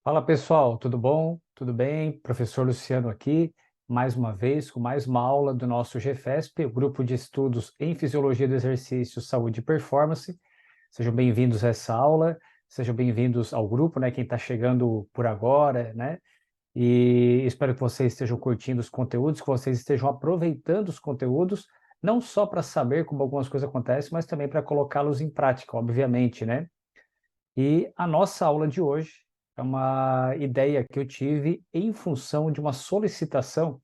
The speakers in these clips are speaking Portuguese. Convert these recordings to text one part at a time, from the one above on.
Fala pessoal, tudo bom? Tudo bem? Professor Luciano aqui, mais uma vez, com mais uma aula do nosso GFESP, o Grupo de Estudos em Fisiologia do Exercício, Saúde e Performance. Sejam bem-vindos a essa aula, sejam bem-vindos ao grupo, né? Quem está chegando por agora, né? E espero que vocês estejam curtindo os conteúdos, que vocês estejam aproveitando os conteúdos, não só para saber como algumas coisas acontecem, mas também para colocá-los em prática, obviamente, né? E a nossa aula de hoje é uma ideia que eu tive em função de uma solicitação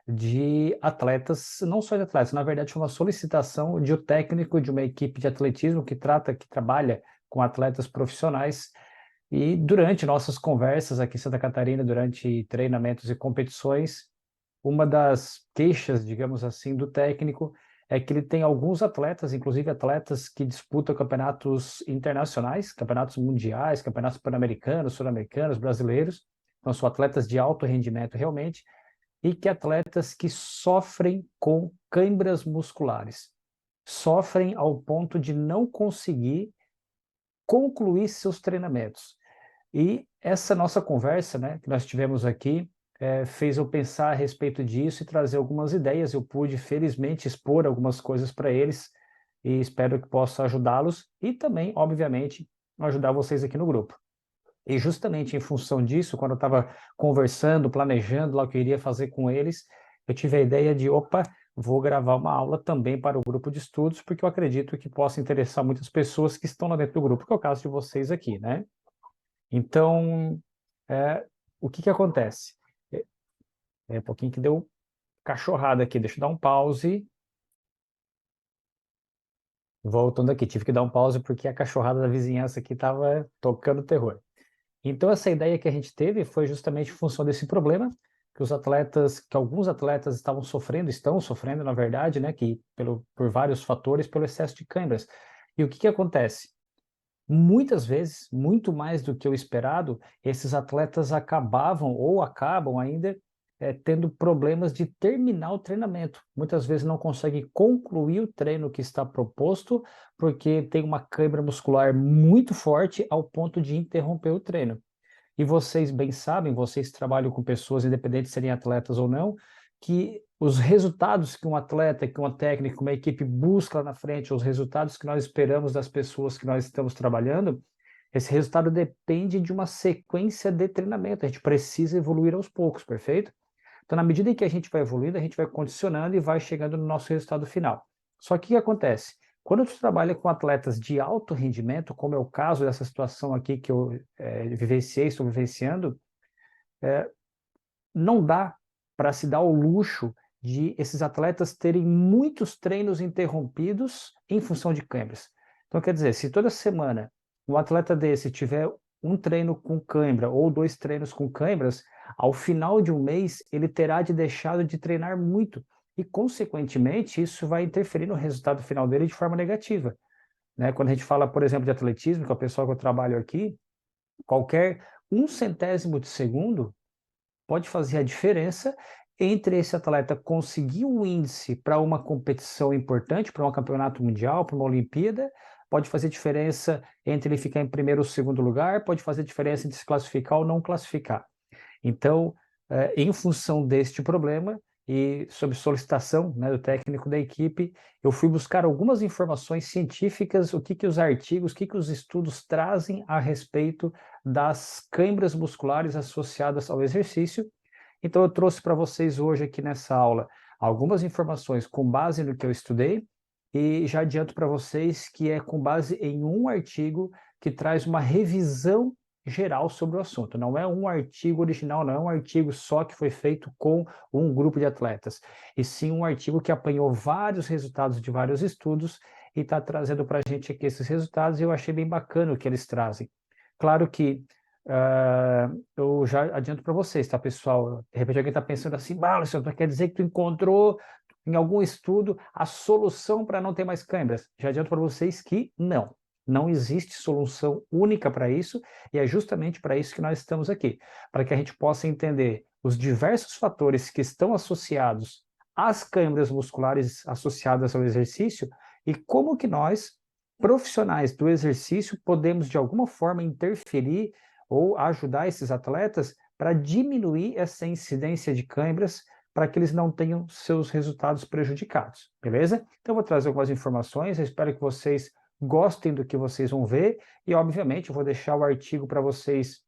de atletas, não só de atletas, na verdade foi uma solicitação de um técnico de uma equipe de atletismo que trabalha com atletas profissionais. E durante nossas conversas aqui em Santa Catarina, durante treinamentos e competições, uma das queixas, digamos assim, do técnico é que ele tem alguns atletas, inclusive atletas que disputam campeonatos internacionais, campeonatos mundiais, campeonatos pan-americanos, sul-americanos, brasileiros. Então, são atletas de alto rendimento realmente, e que atletas que sofrem com câimbras musculares. Sofrem ao ponto de não conseguir concluir seus treinamentos. E essa nossa conversa, né, que nós tivemos aqui, fez eu pensar a respeito disso e trazer algumas ideias. Eu pude, felizmente, expor algumas coisas para eles e espero que possa ajudá-los e também, obviamente, ajudar vocês aqui no grupo. E justamente em função disso, quando eu estava conversando, planejando lá o que eu iria fazer com eles, eu tive a ideia de, opa, vou gravar uma aula também para o grupo de estudos, porque eu acredito que possa interessar muitas pessoas que estão lá dentro do grupo, que é o caso de vocês aqui, né? Então, é, o que que acontece? Um pouquinho que deu cachorrada aqui, deixa eu dar um pause. Voltando aqui, tive que dar um pause porque a cachorrada da vizinhança aqui estava tocando terror. Então, essa ideia que a gente teve foi justamente em função desse problema que alguns atletas estavam sofrendo, estão sofrendo, na verdade, né, por vários fatores, pelo excesso de câimbras. E o que que acontece? Muitas vezes, muito mais do que o esperado, esses atletas acabavam ou acabam ainda tendo problemas de terminar o treinamento. Muitas vezes não conseguem concluir o treino que está proposto, porque tem uma câimbra muscular muito forte ao ponto de interromper o treino. E vocês bem sabem, vocês trabalham com pessoas, independente de serem atletas ou não, que os resultados que um atleta, que uma técnica, uma equipe busca lá na frente, os resultados que nós esperamos das pessoas que nós estamos trabalhando, esse resultado depende de uma sequência de treinamento. A gente precisa evoluir aos poucos, perfeito? Então, na medida em que a gente vai evoluindo, a gente vai condicionando e vai chegando no nosso resultado final. Só que o que acontece? Quando tu trabalha com atletas de alto rendimento, como é o caso dessa situação aqui que eu vivenciei, estou vivenciando, não dá para se dar o luxo de esses atletas terem muitos treinos interrompidos em função de câimbras. Então, quer dizer, se toda semana um atleta desse tiver um treino com cãibra ou dois treinos com câimbras, ao final de um mês ele terá de deixar de treinar muito e, consequentemente, isso vai interferir no resultado final dele de forma negativa. Né? Quando a gente fala, por exemplo, de atletismo, que é o pessoal que eu trabalho aqui, qualquer um centésimo de segundo pode fazer a diferença entre esse atleta conseguir um índice para uma competição importante, para um campeonato mundial, para uma Olimpíada, pode fazer diferença entre ele ficar em primeiro ou segundo lugar, pode fazer diferença entre se classificar ou não classificar. Então, em função deste problema e sob solicitação, né, do técnico da equipe, eu fui buscar algumas informações científicas, o que que os artigos, o que que os estudos trazem a respeito das câimbras musculares associadas ao exercício. Então, eu trouxe para vocês hoje aqui nessa aula algumas informações com base no que eu estudei e já adianto para vocês que é com base em um artigo que traz uma revisão geral sobre o assunto. Não é um artigo original, não é um artigo só que foi feito com um grupo de atletas, e sim um artigo que apanhou vários resultados de vários estudos e está trazendo para a gente aqui esses resultados, e eu achei bem bacana o que eles trazem. Claro que eu já adianto para vocês, tá, pessoal? De repente alguém está pensando assim, Luciano, quer dizer que tu encontrou em algum estudo a solução para não ter mais câimbras? Já adianto para vocês que não. Não existe solução única para isso, e é justamente para isso que nós estamos aqui, para que a gente possa entender os diversos fatores que estão associados às câimbras musculares associadas ao exercício e como que nós, profissionais do exercício, podemos de alguma forma interferir ou ajudar esses atletas para diminuir essa incidência de câimbras, para que eles não tenham seus resultados prejudicados, beleza? Então eu vou trazer algumas informações, eu espero que vocês gostem do que vocês vão ver, e obviamente eu vou deixar o artigo para vocês,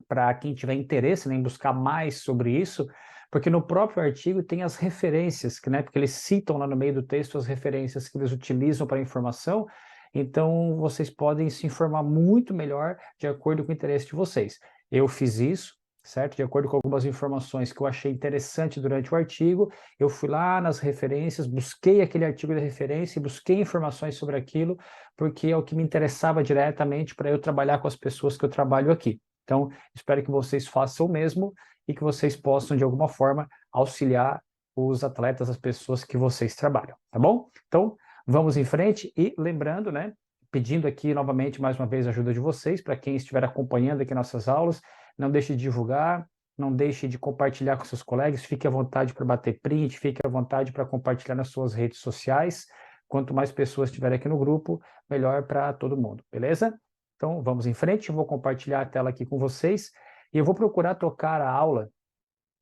para quem tiver interesse, né, em buscar mais sobre isso, porque no próprio artigo tem as referências, né, porque eles citam lá no meio do texto as referências que eles utilizam para a informação, então vocês podem se informar muito melhor de acordo com o interesse de vocês. Eu fiz isso, certo? De acordo com algumas informações que eu achei interessante durante o artigo, eu fui lá nas referências, busquei aquele artigo de referência e busquei informações sobre aquilo, porque é o que me interessava diretamente para eu trabalhar com as pessoas que eu trabalho aqui. Então, espero que vocês façam o mesmo e que vocês possam, de alguma forma, auxiliar os atletas, as pessoas que vocês trabalham, tá bom? Então, vamos em frente e lembrando, né, pedindo aqui novamente, mais uma vez, a ajuda de vocês, para quem estiver acompanhando aqui nossas aulas, não deixe de divulgar, não deixe de compartilhar com seus colegas, fique à vontade para bater print, fique à vontade para compartilhar nas suas redes sociais. Quanto mais pessoas estiverem aqui no grupo, melhor para todo mundo, beleza? Então, vamos em frente, eu vou compartilhar a tela aqui com vocês e eu vou procurar tocar a aula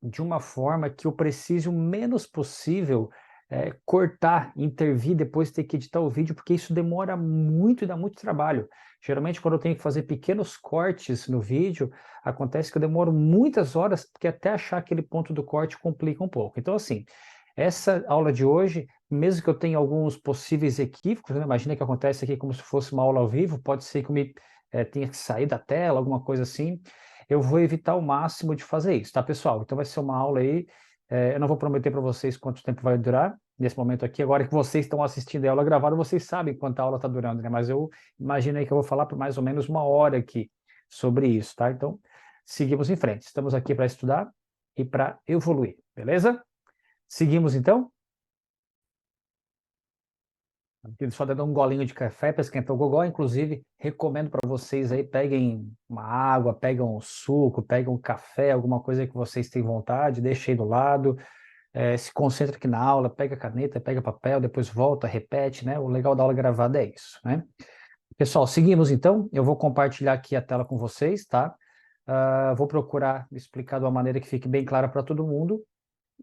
de uma forma que eu precise o menos possível cortar, intervir, depois ter que editar o vídeo, porque isso demora muito e dá muito trabalho. Geralmente, quando eu tenho que fazer pequenos cortes no vídeo, acontece que eu demoro muitas horas, porque até achar aquele ponto do corte complica um pouco. Então, assim, essa aula de hoje, mesmo que eu tenha alguns possíveis equívocos, né? Imagina que acontece aqui como se fosse uma aula ao vivo, pode ser que eu tenha que sair da tela, alguma coisa assim, eu vou evitar o máximo de fazer isso, tá, pessoal? Então vai ser uma aula aí, eu não vou prometer para vocês quanto tempo vai durar, nesse momento aqui, agora que vocês estão assistindo a aula gravada, vocês sabem quanta aula está durando, né? Mas eu imaginei que eu vou falar por mais ou menos uma hora aqui sobre isso, tá? Então, seguimos em frente. Estamos aqui para estudar e para evoluir, beleza? Seguimos então? Só dando um golinho de café para esquentar o gogó, inclusive recomendo para vocês aí, peguem uma água, peguem um suco, peguem um café, alguma coisa que vocês têm vontade, deixem aí do lado, se concentra aqui na aula, pega caneta, pega papel, depois volta, repete, né? O legal da aula gravada é isso, né? Pessoal, seguimos então, eu vou compartilhar aqui a tela com vocês, tá? Vou procurar explicar de uma maneira que fique bem clara para todo mundo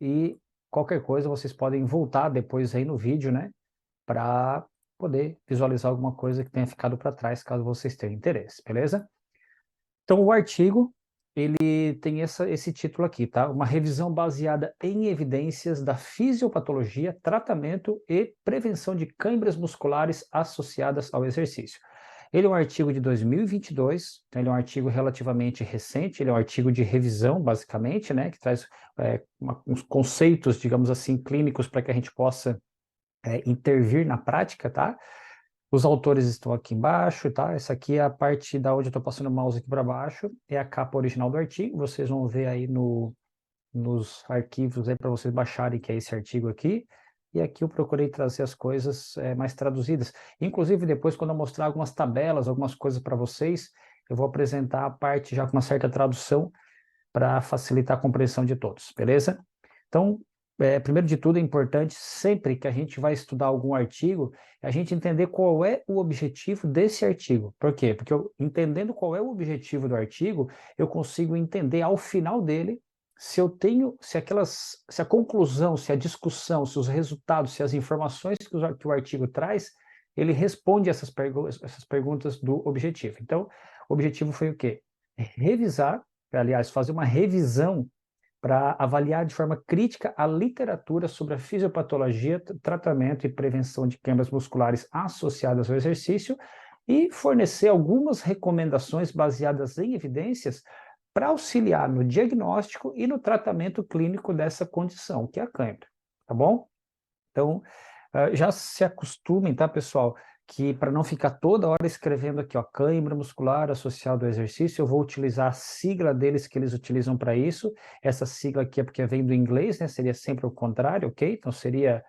e qualquer coisa vocês podem voltar depois aí no vídeo, né? Para poder visualizar alguma coisa que tenha ficado para trás, caso vocês tenham interesse, beleza? Então, o artigo, ele tem esse título aqui, tá? Uma revisão baseada em evidências da fisiopatologia, tratamento e prevenção de câimbras musculares associadas ao exercício. Ele é um artigo de 2022, então ele é um artigo relativamente recente, ele é um artigo de revisão, basicamente, né? Que traz uns conceitos, digamos assim, clínicos para que a gente possa intervir na prática, tá? Os autores estão aqui embaixo, tá? Essa aqui é a parte da onde eu estou passando o mouse aqui para baixo, é a capa original do artigo, vocês vão ver aí nos arquivos aí para vocês baixarem, que é esse artigo aqui, e aqui eu procurei trazer as coisas mais traduzidas. Inclusive, depois, quando eu mostrar algumas tabelas, algumas coisas para vocês, eu vou apresentar a parte já com uma certa tradução para facilitar a compreensão de todos, beleza? Então, primeiro de tudo, é importante, sempre que a gente vai estudar algum artigo, a gente entender qual é o objetivo desse artigo. Por quê? Porque entendendo qual é o objetivo do artigo, eu consigo entender ao final dele se eu tenho, se a conclusão, se a discussão, se os resultados, se as informações que o artigo traz, ele responde essas perguntas do objetivo. Então, o objetivo foi o quê? Revisar, aliás, fazer uma revisão para avaliar de forma crítica a literatura sobre a fisiopatologia, tratamento e prevenção de câimbras musculares associadas ao exercício e fornecer algumas recomendações baseadas em evidências para auxiliar no diagnóstico e no tratamento clínico dessa condição, que é a câimbra, tá bom? Então, já se acostumem, tá, pessoal, que para não ficar toda hora escrevendo aqui, ó, câimbra muscular associada ao exercício, eu vou utilizar a sigla deles que eles utilizam para isso. Essa sigla aqui é porque vem do inglês, né? Seria sempre o contrário, ok? Então seria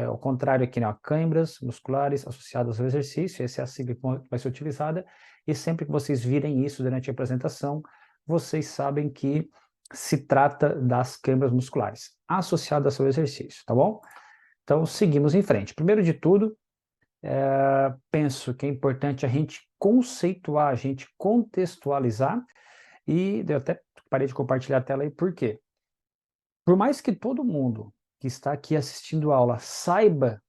o contrário aqui, né? Ó, câimbras musculares associadas ao exercício, essa é a sigla que vai ser utilizada, e sempre que vocês virem isso durante a apresentação, vocês sabem que se trata das câimbras musculares associadas ao exercício, tá bom? Então, seguimos em frente. Primeiro de tudo, penso que é importante a gente conceituar, a gente contextualizar, e eu até parei de compartilhar a tela aí, por quê? Por mais que todo mundo que está aqui assistindo a aula saiba,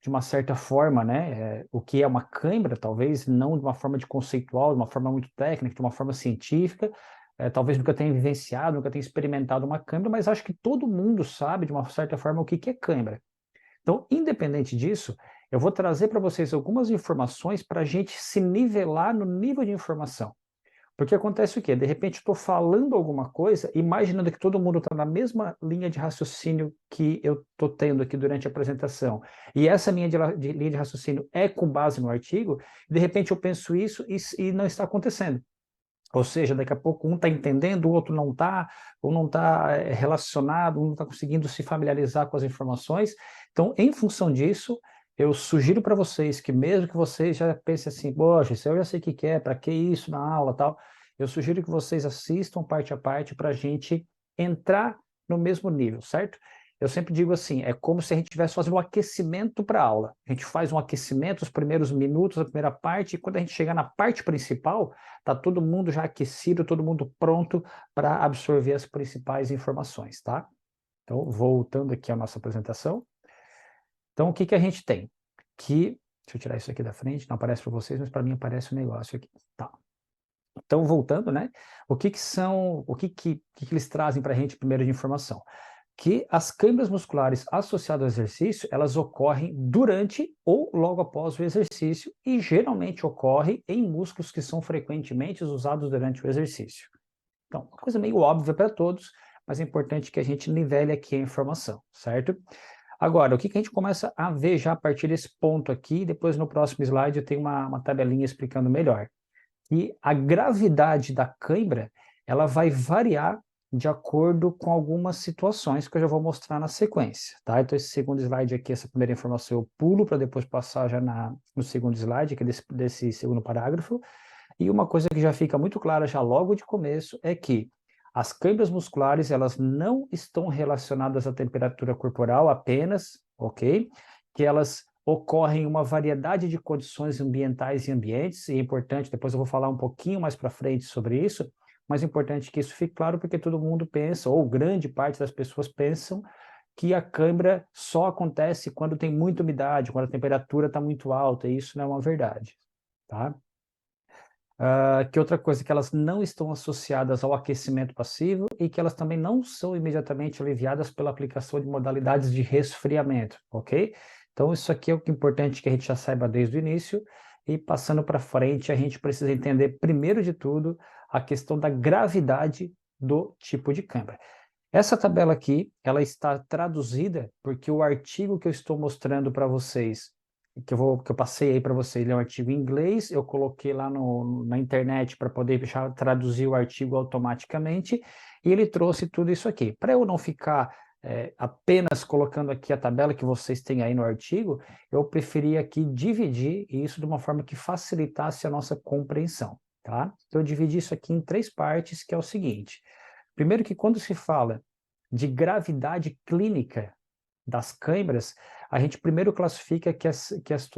de uma certa forma, né, o que é uma cãibra, talvez não de uma forma de conceitual, de uma forma muito técnica, de uma forma científica, talvez nunca tenha vivenciado, nunca tenha experimentado uma cãibra, mas acho que todo mundo sabe, de uma certa forma, o que é cãibra. Então, independente disso, eu vou trazer para vocês algumas informações para a gente se nivelar no nível de informação. Porque acontece o quê? De repente estou falando alguma coisa, imaginando que todo mundo está na mesma linha de raciocínio que eu estou tendo aqui durante a apresentação. E essa linha de raciocínio é com base no artigo, de repente eu penso isso e não está acontecendo. Ou seja, daqui a pouco um está entendendo, o outro não está, ou não está relacionado, um não está conseguindo se familiarizar com as informações. Então, em função disso, eu sugiro para vocês que mesmo que vocês já pensem assim, poxa, isso eu já sei o que é, para que isso na aula tal, eu sugiro que vocês assistam parte a parte para a gente entrar no mesmo nível, certo? Eu sempre digo assim, é como se a gente estivesse fazendo um aquecimento para a aula. A gente faz um aquecimento, os primeiros minutos, a primeira parte, e quando a gente chegar na parte principal, está todo mundo já aquecido, todo mundo pronto para absorver as principais informações, tá? Então, voltando aqui à nossa apresentação. Então, o que a gente tem? Deixa eu tirar isso aqui da frente, não aparece para vocês, mas para mim aparece um negócio aqui. Tá. Então, voltando, né? O que eles trazem para a gente primeiro de informação? Que as câimbras musculares associadas ao exercício, elas ocorrem durante ou logo após o exercício e geralmente ocorrem em músculos que são frequentemente usados durante o exercício. Então, uma coisa meio óbvia para todos, mas é importante que a gente nivele aqui a informação, certo? Agora, o que a gente começa a ver já a partir desse ponto aqui, depois no próximo slide eu tenho uma tabelinha explicando melhor. E a gravidade da cãibra, ela vai variar de acordo com algumas situações que eu já vou mostrar na sequência, tá? Então, esse segundo slide aqui, essa primeira informação eu pulo para depois passar já no segundo slide, que é desse segundo parágrafo. E uma coisa que já fica muito clara já logo de começo é que as câimbras musculares, elas não estão relacionadas à temperatura corporal apenas, ok? Que elas ocorrem em uma variedade de condições ambientais e ambientes, e é importante, depois eu vou falar um pouquinho mais para frente sobre isso, mas é importante que isso fique claro porque todo mundo pensa, ou grande parte das pessoas pensam, que a cãibra só acontece quando tem muita umidade, quando a temperatura está muito alta, e isso não é uma verdade, tá? Que outra coisa? Que elas não estão associadas ao aquecimento passivo e que elas também não são imediatamente aliviadas pela aplicação de modalidades de resfriamento, ok? Então, isso aqui é o que é importante que a gente já saiba desde o início, e passando para frente, a gente precisa entender, primeiro de tudo, a questão da gravidade do tipo de câimbra. Essa tabela aqui, ela está traduzida porque o artigo que eu estou mostrando para vocês, que eu passei aí para vocês, ele é um artigo em inglês, eu coloquei lá na internet para poder já traduzir o artigo automaticamente, e ele trouxe tudo isso aqui. Para eu não ficar apenas colocando aqui a tabela que vocês têm aí no artigo, eu preferi aqui dividir isso de uma forma que facilitasse a nossa compreensão, tá? Então eu dividi isso aqui em 3 partes, que é o seguinte. Primeiro que quando se fala de gravidade clínica das câimbras, a gente primeiro classifica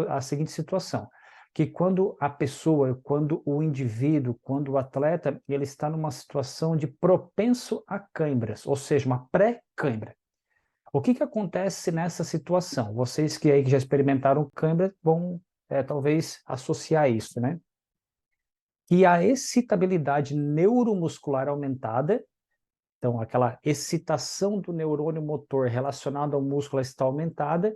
a seguinte situação, que quando a pessoa, quando o indivíduo, quando o atleta, ele está numa situação de propenso a câimbras, ou seja, uma pré-câimbra. O que acontece nessa situação? Vocês que aí já experimentaram câimbra vão talvez associar isso, né? Que a excitabilidade neuromuscular aumentada, então, aquela excitação do neurônio motor relacionado ao músculo está aumentada,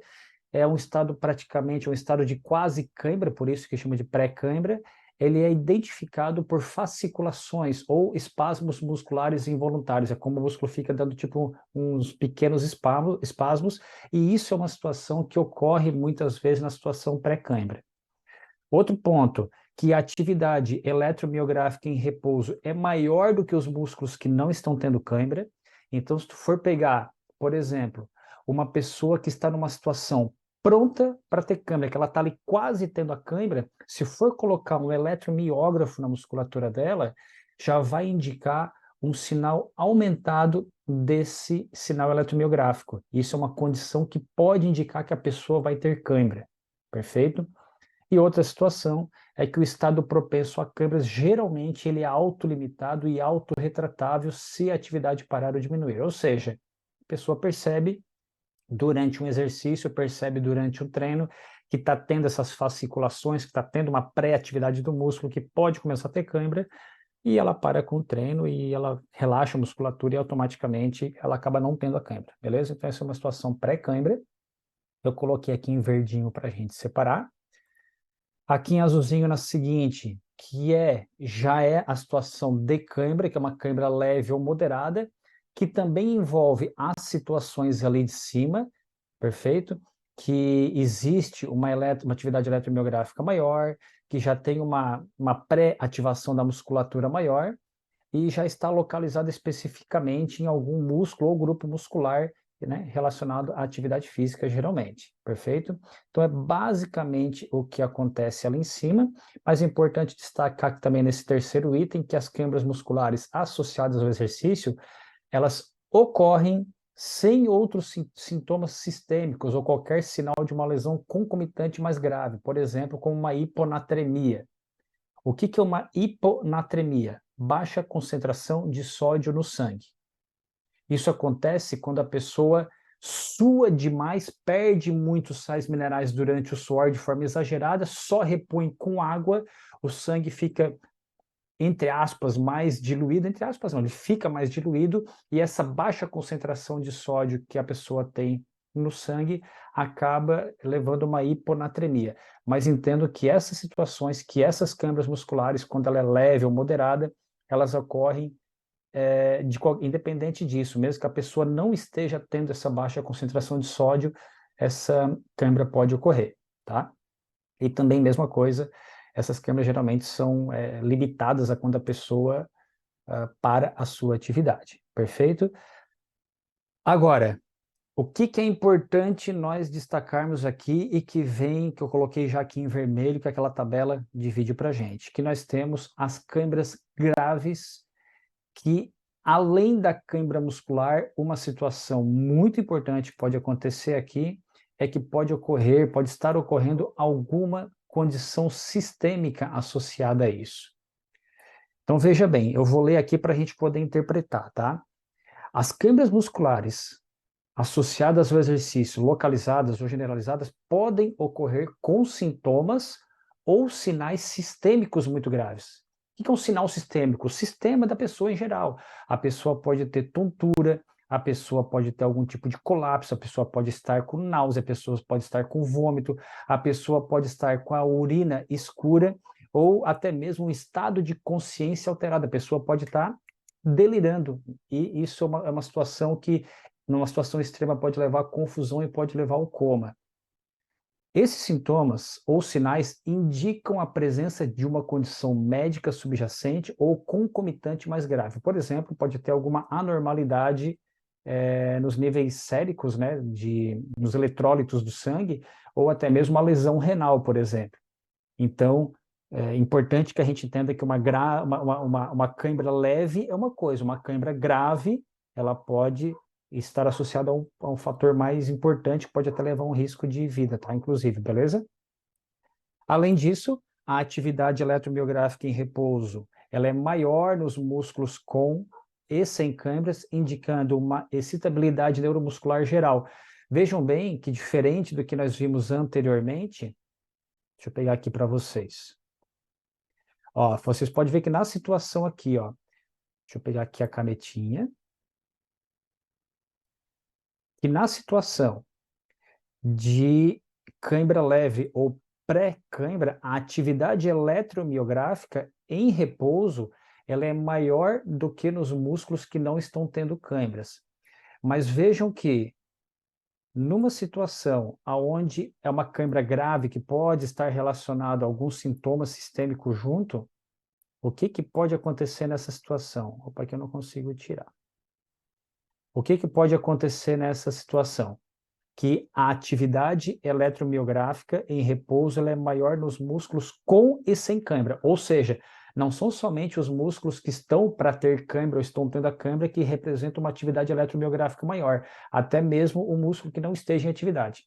é um estado praticamente, um estado de quase cãibra, por isso que chama de pré-cãibra. Ele é identificado por fasciculações ou espasmos musculares involuntários, é como o músculo fica dando tipo uns pequenos espasmos, e isso é uma situação que ocorre muitas vezes na situação pré-cãibra. Outro ponto, que a atividade eletromiográfica em repouso é maior do que os músculos que não estão tendo cãibra. Então, se tu for pegar, por exemplo, uma pessoa que está numa situação pronta para ter cãibra, que ela está ali quase tendo a cãibra, se for colocar um eletromiógrafo na musculatura dela, já vai indicar um sinal aumentado desse sinal eletromiográfico. Isso é uma condição que pode indicar que a pessoa vai ter cãibra. perfeito? E outra situação é que o estado propenso a câimbras, geralmente, ele é autolimitado e autorretratável se a atividade parar ou diminuir. Ou seja, a pessoa percebe durante um exercício, percebe durante um treino que está tendo essas fasciculações, que está tendo uma pré-atividade do músculo que pode começar a ter câimbra, e ela para com o treino e ela relaxa a musculatura e automaticamente ela acaba não tendo a câimbra, beleza? Então essa é uma situação pré-câimbra. Eu coloquei aqui em verdinho para a gente separar. Aqui em azulzinho na seguinte, já é a situação de câimbra, que é uma câimbra leve ou moderada, que também envolve as situações ali de cima, perfeito? Que existe uma atividade eletromiográfica maior, que já tem uma pré-ativação da musculatura maior e já está localizada especificamente em algum músculo ou grupo muscular, né, relacionado à atividade física, geralmente, perfeito? Então, é basicamente o que acontece ali em cima, mas é importante destacar que também nesse terceiro item, que as câimbras musculares associadas ao exercício, elas ocorrem sem outros sintomas sistêmicos ou qualquer sinal de uma lesão concomitante mais grave, por exemplo, como uma hiponatremia. O que é uma hiponatremia? Baixa concentração de sódio no sangue. Isso acontece quando a pessoa sua demais, perde muitos sais minerais durante o suor de forma exagerada, só repõe com água, o sangue fica, entre aspas, mais diluído, entre aspas não, ele fica mais diluído, e essa baixa concentração de sódio que a pessoa tem no sangue acaba levando a uma hiponatremia. Mas entendo que essas situações, que essas câimbras musculares, quando ela é leve ou moderada, elas ocorrem independente disso, mesmo que a pessoa não esteja tendo essa baixa concentração de sódio, essa câimbra pode ocorrer, tá? E também, mesma coisa, essas câimbras geralmente são limitadas a quando a pessoa para a sua atividade, perfeito? Agora, o que é importante nós destacarmos aqui e que eu coloquei já aqui em vermelho, que aquela tabela divide para a gente, que nós temos as câimbras graves, que além da cãibra muscular, uma situação muito importante que pode acontecer aqui é que pode estar ocorrendo alguma condição sistêmica associada a isso. Então veja bem, eu vou ler aqui para a gente poder interpretar, tá? As câimbras musculares associadas ao exercício, localizadas ou generalizadas, podem ocorrer com sintomas ou sinais sistêmicos muito graves. O que é um sinal sistêmico? O sistema da pessoa em geral. A pessoa pode ter tontura, a pessoa pode ter algum tipo de colapso, a pessoa pode estar com náusea, a pessoa pode estar com vômito, a pessoa pode estar com a urina escura ou até mesmo um estado de consciência alterado. A pessoa pode estar delirando. E isso é uma situação que, numa situação extrema, pode levar a confusão e pode levar ao coma. Esses sintomas ou sinais indicam a presença de uma condição médica subjacente ou concomitante mais grave. Por exemplo, pode ter alguma anormalidade nos níveis séricos, né, nos eletrólitos do sangue, ou até mesmo uma lesão renal, por exemplo. Então, é importante que a gente entenda que uma cãibra leve é uma coisa, uma cãibra grave, ela pode estar associada a um fator mais importante, que pode até levar a um risco de vida, tá? Inclusive, beleza? Além disso, a atividade eletromiográfica em repouso, ela é maior nos músculos com e sem câimbras, indicando uma excitabilidade neuromuscular geral. Vejam bem que, diferente do que nós vimos anteriormente, deixa eu pegar aqui para vocês. Ó, vocês podem ver que na situação aqui, ó, deixa eu pegar aqui a canetinha, que na situação de cãibra leve ou pré-cãibra, a atividade eletromiográfica em repouso, ela é maior do que nos músculos que não estão tendo cãibras. Mas vejam que numa situação onde é uma cãibra grave que pode estar relacionado a algum sintoma sistêmico junto, o que pode acontecer nessa situação? Opa, que eu não consigo tirar. O que pode acontecer nessa situação? Que a atividade eletromiográfica em repouso ela é maior nos músculos com e sem cãibra. Ou seja, não são somente os músculos que estão para ter cãibra ou estão tendo a cãibra que representam uma atividade eletromiográfica maior, até mesmo o músculo que não esteja em atividade.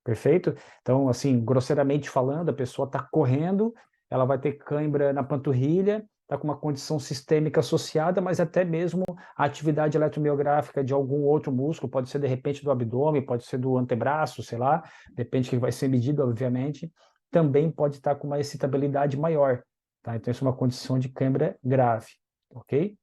Perfeito? Então, assim, grosseiramente falando, a pessoa está correndo, ela vai ter cãibra na panturrilha, está com uma condição sistêmica associada, mas até mesmo a atividade eletromiográfica de algum outro músculo, pode ser de repente do abdômen, pode ser do antebraço, sei lá, depende do que vai ser medido, obviamente, também pode estar com uma excitabilidade maior, tá? Então, isso é uma condição de cãibra grave, ok?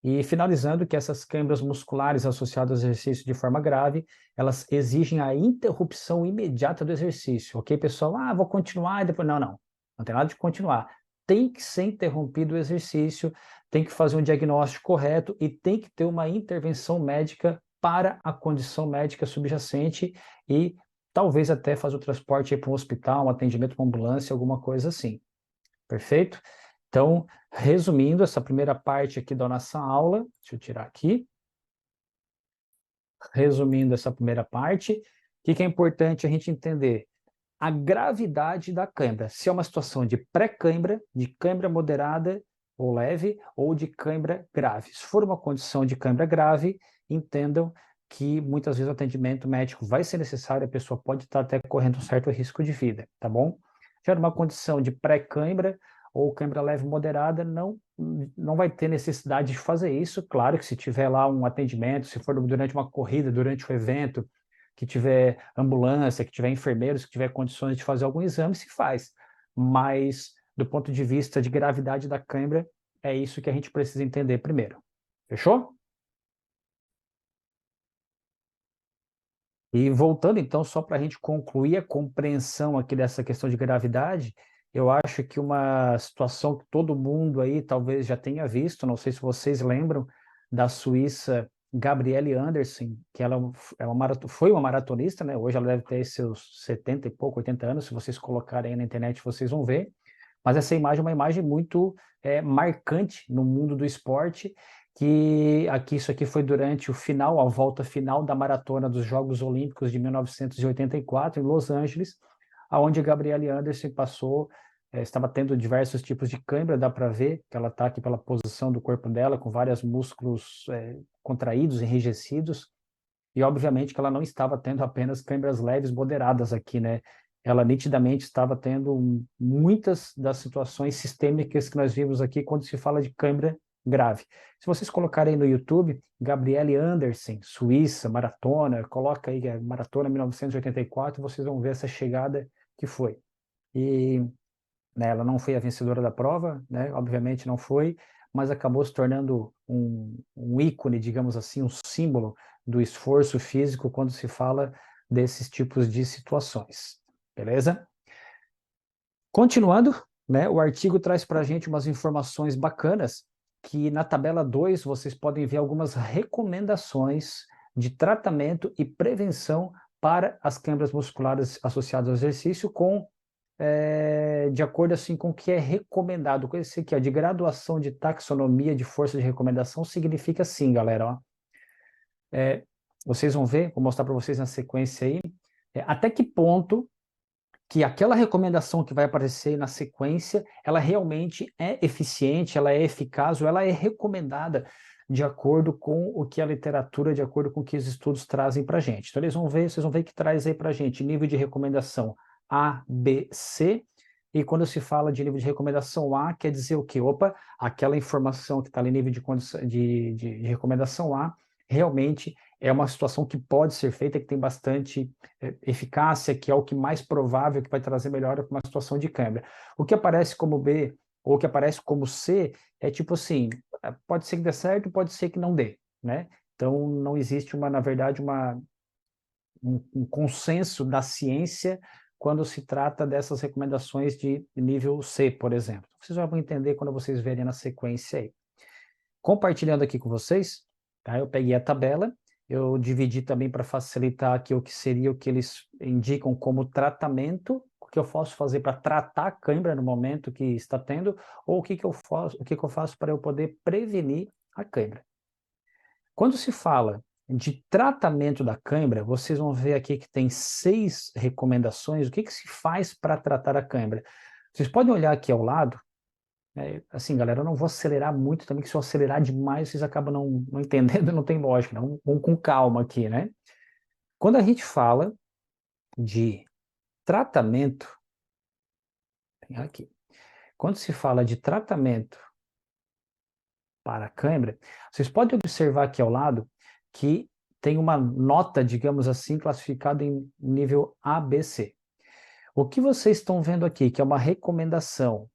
E finalizando que essas câimbras musculares associadas ao exercício de forma grave, elas exigem a interrupção imediata do exercício, ok, pessoal? Ah, vou continuar e depois... Não, não, não tem nada de continuar. Tem que ser interrompido o exercício, tem que fazer um diagnóstico correto e tem que ter uma intervenção médica para a condição médica subjacente e talvez até fazer o transporte para um hospital, um atendimento com ambulância, alguma coisa assim. Perfeito? Então, resumindo essa primeira parte aqui da nossa aula, deixa eu tirar aqui. Resumindo essa primeira parte, o que é importante a gente entender? A gravidade da cãibra, se é uma situação de pré-cãibra, de cãibra moderada ou leve, ou de cãibra grave. Se for uma condição de cãibra grave, entendam que muitas vezes o atendimento médico vai ser necessário, a pessoa pode estar até correndo um certo risco de vida, tá bom? Já numa condição de pré-cãibra ou cãibra leve moderada, não vai ter necessidade de fazer isso. Claro que se tiver lá um atendimento, se for durante uma corrida, durante o evento, que tiver ambulância, que tiver enfermeiros, que tiver condições de fazer algum exame, se faz. Mas, do ponto de vista de gravidade da cãibra, é isso que a gente precisa entender primeiro. Fechou? E voltando então, só para a gente concluir a compreensão aqui dessa questão de gravidade, eu acho que uma situação que todo mundo aí talvez já tenha visto, não sei se vocês lembram, da suíça Gabriele Andersen, que ela foi uma maratonista, né? Hoje ela deve ter seus 70 e pouco, 80 anos, se vocês colocarem aí na internet vocês vão ver. Mas essa imagem é uma imagem muito marcante no mundo do esporte, que aqui isso aqui foi durante o final, a volta final da maratona dos Jogos Olímpicos de 1984 em Los Angeles, aonde a Gabriele Anderson passou, estava tendo diversos tipos de cãibra, dá para ver que ela está aqui pela posição do corpo dela, com vários músculos contraídos, enrijecidos, e obviamente que ela não estava tendo apenas câimbras leves moderadas aqui, né? Ela nitidamente estava tendo muitas das situações sistêmicas que nós vimos aqui quando se fala de câimbra grave. Se vocês colocarem no YouTube, Gabriele Andersen, Suíça, maratona, coloca aí maratona 1984, vocês vão ver essa chegada que foi. E né, ela não foi a vencedora da prova, né, obviamente não foi, mas acabou se tornando um ícone, digamos assim, um símbolo do esforço físico quando se fala desses tipos de situações, beleza? Continuando, né, o artigo traz para a gente umas informações bacanas, que na tabela 2 vocês podem ver algumas recomendações de tratamento e prevenção para as câimbras musculares associadas ao exercício de acordo assim com o que é recomendado. Com esse aqui, ó, de graduação de taxonomia de força de recomendação, significa assim, galera, ó. Vocês vão ver, vou mostrar para vocês na sequência aí, até que ponto que aquela recomendação que vai aparecer na sequência, ela realmente é eficiente, ela é eficaz, ou ela é recomendada de acordo com o que a literatura, de acordo com o que os estudos trazem para a gente. Então, vocês vão ver que traz aí para a gente nível de recomendação A, B, C, e quando se fala de nível de recomendação A, quer dizer o quê? Opa, aquela informação que está ali nível de recomendação A, realmente é uma situação que pode ser feita, que tem bastante eficácia, que é o que mais provável que vai trazer melhora para uma situação de câimbra. O que aparece como B ou o que aparece como C é tipo assim, pode ser que dê certo, pode ser que não dê, né? Então não existe na verdade, um consenso da ciência quando se trata dessas recomendações de nível C, por exemplo. Vocês já vão entender quando vocês verem na sequência aí. Compartilhando aqui com vocês, tá? Eu peguei a tabela, eu dividi também para facilitar aqui o que seria o que eles indicam como tratamento, o que eu posso fazer para tratar a cãibra no momento que está tendo, ou o que eu faço para eu poder prevenir a cãibra. Quando se fala de tratamento da cãibra, vocês vão ver aqui que tem 6 recomendações. O que se faz para tratar a cãibra? Vocês podem olhar aqui ao lado. Assim, galera, eu não vou acelerar muito também, que se eu acelerar demais, vocês acabam não entendendo, não tem lógica, não. Vamos com calma aqui, né? Quando a gente fala de tratamento, aqui, quando se fala de tratamento para a cãibra, vocês podem observar aqui ao lado que tem uma nota, digamos assim, classificada em nível ABC. O que vocês estão vendo aqui, que é uma recomendação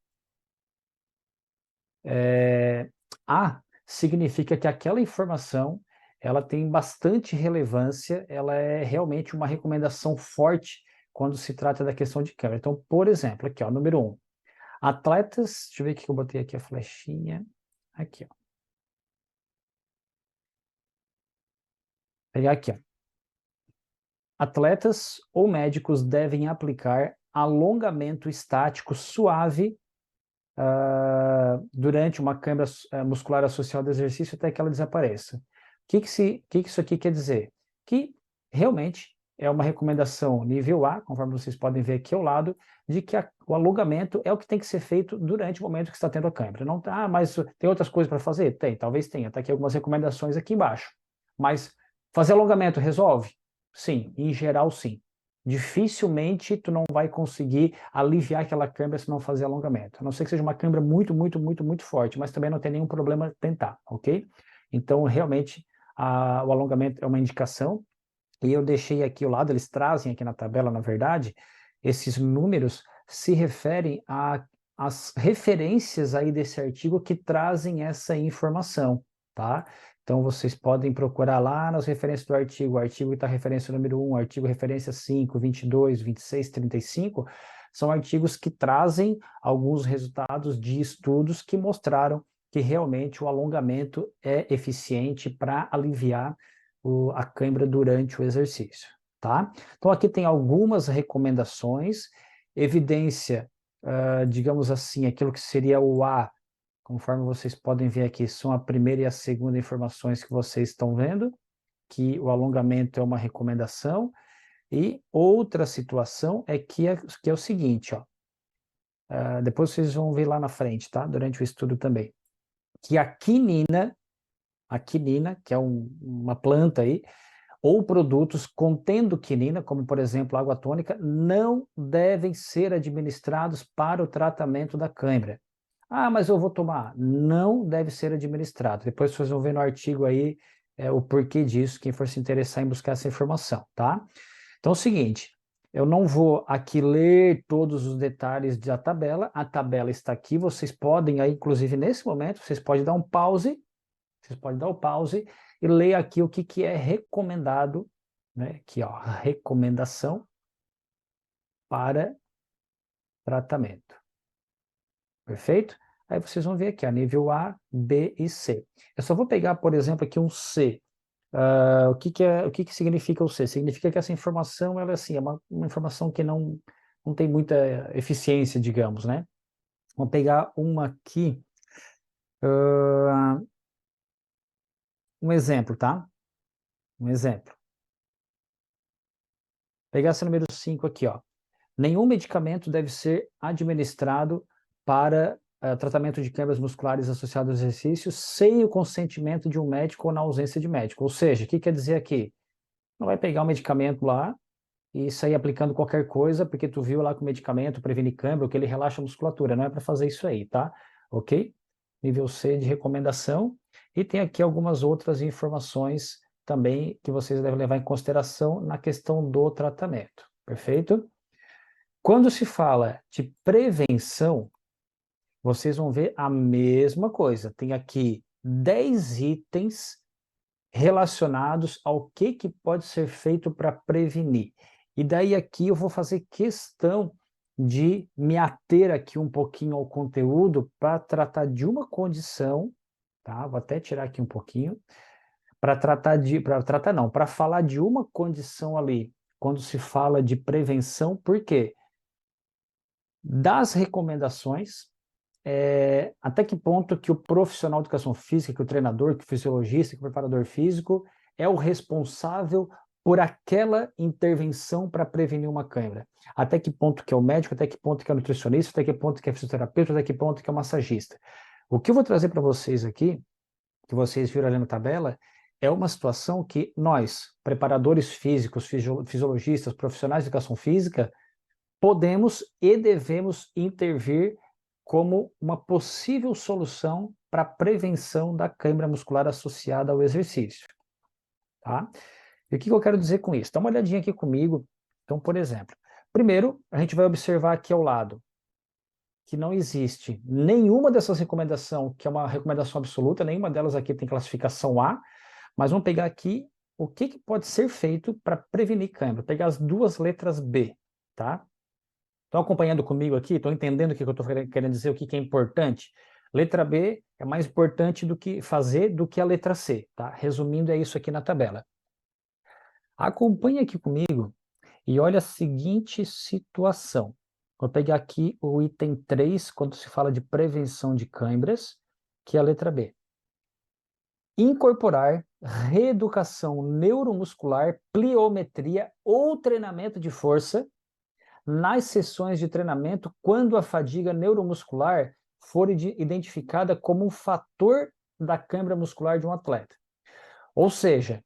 A, significa que aquela informação ela tem bastante relevância, ela é realmente uma recomendação forte quando se trata da questão de câmera. Então, por exemplo, aqui, ó, número 1. Atletas, deixa eu ver o que eu botei aqui a flechinha. Aqui, ó. Pegar aqui, ó. Atletas ou médicos devem aplicar alongamento estático suave durante uma câimbra muscular associada ao exercício até que ela desapareça. O que isso aqui quer dizer? Que realmente é uma recomendação nível A, conforme vocês podem ver aqui ao lado, de que o alongamento é o que tem que ser feito durante o momento que está tendo a câimbra. Não, mas tem outras coisas para fazer? Tem, talvez tenha. Está aqui algumas recomendações aqui embaixo. Mas fazer alongamento resolve? Sim, em geral sim. Dificilmente tu não vai conseguir aliviar aquela câimbra se não fazer alongamento. A não ser que seja uma câimbra muito, muito, muito, muito forte, mas também não tem nenhum problema tentar, ok? Então, realmente, o alongamento é uma indicação, e eu deixei aqui ao lado, eles trazem aqui na tabela, na verdade, esses números se referem às referências aí desse artigo que trazem essa informação, tá? Então, vocês podem procurar lá nas referências do artigo, o artigo está referência número 1, artigo referência 5, 22, 26, 35, são artigos que trazem alguns resultados de estudos que mostraram que realmente o alongamento é eficiente para aliviar a cãibra durante o exercício, tá? Então, aqui tem algumas recomendações, evidência, digamos assim, aquilo que seria o A, conforme vocês podem ver aqui, são a primeira e a segunda informações que vocês estão vendo, que o alongamento é uma recomendação, e outra situação é que é o seguinte, ó, depois vocês vão ver lá na frente, tá? Durante o estudo também, que a quinina, que é uma planta aí, ou produtos contendo quinina, como por exemplo água tônica, não devem ser administrados para o tratamento da cãibra. Ah, mas eu vou tomar. Não deve ser administrado. Depois vocês vão ver no artigo aí o porquê disso, quem for se interessar em buscar essa informação, tá? Então é o seguinte, eu não vou aqui ler todos os detalhes da tabela, a tabela está aqui, vocês podem aí, inclusive nesse momento, vocês podem dar um pause, e ler aqui o que é recomendado, né? Aqui, ó, recomendação para tratamento. Perfeito? Aí vocês vão ver aqui, a nível A, B e C. Eu só vou pegar, por exemplo, aqui um C. O que significa o C? Significa que essa informação, ela assim, é uma informação que não tem muita eficiência, digamos, né? Vamos pegar uma aqui, um exemplo, tá? Um exemplo. Pegar essa número 5 aqui, ó. Nenhum medicamento deve ser administrado para tratamento de câimbras musculares associadas ao exercício sem o consentimento de um médico ou na ausência de médico. Ou seja, o que quer dizer aqui? Não vai pegar um medicamento lá e sair aplicando qualquer coisa porque tu viu lá que o medicamento previne câimbra, que ele relaxa a musculatura. Não é para fazer isso aí, tá? Ok? Nível C de recomendação. E tem aqui algumas outras informações também que vocês devem levar em consideração na questão do tratamento. Perfeito? Quando se fala de prevenção, vocês vão ver a mesma coisa. Tem aqui 10 itens relacionados ao que pode ser feito para prevenir. E daí aqui eu vou fazer questão de me ater aqui um pouquinho ao conteúdo para tratar de uma condição, tá? Vou até tirar aqui um pouquinho, para falar de uma condição ali, quando se fala de prevenção, por quê? Das recomendações, até que ponto que o profissional de educação física, que o treinador, que o fisiologista, que o preparador físico é o responsável por aquela intervenção para prevenir uma cãibra. Até que ponto que é o médico, até que ponto que é o nutricionista, até que ponto que é o fisioterapeuta, até que ponto que é o massagista. O que eu vou trazer para vocês aqui, que vocês viram ali na tabela, é uma situação que nós, preparadores físicos, fisiologistas, profissionais de educação física, podemos e devemos intervir como uma possível solução para a prevenção da câimbra muscular associada ao exercício. Tá? E o que eu quero dizer com isso? Dá uma olhadinha aqui comigo. Então, por exemplo, primeiro, a gente vai observar aqui ao lado que não existe nenhuma dessas recomendações, que é uma recomendação absoluta, nenhuma delas aqui tem classificação A, mas vamos pegar aqui o que pode ser feito para prevenir câimbra. Vou pegar as duas letras B, tá? Estão acompanhando comigo aqui? Estão entendendo o que eu estou querendo dizer, o que é importante? Letra B é mais importante do que fazer do que a letra C, tá? Resumindo, é isso aqui na tabela. Acompanhe aqui comigo e olha a seguinte situação. Vou pegar aqui o item 3, quando se fala de prevenção de câimbras, que é a letra B. Incorporar reeducação neuromuscular, pliometria ou treinamento de força nas sessões de treinamento quando a fadiga neuromuscular for identificada como um fator da câimbra muscular de um atleta. Ou seja,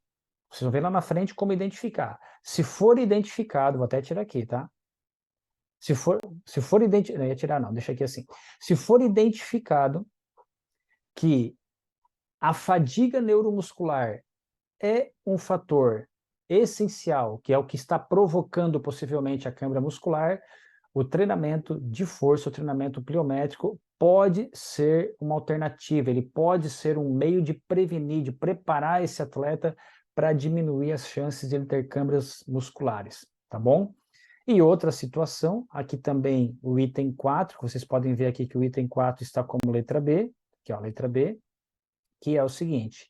vocês vão ver lá na frente como identificar. Se for identificado, vou até tirar aqui, tá? Se for identificado, não ia tirar não, deixa aqui assim. Se for identificado que a fadiga neuromuscular é um fator essencial, que é o que está provocando possivelmente a câimbra muscular, o treinamento de força, o treinamento pliométrico pode ser uma alternativa, ele pode ser um meio de prevenir, de preparar esse atleta para diminuir as chances de ele ter câimbras musculares, tá bom? E outra situação, aqui também o item 4, vocês podem ver aqui que o item 4 está como letra B, que é a letra B, que é o seguinte: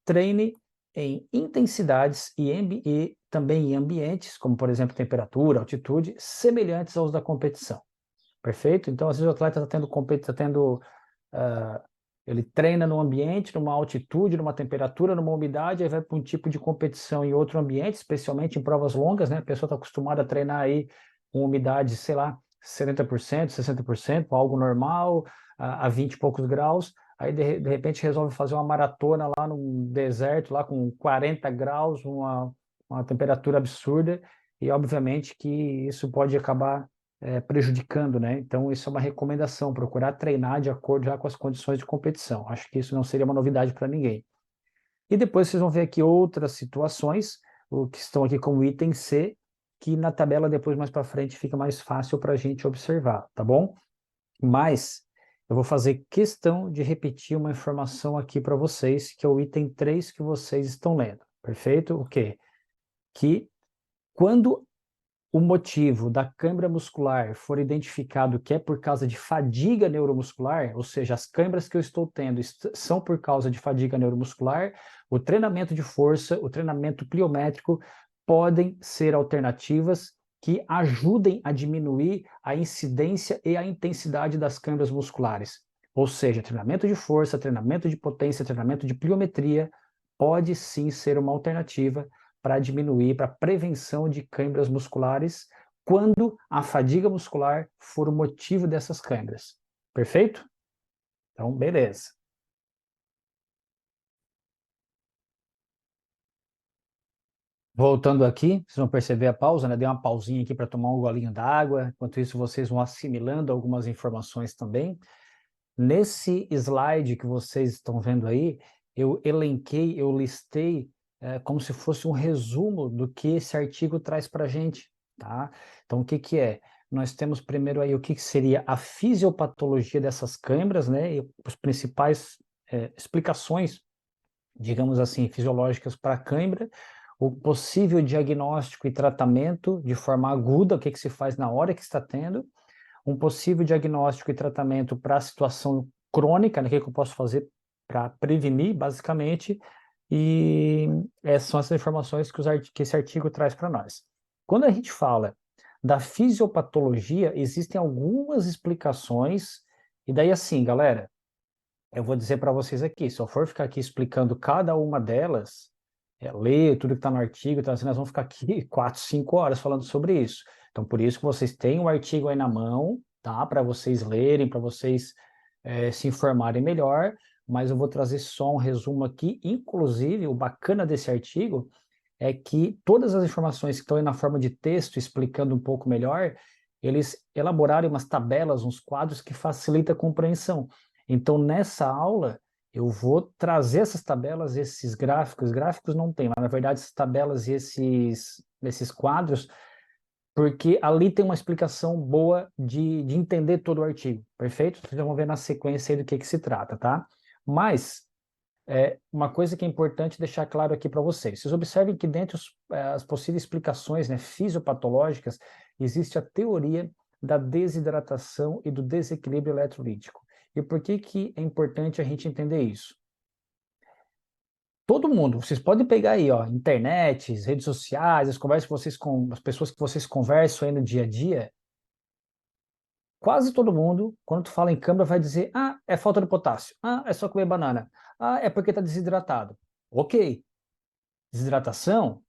treine em intensidades e também em ambientes, como por exemplo temperatura, altitude, semelhantes aos da competição. Perfeito? Então, às vezes o atleta ele treina num ambiente, numa altitude, numa temperatura, numa umidade, aí vai para um tipo de competição em outro ambiente, especialmente em provas longas, né? A pessoa está acostumada a treinar aí com umidade, sei lá, 70%, 60%, algo normal, a 20 e poucos graus, aí de repente resolve fazer uma maratona lá no deserto, lá com 40 graus, uma temperatura absurda, e obviamente que isso pode acabar prejudicando, né? Então, isso é uma recomendação, procurar treinar de acordo já com as condições de competição. Acho que isso não seria uma novidade para ninguém. E depois vocês vão ver aqui outras situações, o que estão aqui como item C, que na tabela depois mais para frente fica mais fácil para a gente observar, tá bom? Mas eu vou fazer questão de repetir uma informação aqui para vocês, que é o item 3 que vocês estão lendo, perfeito? O quê? Que quando o motivo da câimbra muscular for identificado que é por causa de fadiga neuromuscular, ou seja, as câimbras que eu estou tendo são por causa de fadiga neuromuscular, o treinamento de força, o treinamento pliométrico podem ser alternativas que ajudem a diminuir a incidência e a intensidade das câimbras musculares. Ou seja, treinamento de força, treinamento de potência, treinamento de pliometria pode sim ser uma alternativa para diminuir, para prevenção de câimbras musculares, quando a fadiga muscular for o motivo dessas câimbras. Perfeito? Então, beleza. Voltando aqui, vocês vão perceber a pausa, né? Dei uma pausinha aqui para tomar um golinho d'água. Enquanto isso, vocês vão assimilando algumas informações também. Nesse slide que vocês estão vendo aí, eu elenquei, eu listei como se fosse um resumo do que esse artigo traz para a gente, tá? Então, o que que é? Nós temos primeiro aí o que seria a fisiopatologia dessas câimbras, né? E as principais explicações, digamos assim, fisiológicas para a câimbra, o possível diagnóstico e tratamento de forma aguda, o que se faz na hora que está tendo, um possível diagnóstico e tratamento para a situação crônica, né, o que eu posso fazer para prevenir, basicamente, e essas são as informações que esse artigo traz para nós. Quando a gente fala da fisiopatologia, existem algumas explicações, e daí assim, galera, eu vou dizer para vocês aqui, se eu for ficar aqui explicando cada uma delas, ler tudo que está no artigo, então, assim, nós vamos ficar aqui 4, 5 horas falando sobre isso. Então, por isso que vocês têm o artigo aí na mão, tá? Para vocês lerem, para vocês se informarem melhor, mas eu vou trazer só um resumo aqui. Inclusive, o bacana desse artigo é que todas as informações que estão aí na forma de texto, explicando um pouco melhor, eles elaboraram umas tabelas, uns quadros que facilitam a compreensão. Então, nessa aula, eu vou trazer essas tabelas, esses gráficos não tem, mas na verdade essas tabelas e esses quadros, porque ali tem uma explicação boa de entender todo o artigo, perfeito? Vocês vão ver na sequência aí do que se trata, tá? Mas, uma coisa que é importante deixar claro aqui para vocês. Vocês observem que dentre as possíveis explicações, né, fisiopatológicas, existe a teoria da desidratação e do desequilíbrio eletrolítico. E por que é importante a gente entender isso? Todo mundo, vocês podem pegar aí, ó, internet, redes sociais, as conversas que vocês com as pessoas que vocês conversam aí no dia a dia, quase todo mundo, quando tu fala em câimbra, vai dizer: ah, é falta de potássio, ah, é só comer banana, ah, é porque está desidratado. Ok, desidratação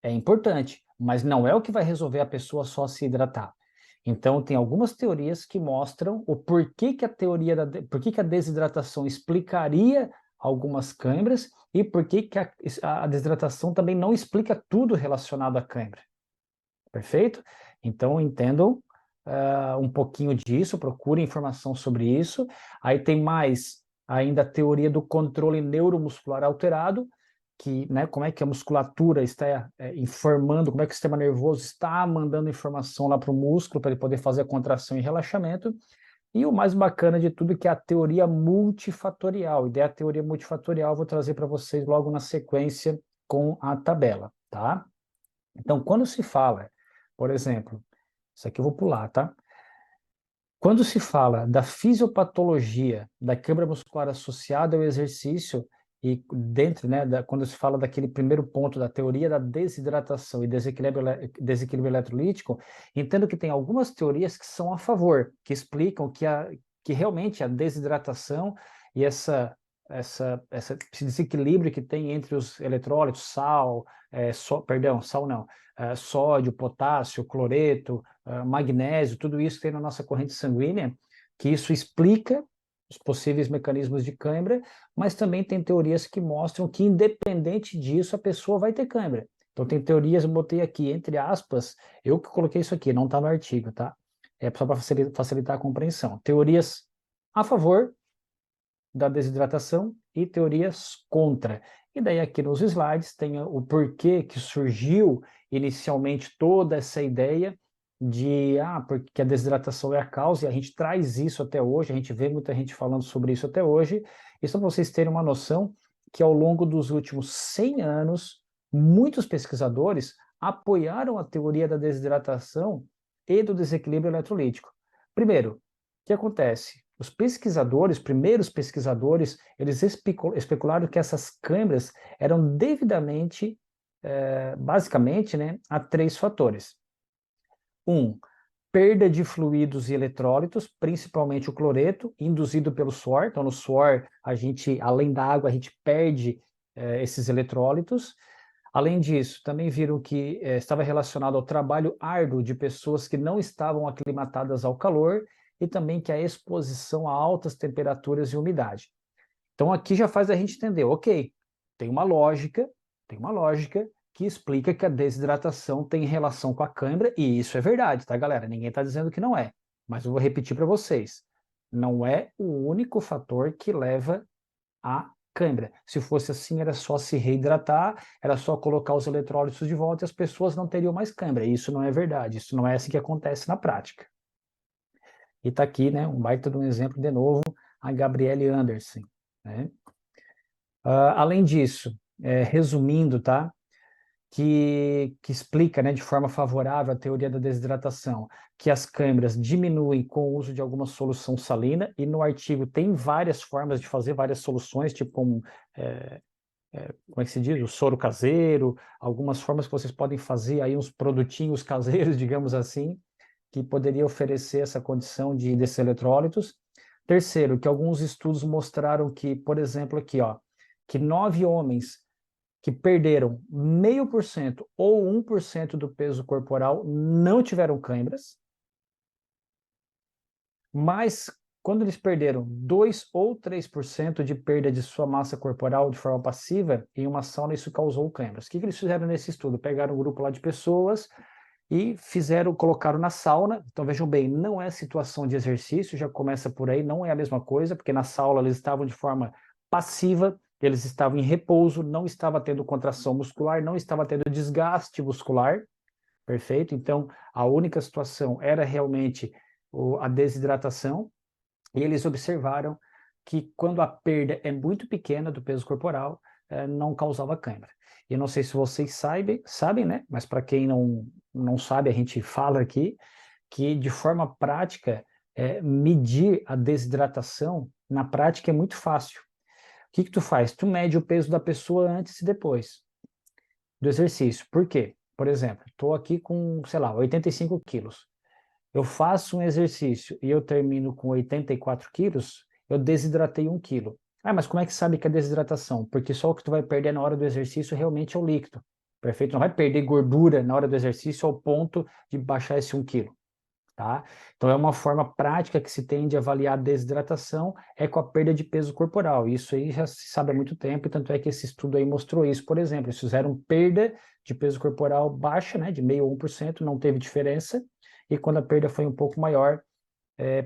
é importante, mas não é o que vai resolver a pessoa só se hidratar. Então, tem algumas teorias que mostram o porquê que a porquê que a desidratação explicaria algumas câimbras e porquê que a desidratação também não explica tudo relacionado à câimbra. Perfeito? Então, entendam um pouquinho disso, procurem informação sobre isso. Aí tem mais ainda a teoria do controle neuromuscular alterado, que, né, como é que a musculatura está informando, como é que o sistema nervoso está mandando informação lá para o músculo para ele poder fazer a contração e relaxamento. E o mais bacana de tudo que é a teoria multifatorial. E daí a teoria multifatorial eu vou trazer para vocês logo na sequência com a tabela, tá? Então, quando se fala, por exemplo, isso aqui eu vou pular, tá? Quando se fala da fisiopatologia da câimbra muscular associada ao exercício, e dentro, né, quando se fala daquele primeiro ponto da teoria da desidratação e desequilíbrio eletrolítico, entendo que tem algumas teorias que são a favor, que explicam que realmente a desidratação e esse desequilíbrio que tem entre os eletrólitos, sal não, sódio, potássio, cloreto, magnésio, tudo isso que tem na nossa corrente sanguínea, que isso explica os possíveis mecanismos de câimbra, mas também tem teorias que mostram que, independente disso, a pessoa vai ter câimbra. Então, tem teorias, eu botei aqui, entre aspas, eu que coloquei isso aqui, não está no artigo, tá? É só para facilitar a compreensão. Teorias a favor da desidratação e teorias contra. E daí aqui nos slides tem o porquê que surgiu inicialmente toda essa ideia de porque a desidratação é a causa, e a gente traz isso até hoje, a gente vê muita gente falando sobre isso até hoje, e só para vocês terem uma noção que ao longo dos últimos 100 anos, muitos pesquisadores apoiaram a teoria da desidratação e do desequilíbrio eletrolítico. Primeiro, o que acontece? Os pesquisadores, primeiros pesquisadores, eles especularam que essas câimbras eram devidamente, basicamente, né, a 3 fatores. Perda de fluidos e eletrólitos, principalmente o cloreto, induzido pelo suor. Então, no suor, a gente, além da água, a gente perde esses eletrólitos. Além disso, também viram que estava relacionado ao trabalho árduo de pessoas que não estavam aclimatadas ao calor e também que a exposição a altas temperaturas e umidade. Então, aqui já faz a gente entender, ok, tem uma lógica que explica que a desidratação tem relação com a câimbra, e isso é verdade, tá, galera? Ninguém está dizendo que não é, mas eu vou repetir para vocês. Não é o único fator que leva a câimbra. Se fosse assim, era só se reidratar, era só colocar os eletrólitos de volta e as pessoas não teriam mais câimbra. Isso não é verdade, isso não é assim que acontece na prática. E está aqui, né, um baita de um exemplo, de novo, a Gabriele Anderson, né? Além disso, resumindo, tá? Que explica, né, de forma favorável a teoria da desidratação, que as câimbras diminuem com o uso de alguma solução salina, e no artigo tem várias formas de fazer várias soluções, tipo como é que se diz? O soro caseiro, algumas formas que vocês podem fazer aí uns produtinhos caseiros, digamos assim, que poderia oferecer essa condição desses eletrólitos. Terceiro, que alguns estudos mostraram que, por exemplo, aqui, ó, que 9 homens que perderam 0,5% ou 1% do peso corporal não tiveram câimbras, mas quando eles perderam 2 ou 3% de perda de sua massa corporal de forma passiva, em uma sauna isso causou câimbras. O que eles fizeram nesse estudo? Pegaram um grupo lá de pessoas e colocaram na sauna. Então vejam bem, não é situação de exercício, já começa por aí, não é a mesma coisa, porque na sauna eles estavam de forma passiva, eles estavam em repouso, não estava tendo contração muscular, não estava tendo desgaste muscular, perfeito? Então a única situação era realmente a desidratação, e eles observaram que quando a perda é muito pequena do peso corporal, não causava câimbra. E eu não sei se vocês sabem, né? Mas para quem não sabe, a gente fala aqui que de forma prática, medir a desidratação na prática é muito fácil. O que tu faz? Tu mede o peso da pessoa antes e depois do exercício. Por quê? Por exemplo, estou aqui com, sei lá, 85 quilos. Eu faço um exercício e eu termino com 84 quilos, eu desidratei 1 quilo. Ah, mas como é que sabe que é desidratação? Porque só o que tu vai perder na hora do exercício realmente é o líquido. Perfeito? Não vai perder gordura na hora do exercício ao ponto de baixar esse 1 quilo. Tá? Então é uma forma prática que se tem de avaliar a desidratação é com a perda de peso corporal. Isso aí já se sabe há muito tempo, e tanto é que esse estudo aí mostrou isso. Por exemplo, eles fizeram perda de peso corporal baixa, né, de 0,5% a 1%, não teve diferença, e quando a perda foi um pouco maior,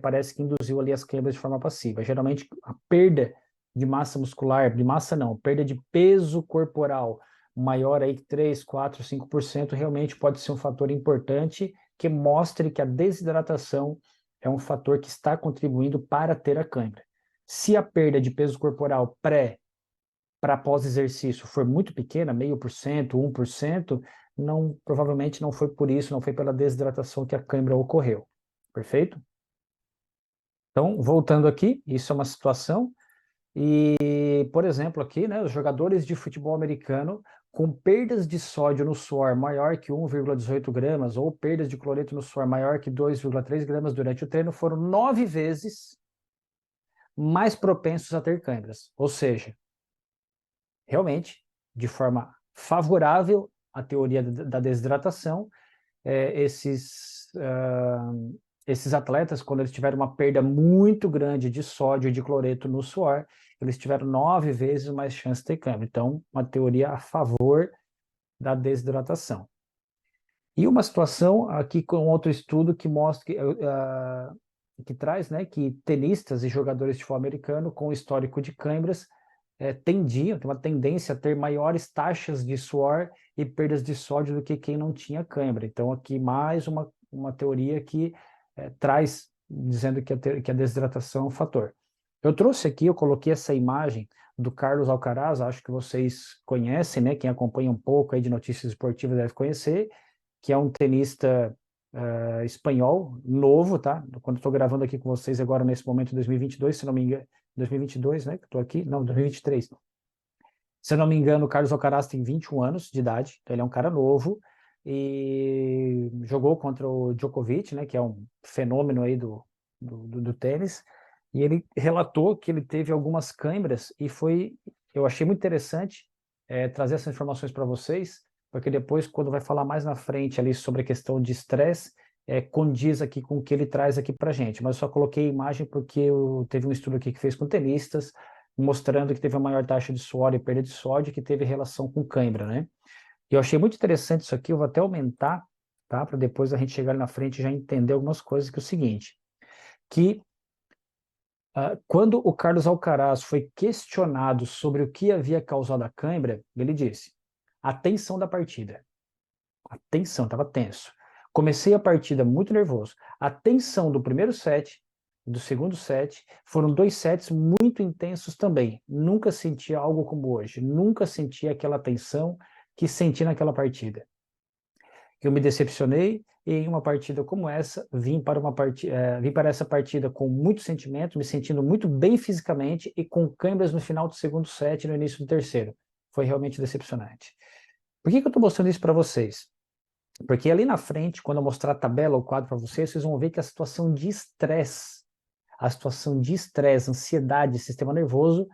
parece que induziu ali as câimbras de forma passiva. Geralmente a perda de massa muscular, de massa não, perda de peso corporal maior aí que 3, 4, 5% realmente pode ser um fator importante que mostre que a desidratação é um fator que está contribuindo para ter a câimbra. Se a perda de peso corporal pré para pós-exercício for muito pequena, 0,5%, 1%, provavelmente não foi por isso, não foi pela desidratação que a câimbra ocorreu. Perfeito? Então, voltando aqui, isso é uma situação. E, por exemplo, aqui, né, os jogadores de futebol americano com perdas de sódio no suor maior que 1,18 gramas ou perdas de cloreto no suor maior que 2,3 gramas durante o treino foram 9 vezes mais propensos a ter câimbras. Ou seja, realmente, de forma favorável à teoria da desidratação, esses atletas, quando eles tiveram uma perda muito grande de sódio e de cloreto no suor, eles tiveram 9 vezes mais chance de ter câimbra. Então, uma teoria a favor da desidratação. E uma situação aqui com outro estudo que mostra que traz, né, que tenistas e jogadores de futebol americano com histórico de câimbras tem uma tendência a ter maiores taxas de suor e perdas de sódio do que quem não tinha câimbra. Então, aqui mais uma teoria que traz, dizendo que a desidratação é um fator. Eu trouxe aqui, eu coloquei essa imagem do Carlos Alcaraz, acho que vocês conhecem, né? Quem acompanha um pouco aí de notícias esportivas deve conhecer, que é um tenista espanhol, novo, tá? Quando estou gravando aqui com vocês agora, nesse momento, em 2022, se não me engano, 2022, né? Que estou aqui, não, 2023. Se eu não me engano, o Carlos Alcaraz tem 21 anos de idade, então ele é um cara novo, e jogou contra o Djokovic, né? Que é um fenômeno aí do tênis, e ele relatou que ele teve algumas câimbras, e eu achei muito interessante trazer essas informações para vocês, porque depois, quando vai falar mais na frente ali sobre a questão de estresse, condiz aqui com o que ele traz aqui para a gente. Mas eu só coloquei a imagem porque teve um estudo aqui que fez com tenistas, mostrando que teve a maior taxa de suor e perda de sódio, que teve relação com câimbra, né? E eu achei muito interessante isso aqui, eu vou até aumentar, tá? Para depois a gente chegar ali na frente e já entender algumas coisas, que é o seguinte, que quando o Carlos Alcaraz foi questionado sobre o que havia causado a câimbra, ele disse: a tensão da partida. A tensão, estava tenso. Comecei a partida muito nervoso. A tensão do primeiro set, do segundo set, foram 2 sets muito intensos também. Nunca senti algo como hoje. Nunca senti aquela tensão que senti naquela partida. Eu me decepcionei e em uma partida como essa, vim para essa partida com muito sentimento, me sentindo muito bem fisicamente e com câimbras no final do segundo set e no início do terceiro. Foi realmente decepcionante. Por que eu estou mostrando isso para vocês? Porque ali na frente, quando eu mostrar a tabela, o quadro para vocês, vocês vão ver que a situação de estresse, ansiedade, sistema nervoso,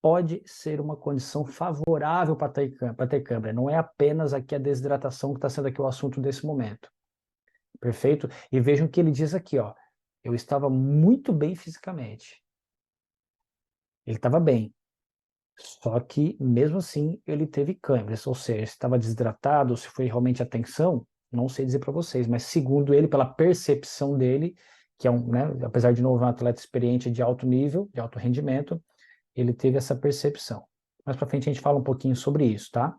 pode ser uma condição favorável para ter câimbra. Não é apenas aqui a desidratação que está sendo aqui o assunto desse momento. Perfeito? E vejam o que ele diz aqui, ó. eu estava muito bem fisicamente. Ele estava bem. Só que, mesmo assim, ele teve câimbras, ou seja, se estava desidratado, se foi realmente a tensão, não sei dizer para vocês, mas segundo ele, pela percepção dele, que é né, apesar de novo, um atleta experiente de alto nível, de alto rendimento, ele teve essa percepção. Mais para frente a gente fala um pouquinho sobre isso, tá?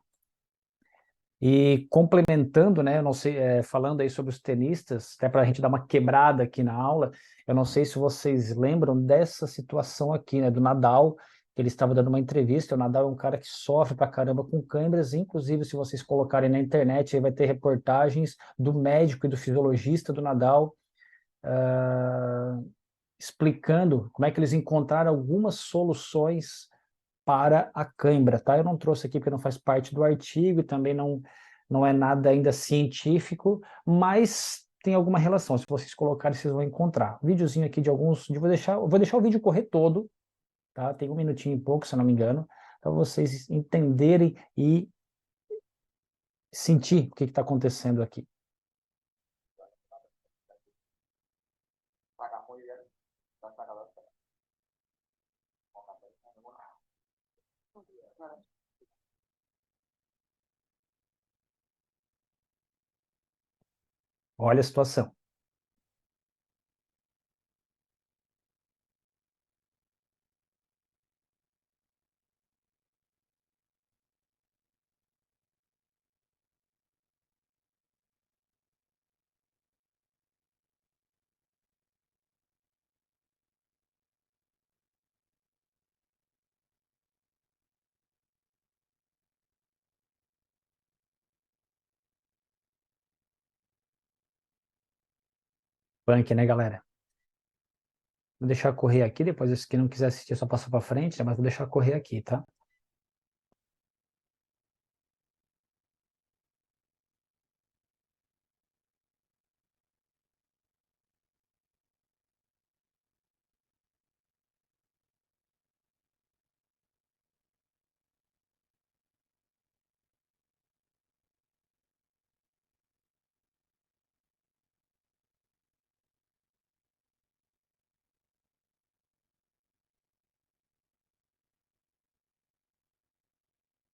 E complementando, né, eu não sei, falando aí sobre os tenistas, até para a gente dar uma quebrada aqui na aula, eu não sei se vocês lembram dessa situação aqui, né, do Nadal, que ele estava dando uma entrevista. O Nadal é um cara que sofre pra caramba com câimbras, inclusive se vocês colocarem na internet, aí vai ter reportagens do médico e do fisiologista do Nadal, explicando como é que eles encontraram algumas soluções para a cãibra, tá? Eu não trouxe aqui porque não faz parte do artigo e também não é nada ainda científico, mas tem alguma relação. Se vocês colocarem, vocês vão encontrar. Videozinho aqui de alguns, eu vou deixar o vídeo correr todo, tá? Tem 1 minutinho e pouco, se eu não me engano, para vocês entenderem e sentir o que está acontecendo aqui. Olha a situação. Punk, né, galera? Vou deixar correr aqui, depois se quem não quiser assistir só passa para frente, né? Mas vou deixar correr aqui, tá?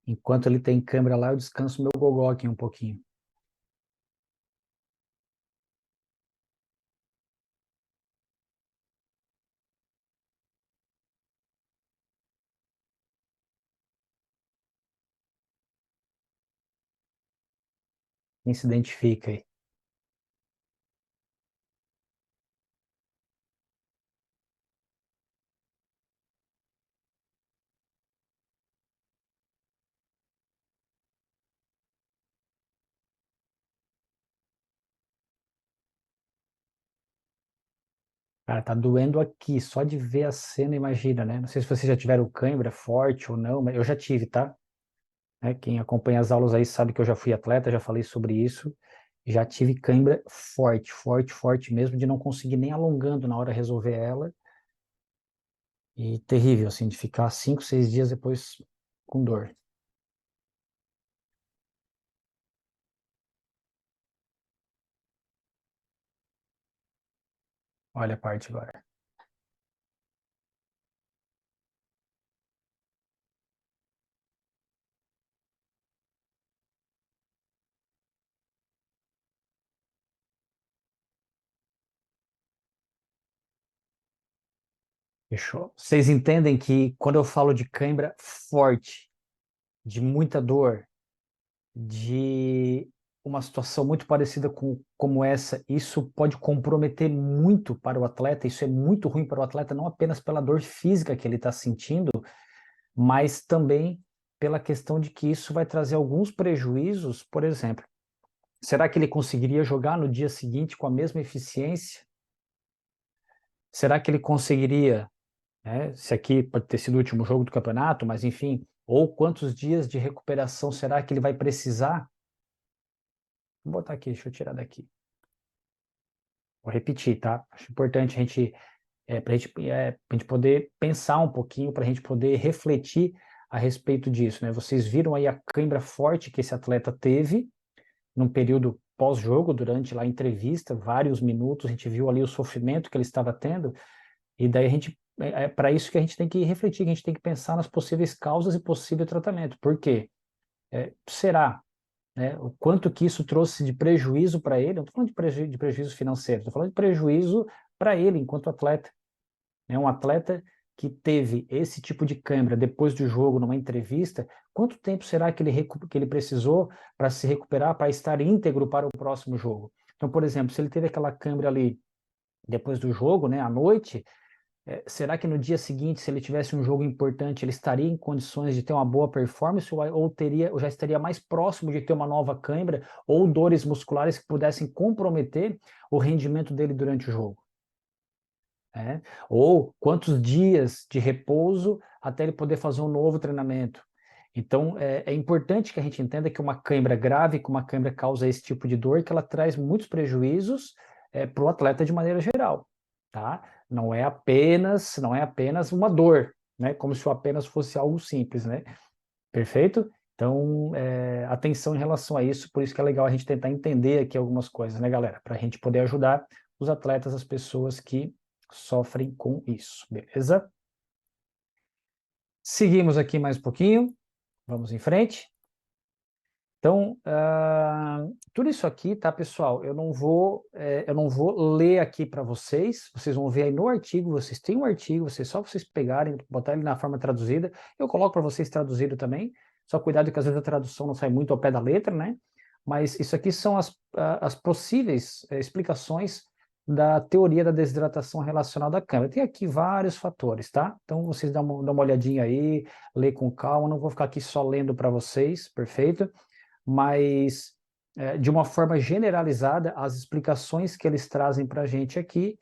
Enquanto ele tem câmera lá, eu descanso meu gogó aqui um pouquinho. Quem se identifica aí? Cara, tá doendo aqui, só de ver a cena, imagina, né? Não sei se vocês já tiveram cãibra forte ou não, mas eu já tive, tá? Quem acompanha as aulas aí sabe que eu já fui atleta, já falei sobre isso. Já tive cãibra forte, forte, forte mesmo, de não conseguir nem alongando na hora de resolver ela. E terrível, assim, de ficar 5, 6 dias depois com dor. Olha a parte agora. Fechou. Vocês entendem que quando eu falo de cãibra forte, de muita dor, de uma situação muito parecida com como essa, isso pode comprometer muito para o atleta, isso é muito ruim para o atleta, não apenas pela dor física que ele está sentindo, mas também pela questão de que isso vai trazer alguns prejuízos. Por exemplo, será que ele conseguiria jogar no dia seguinte com a mesma eficiência? Será que ele conseguiria, né, se aqui pode ter sido o último jogo do campeonato, mas enfim, ou quantos dias de recuperação será que ele vai precisar? Vou botar aqui, deixa eu tirar daqui. Vou repetir, tá? Acho importante a gente, pra gente poder pensar um pouquinho, para a gente poder refletir a respeito disso, né? Vocês viram aí a cãibra forte que esse atleta teve, num período pós-jogo, durante lá a entrevista, vários minutos, a gente viu ali o sofrimento que ele estava tendo, e daí a gente, é para isso que a gente tem que refletir, que a gente tem que pensar nas possíveis causas e possível tratamento. Por quê? Será, né, o quanto que isso trouxe de prejuízo para ele? Não estou falando de prejuízo financeiro, estou falando de prejuízo para ele enquanto atleta. Né? Um atleta que teve esse tipo de câimbra depois do jogo, numa entrevista, quanto tempo será que ele precisou para se recuperar, para estar íntegro para o próximo jogo? Então, por exemplo, se ele teve aquela câimbra ali depois do jogo, né, à noite, será que no dia seguinte, se ele tivesse um jogo importante, ele estaria em condições de ter uma boa performance ou já estaria mais próximo de ter uma nova câimbra ou dores musculares que pudessem comprometer o rendimento dele durante o jogo? Ou quantos dias de repouso até ele poder fazer um novo treinamento? Então, é importante que a gente entenda que uma cãibra grave, que uma cãibra causa esse tipo de dor, que ela traz muitos prejuízos para o atleta de maneira geral, tá? Não é apenas uma dor, né? Como se apenas fosse algo simples, né? Perfeito? Então, atenção em relação a isso, por isso que é legal a gente tentar entender aqui algumas coisas, né, galera? Para a gente poder ajudar os atletas, as pessoas que sofrem com isso, beleza? Seguimos aqui mais um pouquinho, vamos em frente. Então, tudo isso aqui, tá, pessoal? Eu não vou ler aqui para vocês. Vocês vão ver aí no artigo. Vocês têm um artigo, só vocês pegarem, botar ele na forma traduzida. Eu coloco para vocês traduzido também. Só cuidado que às vezes a tradução não sai muito ao pé da letra, né? Mas isso aqui são as possíveis explicações da teoria da desidratação relacionada à câimbra. Tem aqui vários fatores, tá? Então vocês dão uma olhadinha aí, lê com calma. Não vou ficar aqui só lendo para vocês, perfeito? Mas, de uma forma generalizada, as explicações que eles trazem para a gente aqui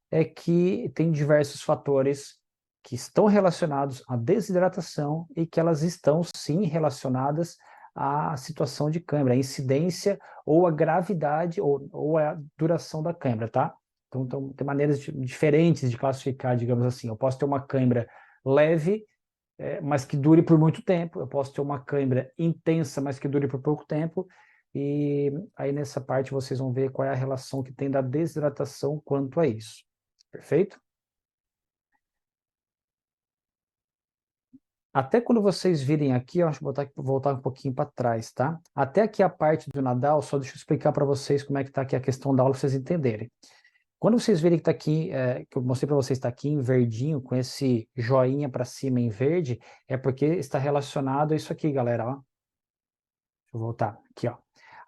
é que tem diversos fatores que estão relacionados à desidratação e que elas estão, sim, relacionadas à situação de câimbra, à incidência ou à gravidade ou à duração da câimbra, tá? Então tem maneiras diferentes de classificar, digamos assim. Eu posso ter uma câimbra leve, mas que dure por muito tempo. Eu posso ter uma câimbra intensa, mas que dure por pouco tempo. E aí nessa parte vocês vão ver qual é a relação que tem da desidratação quanto a isso. Perfeito? Até quando vocês virem aqui, eu acho que vou voltar um pouquinho para trás, tá? Até aqui a parte do Nadal, só deixa eu explicar para vocês como é que está aqui a questão da aula, para vocês entenderem. Quando vocês virem que está aqui, que eu mostrei para vocês, está aqui em verdinho, com esse joinha para cima em verde, é porque está relacionado a isso aqui, galera, ó. Deixa eu voltar aqui, ó.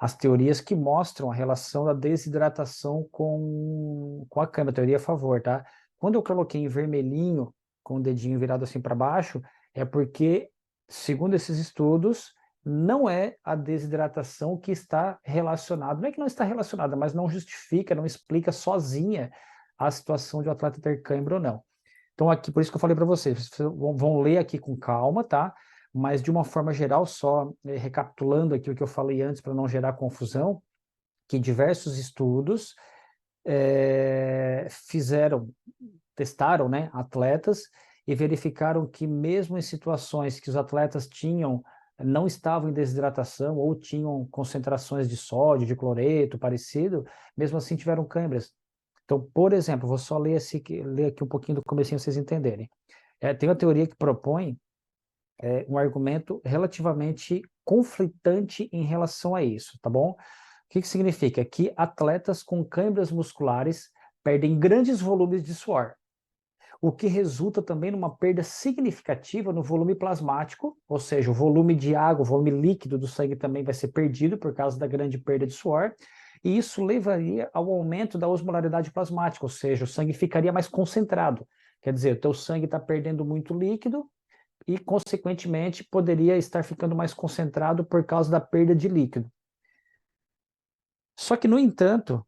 As teorias que mostram a relação da desidratação com a câimbra, teoria a favor, tá? Quando eu coloquei em vermelhinho, com o dedinho virado assim para baixo, é porque, segundo esses estudos, não é a desidratação que está relacionada, não é que não está relacionada, mas não justifica, não explica sozinha a situação de um atleta ter câimbra ou não. Então, aqui, por isso que eu falei para vocês vão ler aqui com calma, tá? Mas de uma forma geral, só recapitulando aqui o que eu falei antes para não gerar confusão, que diversos estudos testaram, né, atletas e verificaram que mesmo em situações que os atletas não estavam em desidratação ou tinham concentrações de sódio, de cloreto, parecido, mesmo assim tiveram câimbras. Então, por exemplo, vou só ler aqui um pouquinho do comecinho para vocês entenderem. Tem uma teoria que propõe um argumento relativamente conflitante em relação a isso, tá bom? O que significa? Que atletas com câimbras musculares perdem grandes volumes de suor, o que resulta também numa perda significativa no volume plasmático, ou seja, o volume de água, o volume líquido do sangue também vai ser perdido por causa da grande perda de suor, e isso levaria ao aumento da osmolaridade plasmática, ou seja, o sangue ficaria mais concentrado. Quer dizer, o teu sangue está perdendo muito líquido e, consequentemente, poderia estar ficando mais concentrado por causa da perda de líquido. Só que, no entanto,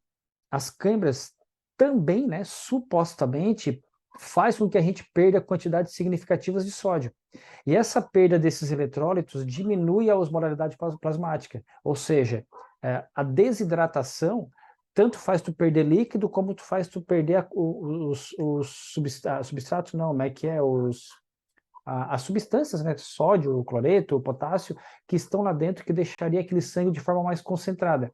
as câimbras também, né, supostamente, faz com que a gente perda quantidades significativas de sódio. E essa perda desses eletrólitos diminui a osmolaridade plasmática, ou seja, a desidratação tanto faz tu perder líquido, como tu faz tu perder os substratos, não, como é que é? As substâncias, né, sódio, cloreto, potássio, que estão lá dentro, que deixaria aquele sangue de forma mais concentrada.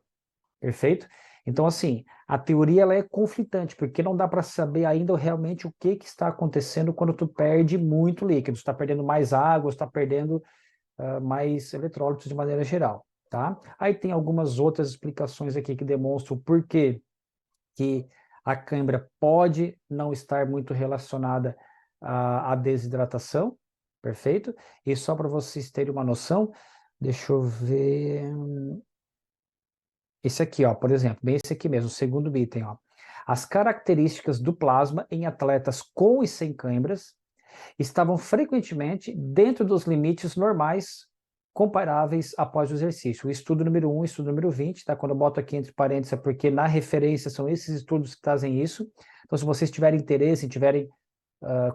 Perfeito? Então, assim, a teoria ela é conflitante, porque não dá para saber ainda realmente o que está acontecendo quando tu perde muito líquido. Tu está perdendo mais água, está perdendo mais eletrólitos de maneira geral, tá? Aí tem algumas outras explicações aqui que demonstram o porquê que a cãibra pode não estar muito relacionada à desidratação, perfeito? E só para vocês terem uma noção, deixa eu ver... Esse aqui, ó, por exemplo, bem esse aqui mesmo, o segundo item, ó. As características do plasma em atletas com e sem câimbras estavam frequentemente dentro dos limites normais comparáveis após o exercício. O estudo número 1 e o estudo número 20, tá? Quando eu boto aqui entre parênteses é porque na referência são esses estudos que trazem isso. Então, se vocês tiverem interesse, tiverem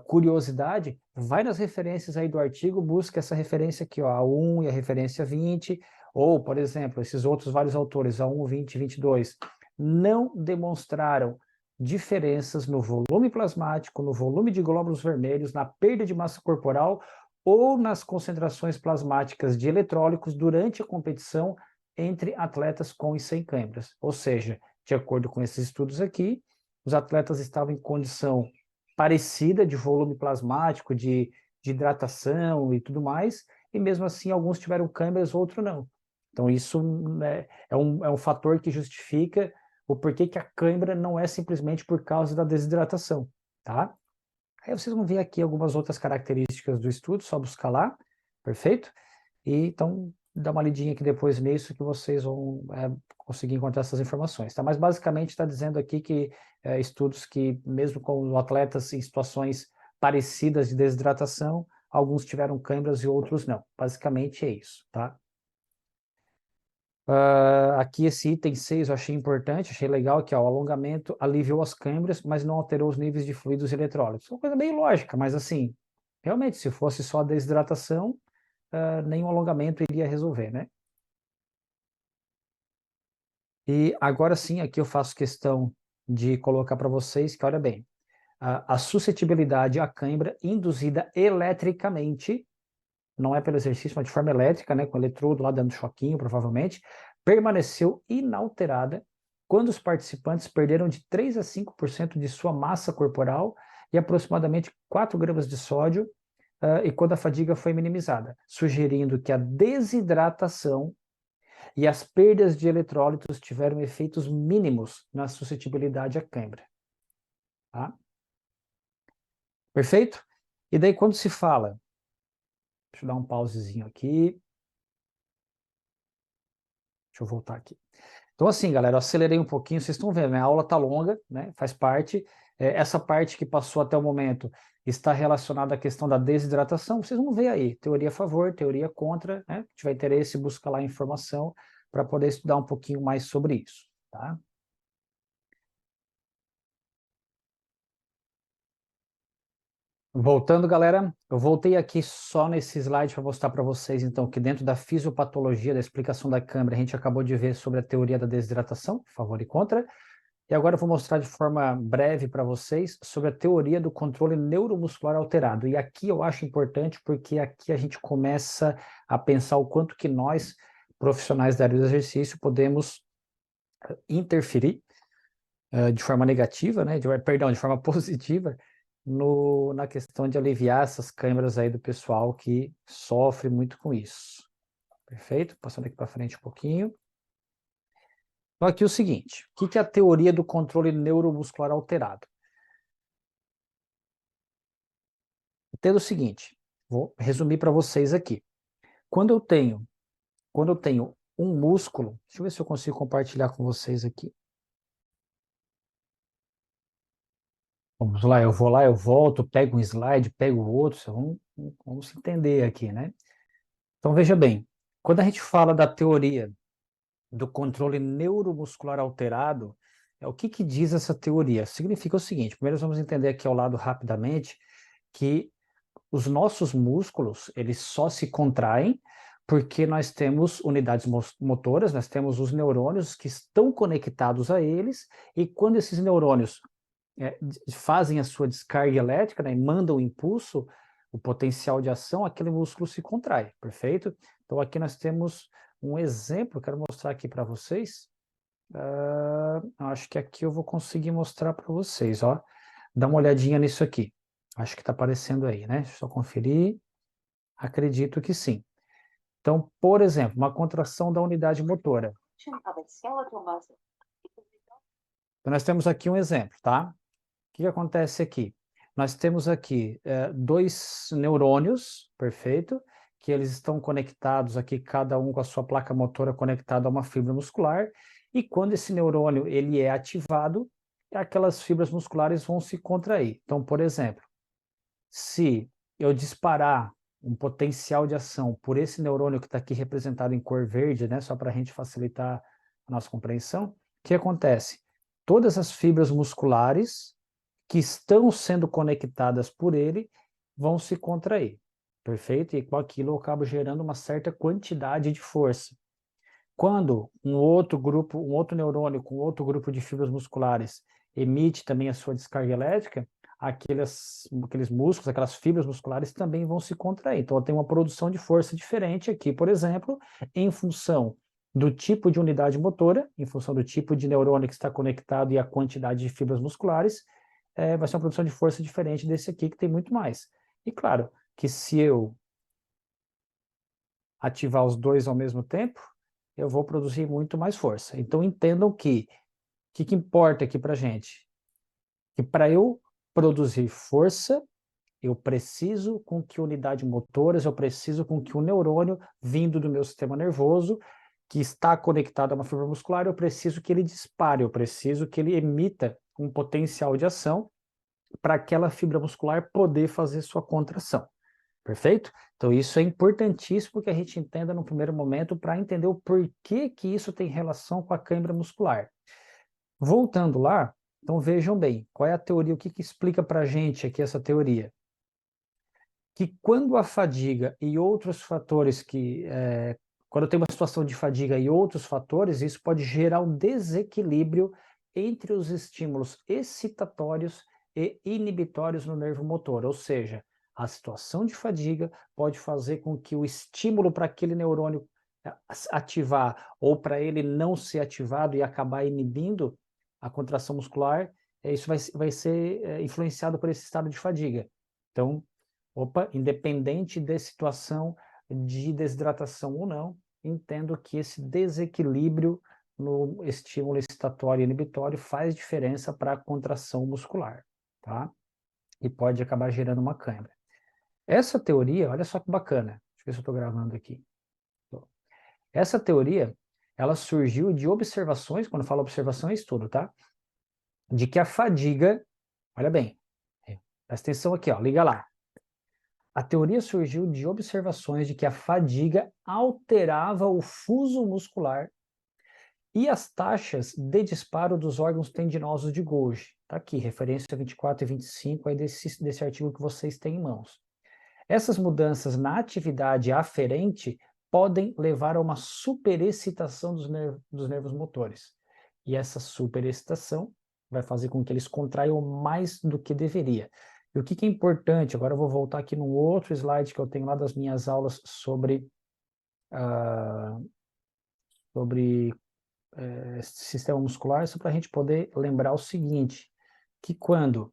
curiosidade, vai nas referências aí do artigo, busca essa referência aqui, ó, a 1 e a referência 20, ou, por exemplo, esses outros vários autores, a 1, 20 e 22, não demonstraram diferenças no volume plasmático, no volume de glóbulos vermelhos, na perda de massa corporal ou nas concentrações plasmáticas de eletrólitos durante a competição entre atletas com e sem câimbras. Ou seja, de acordo com esses estudos aqui, os atletas estavam em condição parecida de volume plasmático, de hidratação e tudo mais, e mesmo assim alguns tiveram câimbras, outros não. Então isso é um fator que justifica o porquê que a cãibra não é simplesmente por causa da desidratação, tá? Aí vocês vão ver aqui algumas outras características do estudo, só buscar lá, perfeito? E então dá uma lidinha aqui depois nisso que vocês vão conseguir encontrar essas informações, tá? Mas basicamente está dizendo aqui que estudos que, mesmo com atletas em situações parecidas de desidratação, alguns tiveram câimbras e outros não. Basicamente é isso, tá? Aqui esse item 6 eu achei importante, achei legal que ó, o alongamento aliviou as câimbras, mas não alterou os níveis de fluidos e eletrólitos. Uma coisa bem lógica, mas assim, realmente, se fosse só a desidratação, nenhum alongamento iria resolver, né? E agora sim, aqui eu faço questão de colocar para vocês que, olha bem, a suscetibilidade à cãibra induzida eletricamente, não é pelo exercício, mas de forma elétrica, né, com o eletrodo lá dando choquinho, provavelmente, permaneceu inalterada quando os participantes perderam de 3 a 5% de sua massa corporal e aproximadamente 4 gramas de sódio, e quando a fadiga foi minimizada, sugerindo que a desidratação e as perdas de eletrólitos tiveram efeitos mínimos na suscetibilidade à cãibra. Tá? Perfeito? E daí quando se fala, deixa eu dar um pausezinho aqui, deixa eu voltar aqui. Então assim, galera, eu acelerei um pouquinho, vocês estão vendo, né? A aula está longa, né? Faz parte. Essa parte que passou até o momento está relacionada à questão da desidratação, vocês vão ver aí, teoria a favor, teoria contra, né? Se tiver interesse, busca lá a informação para poder estudar um pouquinho mais sobre isso, tá? Voltando, galera, eu voltei aqui só nesse slide para mostrar para vocês, então, que dentro da fisiopatologia, da explicação da câmara, a gente acabou de ver sobre a teoria da desidratação, favor e contra, e agora eu vou mostrar de forma breve para vocês sobre a teoria do controle neuromuscular alterado. E aqui eu acho importante porque aqui a gente começa a pensar o quanto que nós, profissionais da área do exercício, podemos interferir de forma negativa, né, perdão, de forma positiva, na questão de aliviar essas câimbras aí do pessoal que sofre muito com isso. Perfeito? Passando aqui para frente um pouquinho. Então, aqui o seguinte, o que é a teoria do controle neuromuscular alterado? Entenda o seguinte, vou resumir para vocês aqui. Quando eu tenho um músculo, deixa eu ver se eu consigo compartilhar com vocês aqui. Vamos lá, eu vou lá, eu volto, pego um slide, pego o outro, vamos se entender aqui, né? Então, veja bem, quando a gente fala da teoria do controle neuromuscular alterado, o que diz essa teoria? Significa o seguinte, primeiro vamos entender aqui ao lado rapidamente que os nossos músculos, eles só se contraem porque nós temos unidades motoras, nós temos os neurônios que estão conectados a eles, e quando esses neurônios fazem a sua descarga elétrica, né, e mandam o impulso, o potencial de ação, aquele músculo se contrai, perfeito? Então aqui nós temos um exemplo, quero mostrar aqui para vocês. Acho que aqui eu vou conseguir mostrar para vocês, ó. Dá uma olhadinha nisso aqui. Acho que está aparecendo aí, né? Deixa eu só conferir. Acredito que sim. Então, por exemplo, uma contração da unidade motora. Então, nós temos aqui um exemplo, tá? O que acontece aqui? Nós temos aqui dois neurônios, perfeito, que eles estão conectados aqui, cada um com a sua placa motora conectada a uma fibra muscular, e quando esse neurônio ele é ativado, aquelas fibras musculares vão se contrair. Então, por exemplo, se eu disparar um potencial de ação por esse neurônio que está aqui representado em cor verde, né, só para a gente facilitar a nossa compreensão, o que acontece? Todas as fibras musculares que estão sendo conectadas por ele vão se contrair, perfeito? E com aquilo eu acabo gerando uma certa quantidade de força. Quando um outro grupo, um outro neurônio com outro grupo de fibras musculares emite também a sua descarga elétrica, aqueles músculos, aquelas fibras musculares também vão se contrair. Então, eu tenho uma produção de força diferente aqui, por exemplo, em função do tipo de unidade motora, em função do tipo de neurônio que está conectado e a quantidade de fibras musculares, vai ser uma produção de força diferente desse aqui, que tem muito mais. E claro que se eu ativar os dois ao mesmo tempo, eu vou produzir muito mais força. Então, entendam que o que importa aqui para a gente? Que para eu produzir força, eu preciso com que unidade motoras, eu preciso com que o neurônio vindo do meu sistema nervoso, que está conectado a uma fibra muscular, eu preciso que ele dispare, eu preciso que ele emita um potencial de ação para aquela fibra muscular poder fazer sua contração. Perfeito? Então, isso é importantíssimo que a gente entenda no primeiro momento para entender o porquê que isso tem relação com a câimbra muscular. Voltando lá, então vejam bem, qual é a teoria, o que explica para a gente aqui essa teoria? Que quando a fadiga e outros fatores quando tem uma situação de fadiga e outros fatores, isso pode gerar um desequilíbrio entre os estímulos excitatórios e inibitórios no nervo motor, ou seja, a situação de fadiga pode fazer com que o estímulo para aquele neurônio ativar ou para ele não ser ativado e acabar inibindo a contração muscular, isso vai ser influenciado por esse estado de fadiga. Então, independente da situação de desidratação ou não, entendo que esse desequilíbrio no estímulo excitatório e inibitório faz diferença para a contração muscular, tá? E pode acabar gerando uma câimbra. Essa teoria, olha só que bacana, deixa eu ver se eu estou gravando aqui. Essa teoria, ela surgiu de observações, quando eu falo observação é estudo, tá? De que a fadiga, olha bem, presta atenção aqui, ó, liga lá. A teoria surgiu de observações de que a fadiga alterava o fuso muscular e as taxas de disparo dos órgãos tendinosos de Golgi. Está aqui, referência 24 e 25 aí desse artigo que vocês têm em mãos. Essas mudanças na atividade aferente podem levar a uma superexcitação dos nervos motores. E essa superexcitação vai fazer com que eles contraiam mais do que deveria. E o que é importante, agora eu vou voltar aqui num outro slide que eu tenho lá das minhas aulas sobre sistema muscular, só para a gente poder lembrar o seguinte, que quando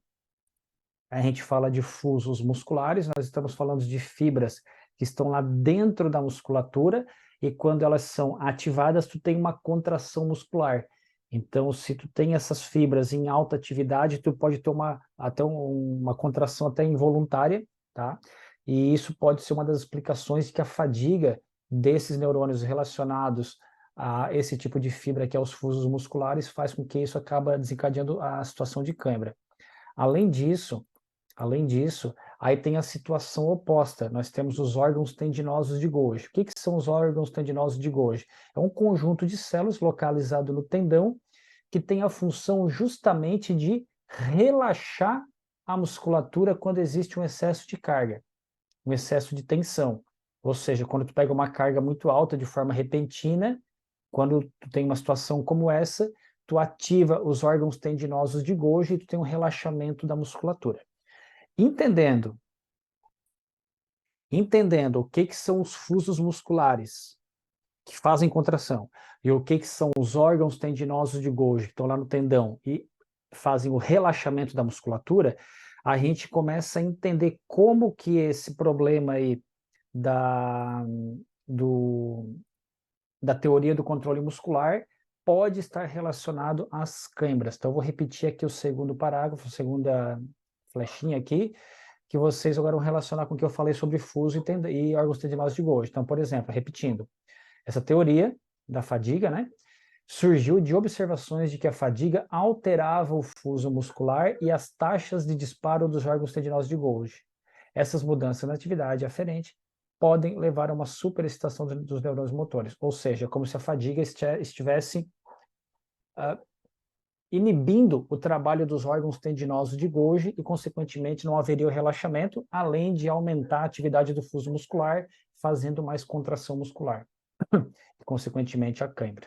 a gente fala de fusos musculares, nós estamos falando de fibras que estão lá dentro da musculatura, e quando elas são ativadas, tu tem uma contração muscular. Então, se tu tem essas fibras em alta atividade, tu pode ter uma contração até involuntária, tá? E isso pode ser uma das explicações de que a fadiga desses neurônios relacionados a esse tipo de fibra, que é os fusos musculares, faz com que isso acabe desencadeando a situação de câimbra. Além disso, aí tem a situação oposta. Nós temos os órgãos tendinosos de Golgi. O que são os órgãos tendinosos de Golgi? É um conjunto de células localizado no tendão que tem a função justamente de relaxar a musculatura quando existe um excesso de carga, um excesso de tensão. Ou seja, quando tu pega uma carga muito alta de forma repentina, quando tu tem uma situação como essa, tu ativa os órgãos tendinosos de Golgi e tu tem um relaxamento da musculatura. Entendendo o que são os fusos musculares que fazem contração, e o que são os órgãos tendinosos de Golgi, que estão lá no tendão, e fazem o relaxamento da musculatura, a gente começa a entender como que esse problema aí do, da teoria do controle muscular pode estar relacionado às câimbras. Então, eu vou repetir aqui o segundo parágrafo, a segunda flechinha aqui, que vocês agora vão relacionar com o que eu falei sobre fuso e órgãos tendinosos de Golgi. Então, por exemplo, repetindo, essa teoria da fadiga, né, surgiu de observações de que a fadiga alterava o fuso muscular e as taxas de disparo dos órgãos tendinosos de Golgi. Essas mudanças na atividade aferente podem levar a uma superexcitação dos neurônios motores, ou seja, como se a fadiga estivesse inibindo o trabalho dos órgãos tendinosos de Golgi e, consequentemente, não haveria o relaxamento, além de aumentar a atividade do fuso muscular, fazendo mais contração muscular, e, consequentemente, a cãibra.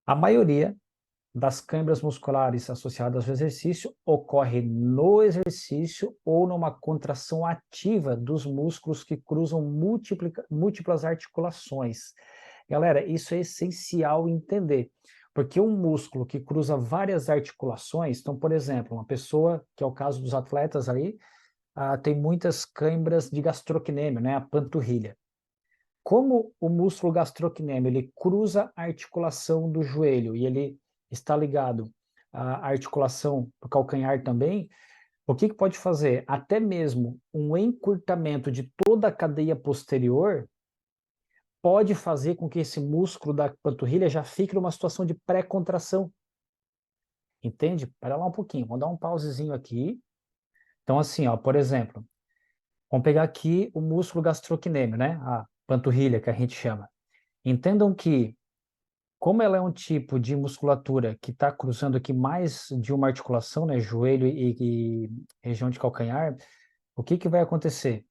A maioria das câimbras musculares associadas ao exercício ocorre no exercício ou numa contração ativa dos músculos que cruzam múltiplas articulações. Galera, isso é essencial entender, porque um músculo que cruza várias articulações, então, por exemplo, uma pessoa, que é o caso dos atletas aí, tem muitas câimbras de gastrocnêmio, né, a panturrilha. Como o músculo gastrocnêmio ele cruza a articulação do joelho e ele está ligado à articulação do calcanhar também, o que pode fazer? Até mesmo um encurtamento de toda a cadeia posterior pode fazer com que esse músculo da panturrilha já fique numa situação de pré-contração. Entende? Para lá um pouquinho, vamos dar um pausezinho aqui. Então, assim, ó, por exemplo, vamos pegar aqui o músculo gastrocnêmio, né? A panturrilha, que a gente chama. Entendam que, como ela é um tipo de musculatura que está cruzando aqui mais de uma articulação, né? Joelho e região de calcanhar, o que vai acontecer?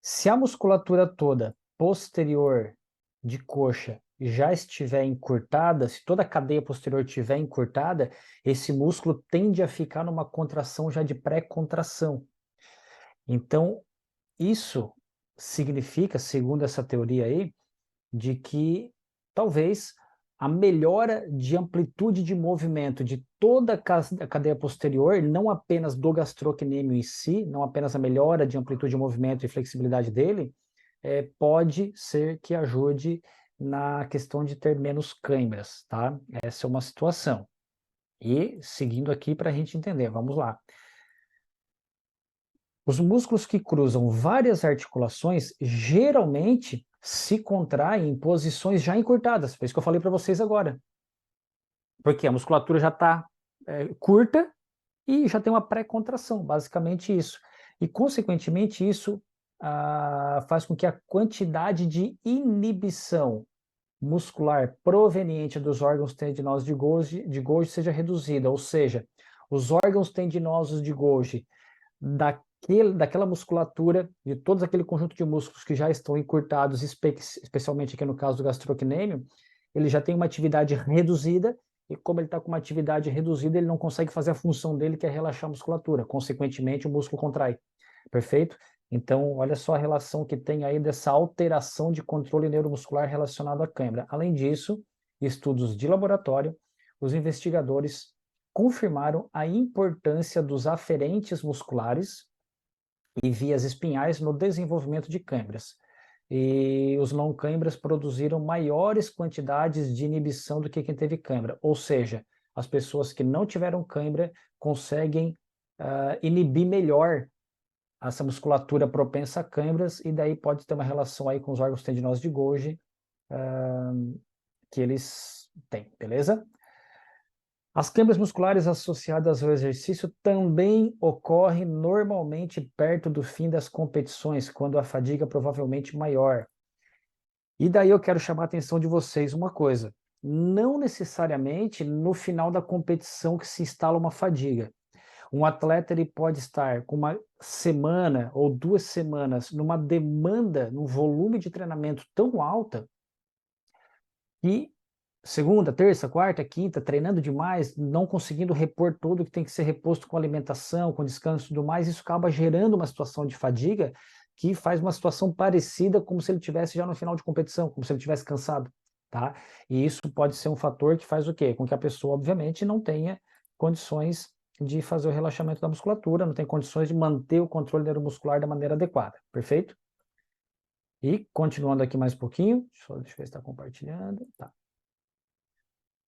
Se a musculatura toda posterior de coxa já estiver encurtada, se toda a cadeia posterior estiver encurtada, esse músculo tende a ficar numa contração já de pré-contração. Então, isso significa, segundo essa teoria aí, de que talvez a melhora de amplitude de movimento de toda a cadeia posterior, não apenas do gastrocnêmio em si, não apenas a melhora de amplitude de movimento e flexibilidade dele, pode ser que ajude na questão de ter menos câimbras, tá? Essa é uma situação. E seguindo aqui para a gente entender, vamos lá. Os músculos que cruzam várias articulações geralmente se contraem em posições já encurtadas. Foi isso que eu falei para vocês agora. Porque a musculatura já está curta e já tem uma pré-contração, basicamente isso. E, consequentemente, isso faz com que a quantidade de inibição muscular proveniente dos órgãos tendinosos de Golgi seja reduzida, ou seja, os órgãos tendinosos de Golgi daquela musculatura, de todo aquele conjunto de músculos que já estão encurtados, especialmente aqui no caso do gastrocnêmio, ele já tem uma atividade reduzida, e como ele está com uma atividade reduzida, ele não consegue fazer a função dele, que é relaxar a musculatura. Consequentemente, o músculo contrai. Perfeito? Então, olha só a relação que tem aí dessa alteração de controle neuromuscular relacionado à cãibra. Além disso, estudos de laboratório, os investigadores confirmaram a importância dos aferentes musculares e vias espinhais no desenvolvimento de câimbras. E os não câimbras produziram maiores quantidades de inibição do que quem teve câimbra. Ou seja, as pessoas que não tiveram câimbra conseguem inibir melhor essa musculatura propensa a câimbras, e daí pode ter uma relação aí com os órgãos tendinosos de Golgi que eles têm, beleza? As câimbras musculares associadas ao exercício também ocorrem normalmente perto do fim das competições, quando a fadiga é provavelmente maior. E daí eu quero chamar a atenção de vocês uma coisa: não necessariamente no final da competição que se instala uma fadiga. Um atleta ele pode estar com uma semana ou 2 semanas numa demanda, num volume de treinamento tão alta que segunda, terça, quarta, quinta, treinando demais, não conseguindo repor tudo que tem que ser reposto com alimentação, com descanso e tudo mais, isso acaba gerando uma situação de fadiga que faz uma situação parecida como se ele estivesse já no final de competição, como se ele estivesse cansado, tá? E isso pode ser um fator que faz o quê? Com que a pessoa, obviamente, não tenha condições de fazer o relaxamento da musculatura, não tem condições de manter o controle neuromuscular da maneira adequada, perfeito? E continuando aqui mais um pouquinho, deixa eu ver se está compartilhando, tá.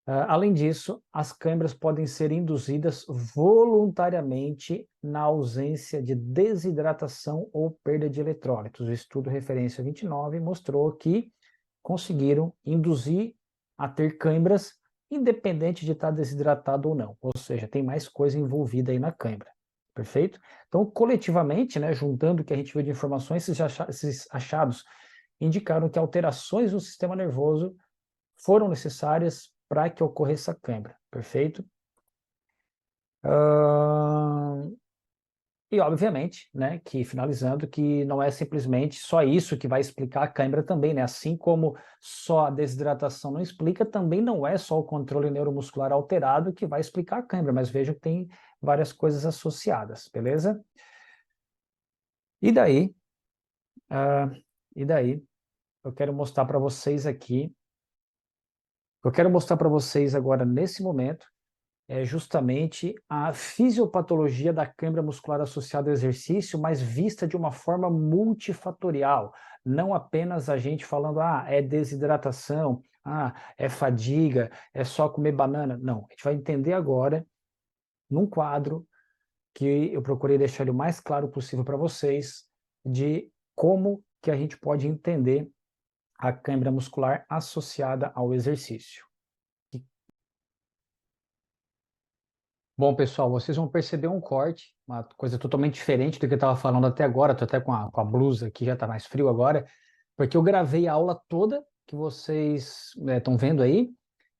Além disso, as câimbras podem ser induzidas voluntariamente na ausência de desidratação ou perda de eletrólitos. O estudo referência 29 mostrou que conseguiram induzir a ter câimbras independente de estar desidratado ou não. Ou seja, tem mais coisa envolvida aí na câimbra. Perfeito? Então, coletivamente, né, juntando o que a gente viu de informações, esses achados indicaram que alterações no sistema nervoso foram necessárias para que ocorresse a câimbra, perfeito? E, obviamente, né, que finalizando, que não é simplesmente só isso que vai explicar a câimbra também, né? Assim como só a desidratação não explica, também não é só o controle neuromuscular alterado que vai explicar a câimbra, mas vejam que tem várias coisas associadas, beleza? E daí, eu quero mostrar para vocês aqui, eu quero mostrar para vocês agora, nesse momento, é justamente a fisiopatologia da câimbra muscular associada ao exercício, mas vista de uma forma multifatorial, não apenas a gente falando, é desidratação, é fadiga, é só comer banana. Não, a gente vai entender agora, num quadro, que eu procurei deixar ele o mais claro possível para vocês, de como que a gente pode entender a câimbra muscular associada ao exercício. Bom, pessoal, vocês vão perceber um corte, uma coisa totalmente diferente do que eu estava falando até agora. Estou até com a blusa aqui, já está mais frio agora, porque eu gravei a aula toda que vocês estão vendo aí,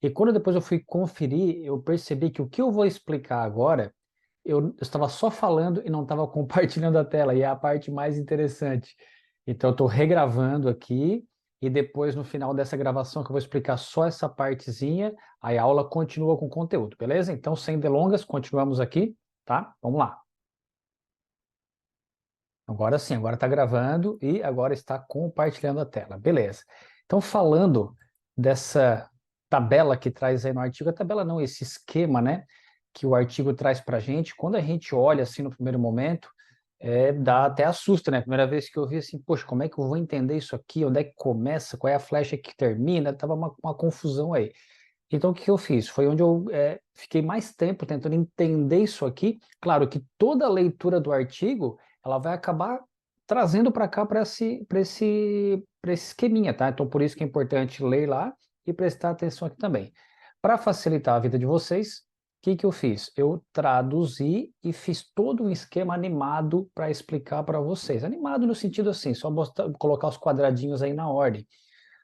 e quando depois eu fui conferir, eu percebi que o que eu vou explicar agora, eu estava só falando e não estava compartilhando a tela, e é a parte mais interessante. Então, eu estou regravando aqui, e depois, no final dessa gravação, que eu vou explicar só essa partezinha, aí a aula continua com o conteúdo, beleza? Então, sem delongas, continuamos aqui, tá? Vamos lá. Agora sim, agora está gravando e agora está compartilhando a tela, beleza. Então, falando dessa tabela que traz aí no artigo, a tabela não, esse esquema, né, que o artigo traz para a gente, quando a gente olha assim no primeiro momento, dá até assusta, né? Primeira vez que eu vi assim, poxa, como é que eu vou entender isso aqui? Onde é que começa? Qual é a flecha que termina? Tava uma confusão aí. Então, o que eu fiz? Foi onde eu fiquei mais tempo tentando entender isso aqui. Claro que toda a leitura do artigo, ela vai acabar trazendo para cá, para esse esqueminha, tá? Então, por isso que é importante ler lá e prestar atenção aqui também. Para facilitar a vida de vocês, o que eu fiz? Eu traduzi e fiz todo um esquema animado para explicar para vocês. Animado no sentido assim, só colocar os quadradinhos aí na ordem.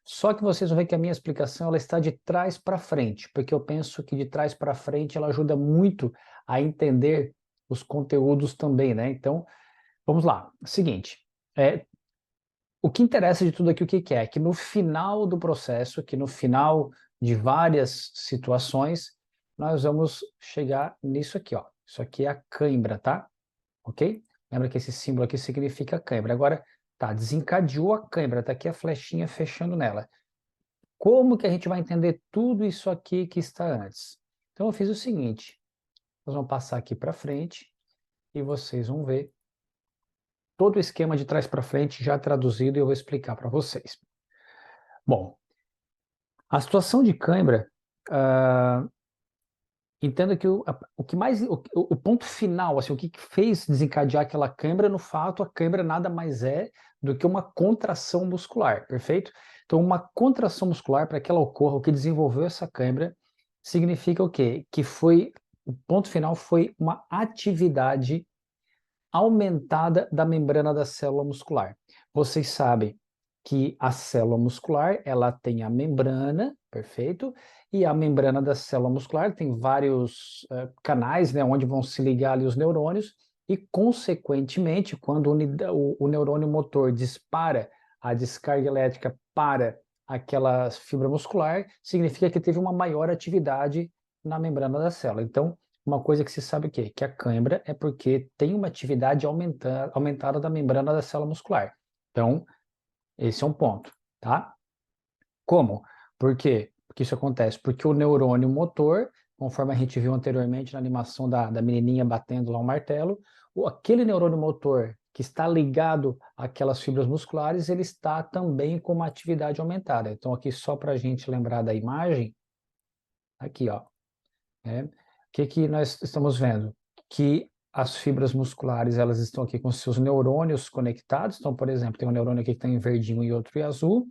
Só que vocês vão ver que a minha explicação ela está de trás para frente, porque eu penso que de trás para frente ela ajuda muito a entender os conteúdos também, né? Então, vamos lá. Seguinte, o que interessa de tudo aqui, o que é? Que no final do processo, que no final de várias situações, nós vamos chegar nisso aqui, ó. Isso aqui é a cãibra, tá? Ok? Lembra que esse símbolo aqui significa cãibra. Agora, tá, desencadeou a cãibra, tá aqui a flechinha fechando nela. Como que a gente vai entender tudo isso aqui que está antes? Então eu fiz o seguinte, nós vamos passar aqui para frente e vocês vão ver todo o esquema de trás para frente já traduzido e eu vou explicar para vocês. Bom, a situação de cãibra, entenda que o que mais, o ponto final, assim, o que fez desencadear aquela cãibra, no fato, a cãibra nada mais é do que uma contração muscular, perfeito? Então, uma contração muscular, para que ela ocorra, o que desenvolveu essa cãibra, significa o quê? Que foi, o ponto final foi uma atividade aumentada da membrana da célula muscular. Vocês sabem que a célula muscular, ela tem a membrana, perfeito? E a membrana da célula muscular tem vários canais, né, onde vão se ligar ali os neurônios, e consequentemente, quando o neurônio motor dispara a descarga elétrica para aquela fibra muscular, significa que teve uma maior atividade na membrana da célula. Então, uma coisa que se sabe o quê? Que a cãibra é porque tem uma atividade aumentada da membrana da célula muscular. Então, esse é um ponto, tá? Como? Por quê? Porque isso acontece? Porque o neurônio motor, conforme a gente viu anteriormente na animação da menininha batendo lá o martelo, aquele neurônio motor que está ligado àquelas fibras musculares, ele está também com uma atividade aumentada. Então, aqui só para a gente lembrar da imagem, aqui, ó. O que nós estamos vendo? Que as fibras musculares, elas estão aqui com seus neurônios conectados. Então, por exemplo, tem um neurônio aqui que está em verdinho e outro em azul.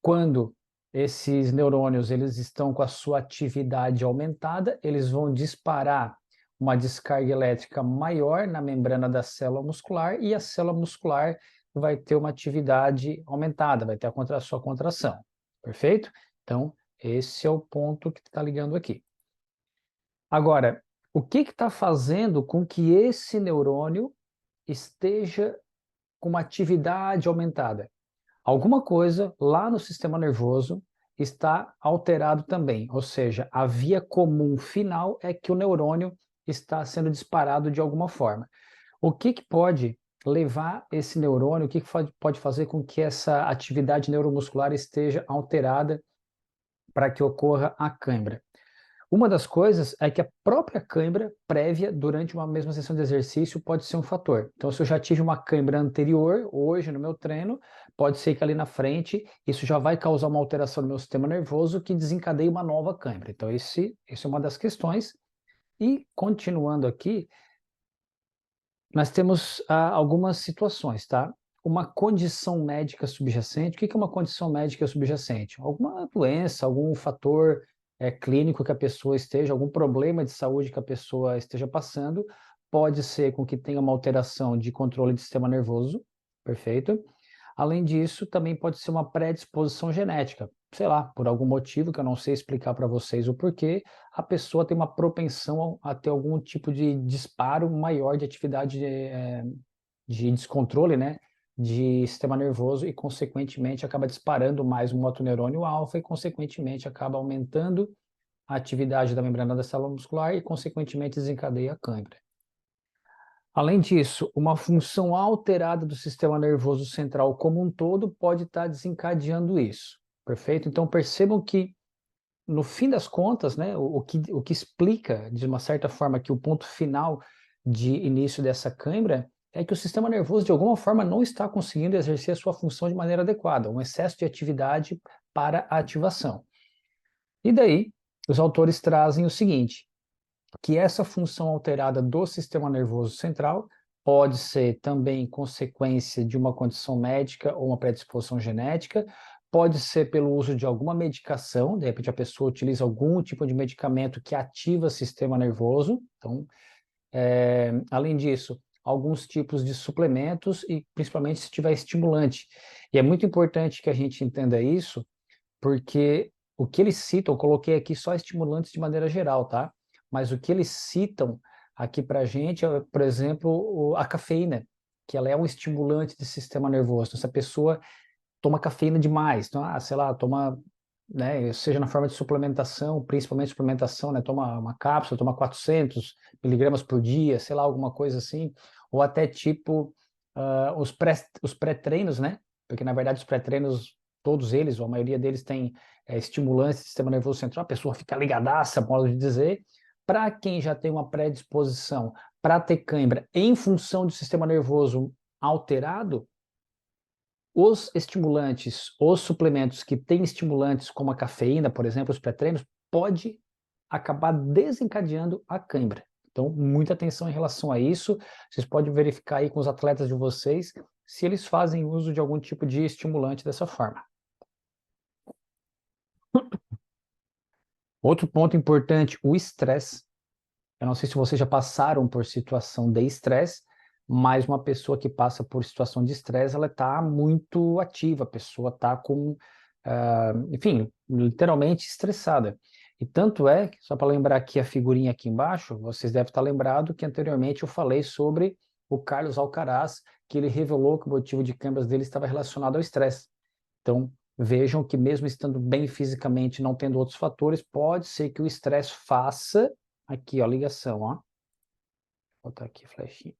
Quando esses neurônios eles estão com a sua atividade aumentada, eles vão disparar uma descarga elétrica maior na membrana da célula muscular e a célula muscular vai ter uma atividade aumentada, vai ter a sua contração. Perfeito? Então, esse é o ponto que está ligando aqui. Agora, o que está fazendo com que esse neurônio esteja com uma atividade aumentada? Alguma coisa lá no sistema nervoso está alterado também, ou seja, a via comum final é que o neurônio está sendo disparado de alguma forma. O que pode levar esse neurônio, o que pode fazer com que essa atividade neuromuscular esteja alterada para que ocorra a cãibra? Uma das coisas é que a própria cãibra prévia durante uma mesma sessão de exercício pode ser um fator. Então, se eu já tive uma cãibra anterior, hoje no meu treino, pode ser que ali na frente isso já vai causar uma alteração no meu sistema nervoso que desencadeie uma nova cãibra. Então, esse é uma das questões. E, continuando aqui, nós temos algumas situações, tá? Uma condição médica subjacente. O que é uma condição médica subjacente? Alguma doença, algum fator clínico que a pessoa esteja, algum problema de saúde que a pessoa esteja passando, pode ser com que tenha uma alteração de controle do sistema nervoso, perfeito? Além disso, também pode ser uma predisposição genética. Sei lá, por algum motivo que eu não sei explicar para vocês o porquê, a pessoa tem uma propensão a ter algum tipo de disparo maior de atividade de descontrole, né, de sistema nervoso e, consequentemente, acaba disparando mais um motoneurônio alfa e, consequentemente, acaba aumentando a atividade da membrana da célula muscular e, consequentemente, desencadeia a cãibra. Além disso, uma função alterada do sistema nervoso central como um todo pode estar desencadeando isso, perfeito? Então percebam que, no fim das contas, né, o que explica, de uma certa forma, que o ponto final de início dessa cãibra é que o sistema nervoso, de alguma forma, não está conseguindo exercer a sua função de maneira adequada, um excesso de atividade para a ativação. E daí, os autores trazem o seguinte, que essa função alterada do sistema nervoso central pode ser também consequência de uma condição médica ou uma predisposição genética, pode ser pelo uso de alguma medicação, de repente a pessoa utiliza algum tipo de medicamento que ativa o sistema nervoso, então, além disso, alguns tipos de suplementos e principalmente se tiver estimulante. E é muito importante que a gente entenda isso, porque o que eles citam, eu coloquei aqui só estimulantes de maneira geral, tá? Mas o que eles citam aqui para a gente é, por exemplo, a cafeína, que ela é um estimulante do sistema nervoso. Então, se a pessoa toma cafeína demais, então, sei lá, toma, né, seja na forma de suplementação, principalmente suplementação, né, toma uma cápsula, toma 400 miligramas por dia, sei lá, alguma coisa assim, ou até tipo os pré-treinos, né, porque na verdade os pré-treinos, todos eles, ou a maioria deles tem estimulantes do sistema nervoso central, a pessoa fica ligadaça, modo de dizer. Para quem já tem uma predisposição para ter cãibra em função do sistema nervoso alterado, os estimulantes, os suplementos que têm estimulantes como a cafeína, por exemplo, os pré-treinos, pode acabar desencadeando a cãibra. Então, muita atenção em relação a isso. Vocês podem verificar aí com os atletas de vocês se eles fazem uso de algum tipo de estimulante dessa forma. Outro ponto importante, o estresse. Eu não sei se vocês já passaram por situação de estresse, mas uma pessoa que passa por situação de estresse, ela está muito ativa, a pessoa está com, enfim, literalmente estressada. E tanto é, só para lembrar aqui a figurinha aqui embaixo, vocês devem estar lembrado que anteriormente eu falei sobre o Carlos Alcaraz, que ele revelou que o motivo de câimbras dele estava relacionado ao estresse. Então, vejam que mesmo estando bem fisicamente, não tendo outros fatores, pode ser que o estresse faça aqui, ó, ligação, ó. Vou botar aqui flechinha.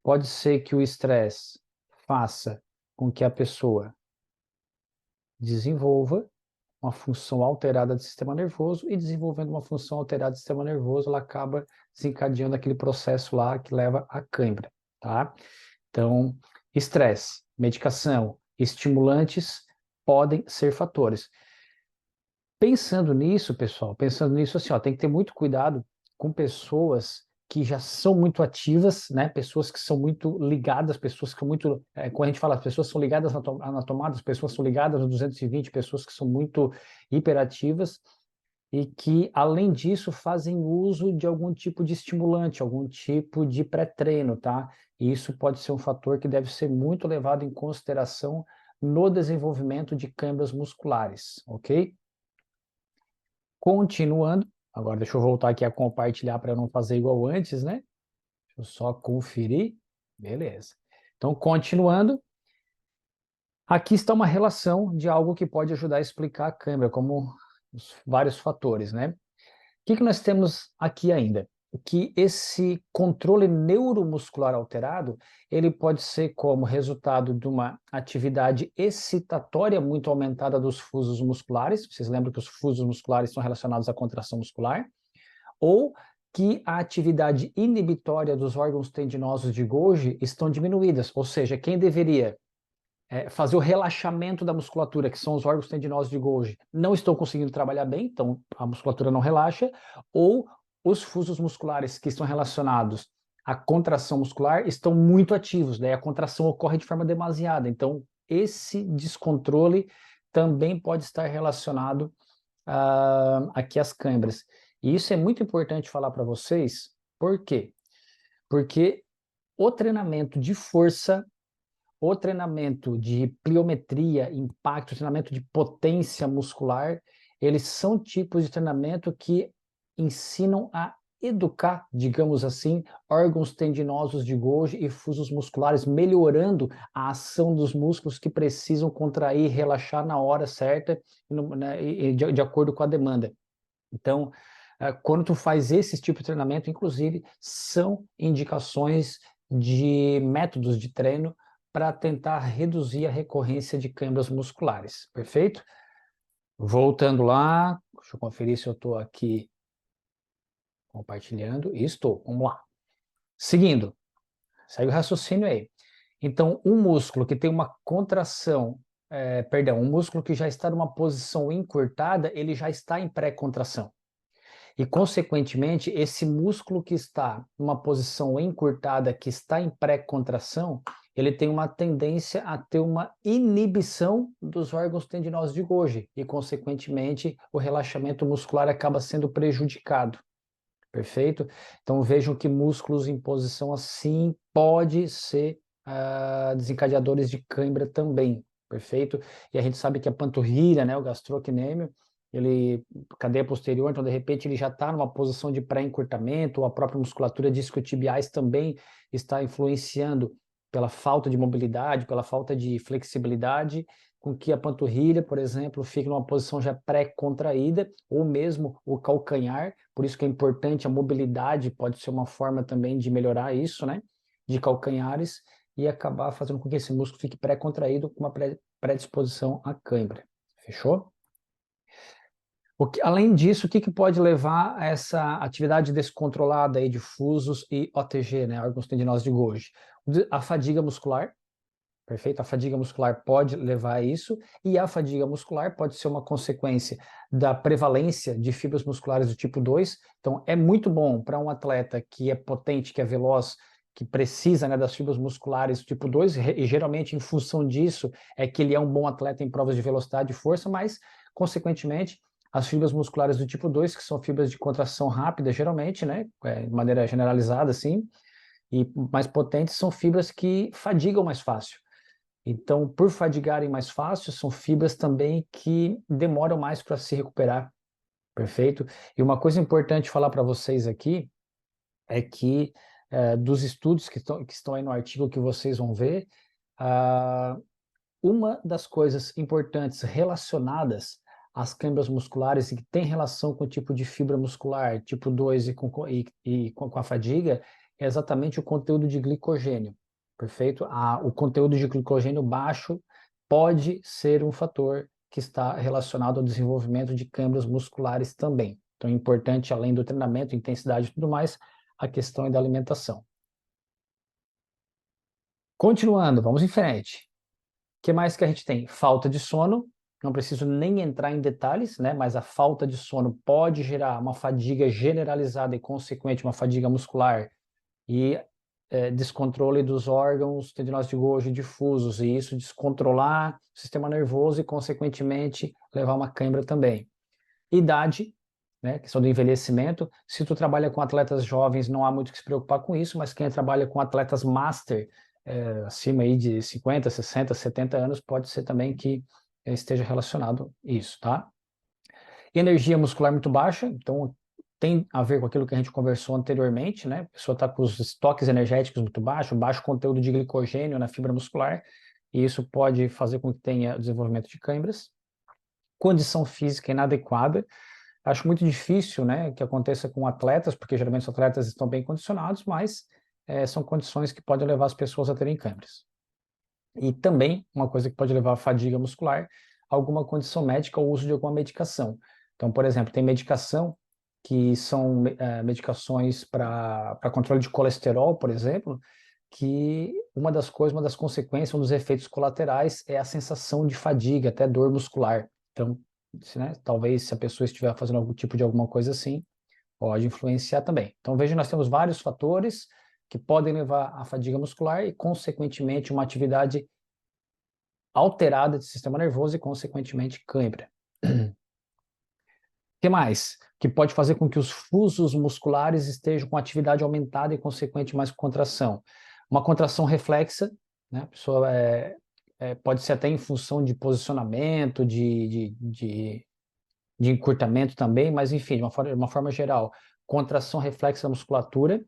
Pode ser que o estresse faça com que a pessoa desenvolva uma função alterada do sistema nervoso, e desenvolvendo uma função alterada do sistema nervoso, ela acaba desencadeando aquele processo lá que leva à cãibra, tá? Então, estresse, medicação, estimulantes podem ser fatores. Pensando nisso, pessoal, pensando nisso assim, ó, tem que ter muito cuidado com pessoas que já são muito ativas, né? Pessoas que são muito ligadas, pessoas que são muito, quando a gente fala, as pessoas são ligadas na tomada, as pessoas são ligadas no 220, pessoas que são muito hiperativas e que, além disso, fazem uso de algum tipo de estimulante, algum tipo de pré-treino, tá? E isso pode ser um fator que deve ser muito levado em consideração no desenvolvimento de câimbras musculares, ok? Continuando, agora deixa eu voltar aqui a compartilhar para eu não fazer igual antes, né? Deixa eu só conferir. Beleza. Então, continuando, aqui está uma relação de algo que pode ajudar a explicar a câimbra, como os vários fatores, né? O que nós temos aqui ainda? Que esse controle neuromuscular alterado, ele pode ser como resultado de uma atividade excitatória muito aumentada dos fusos musculares, vocês lembram que os fusos musculares estão relacionados à contração muscular, ou que a atividade inibitória dos órgãos tendinosos de Golgi estão diminuídas, ou seja, quem deveria fazer o relaxamento da musculatura, que são os órgãos tendinosos de Golgi, não estão conseguindo trabalhar bem, então a musculatura não relaxa, ou os fusos musculares que estão relacionados à contração muscular estão muito ativos, daí a contração ocorre de forma demasiada. Então, esse descontrole também pode estar relacionado aqui às câimbras. E isso é muito importante falar para vocês, por quê? Porque o treinamento de força, o treinamento de pliometria, impacto, o treinamento de potência muscular, eles são tipos de treinamento que ensinam a educar, digamos assim, órgãos tendinosos de Golgi e fusos musculares, melhorando a ação dos músculos que precisam contrair e relaxar na hora certa, de acordo com a demanda. Então, quando tu faz esse tipo de treinamento, inclusive, são indicações de métodos de treino para tentar reduzir a recorrência de câimbras musculares, perfeito? Voltando lá, deixa eu conferir se eu estou aqui compartilhando. Estou, vamos lá. Seguindo, segue o raciocínio aí. Então, um músculo que tem uma contração, um músculo que já está numa posição encurtada, ele já está em pré-contração. E, consequentemente, esse músculo que está numa posição encurtada, que está em pré-contração, ele tem uma tendência a ter uma inibição dos órgãos tendinosos de Golgi e, consequentemente, o relaxamento muscular acaba sendo prejudicado. Perfeito? Então, vejam que músculos em posição assim pode ser desencadeadores de cãibra também. Perfeito? E a gente sabe que a panturrilha, né, o gastrocnêmio, ele, cadeia posterior, então de repente ele já está numa posição de pré-encurtamento, ou a própria musculatura discotibiais também está influenciando pela falta de mobilidade, pela falta de flexibilidade, com que a panturrilha, por exemplo, fique numa posição já pré-contraída, ou mesmo o calcanhar, por isso que é importante a mobilidade, pode ser uma forma também de melhorar isso, né, de calcanhares, e acabar fazendo com que esse músculo fique pré-contraído com uma predisposição à cãibra. Fechou? Além disso, o que pode levar a essa atividade descontrolada aí de fusos e OTG, né, órgãos tendinosos de Golgi? A fadiga muscular, perfeito? A fadiga muscular pode levar a isso, e a fadiga muscular pode ser uma consequência da prevalência de fibras musculares do tipo 2. Então, é muito bom para um atleta que é potente, que é veloz, que precisa, né, das fibras musculares do tipo 2, e geralmente em função disso é que ele é um bom atleta em provas de velocidade e força, mas, consequentemente, as fibras musculares do tipo 2, que são fibras de contração rápida, geralmente, né, de maneira generalizada, assim, e mais potentes, são fibras que fadigam mais fácil. Então, por fadigarem mais fácil, são fibras também que demoram mais para se recuperar, perfeito? E uma coisa importante falar para vocês aqui é que dos estudos que estão aí no artigo que vocês vão ver, uma das coisas importantes relacionadas as câimbras musculares e que tem relação com o tipo de fibra muscular, tipo 2 com a fadiga, é exatamente o conteúdo de glicogênio, perfeito? O conteúdo de glicogênio baixo pode ser um fator que está relacionado ao desenvolvimento de câimbras musculares também. Então é importante, além do treinamento, intensidade e tudo mais, a questão é da alimentação. Continuando, vamos em frente. O que mais que a gente tem? Falta de sono. Não preciso nem entrar em detalhes, né? Mas a falta de sono pode gerar uma fadiga generalizada e, consequente, uma fadiga muscular e descontrole dos órgãos tendinosos de Golgi difusos, e isso descontrolar o sistema nervoso e, consequentemente, levar uma cãibra também. Idade, né? Questão do envelhecimento. Se tu trabalha com atletas jovens, não há muito que se preocupar com isso, mas quem trabalha com atletas master, acima aí de 50, 60, 70 anos, pode ser também que esteja relacionado isso, tá? Energia muscular muito baixa, então tem a ver com aquilo que a gente conversou anteriormente, né? A pessoa está com os estoques energéticos muito baixos, baixo conteúdo de glicogênio na fibra muscular, e isso pode fazer com que tenha desenvolvimento de câimbras. Condição física inadequada. Acho muito difícil, né, que aconteça com atletas, porque geralmente os atletas estão bem condicionados, mas são condições que podem levar as pessoas a terem câimbras. E também, uma coisa que pode levar à fadiga muscular, alguma condição médica ou uso de alguma medicação. Então, por exemplo, tem medicação que são medicações para controle de colesterol, por exemplo, que uma das consequências, um dos efeitos colaterais é a sensação de fadiga, até dor muscular. Então, né, talvez se a pessoa estiver fazendo algum tipo de alguma coisa assim, pode influenciar também. Então, veja, nós temos vários fatores que podem levar à fadiga muscular e, consequentemente, uma atividade alterada do sistema nervoso e, consequentemente, cãibra. O que mais? Que pode fazer com que os fusos musculares estejam com atividade aumentada e, consequentemente, mais contração. Uma contração reflexa, né? A pessoa pode ser até em função de posicionamento, de encurtamento também, mas, enfim, de uma forma geral, contração reflexa da musculatura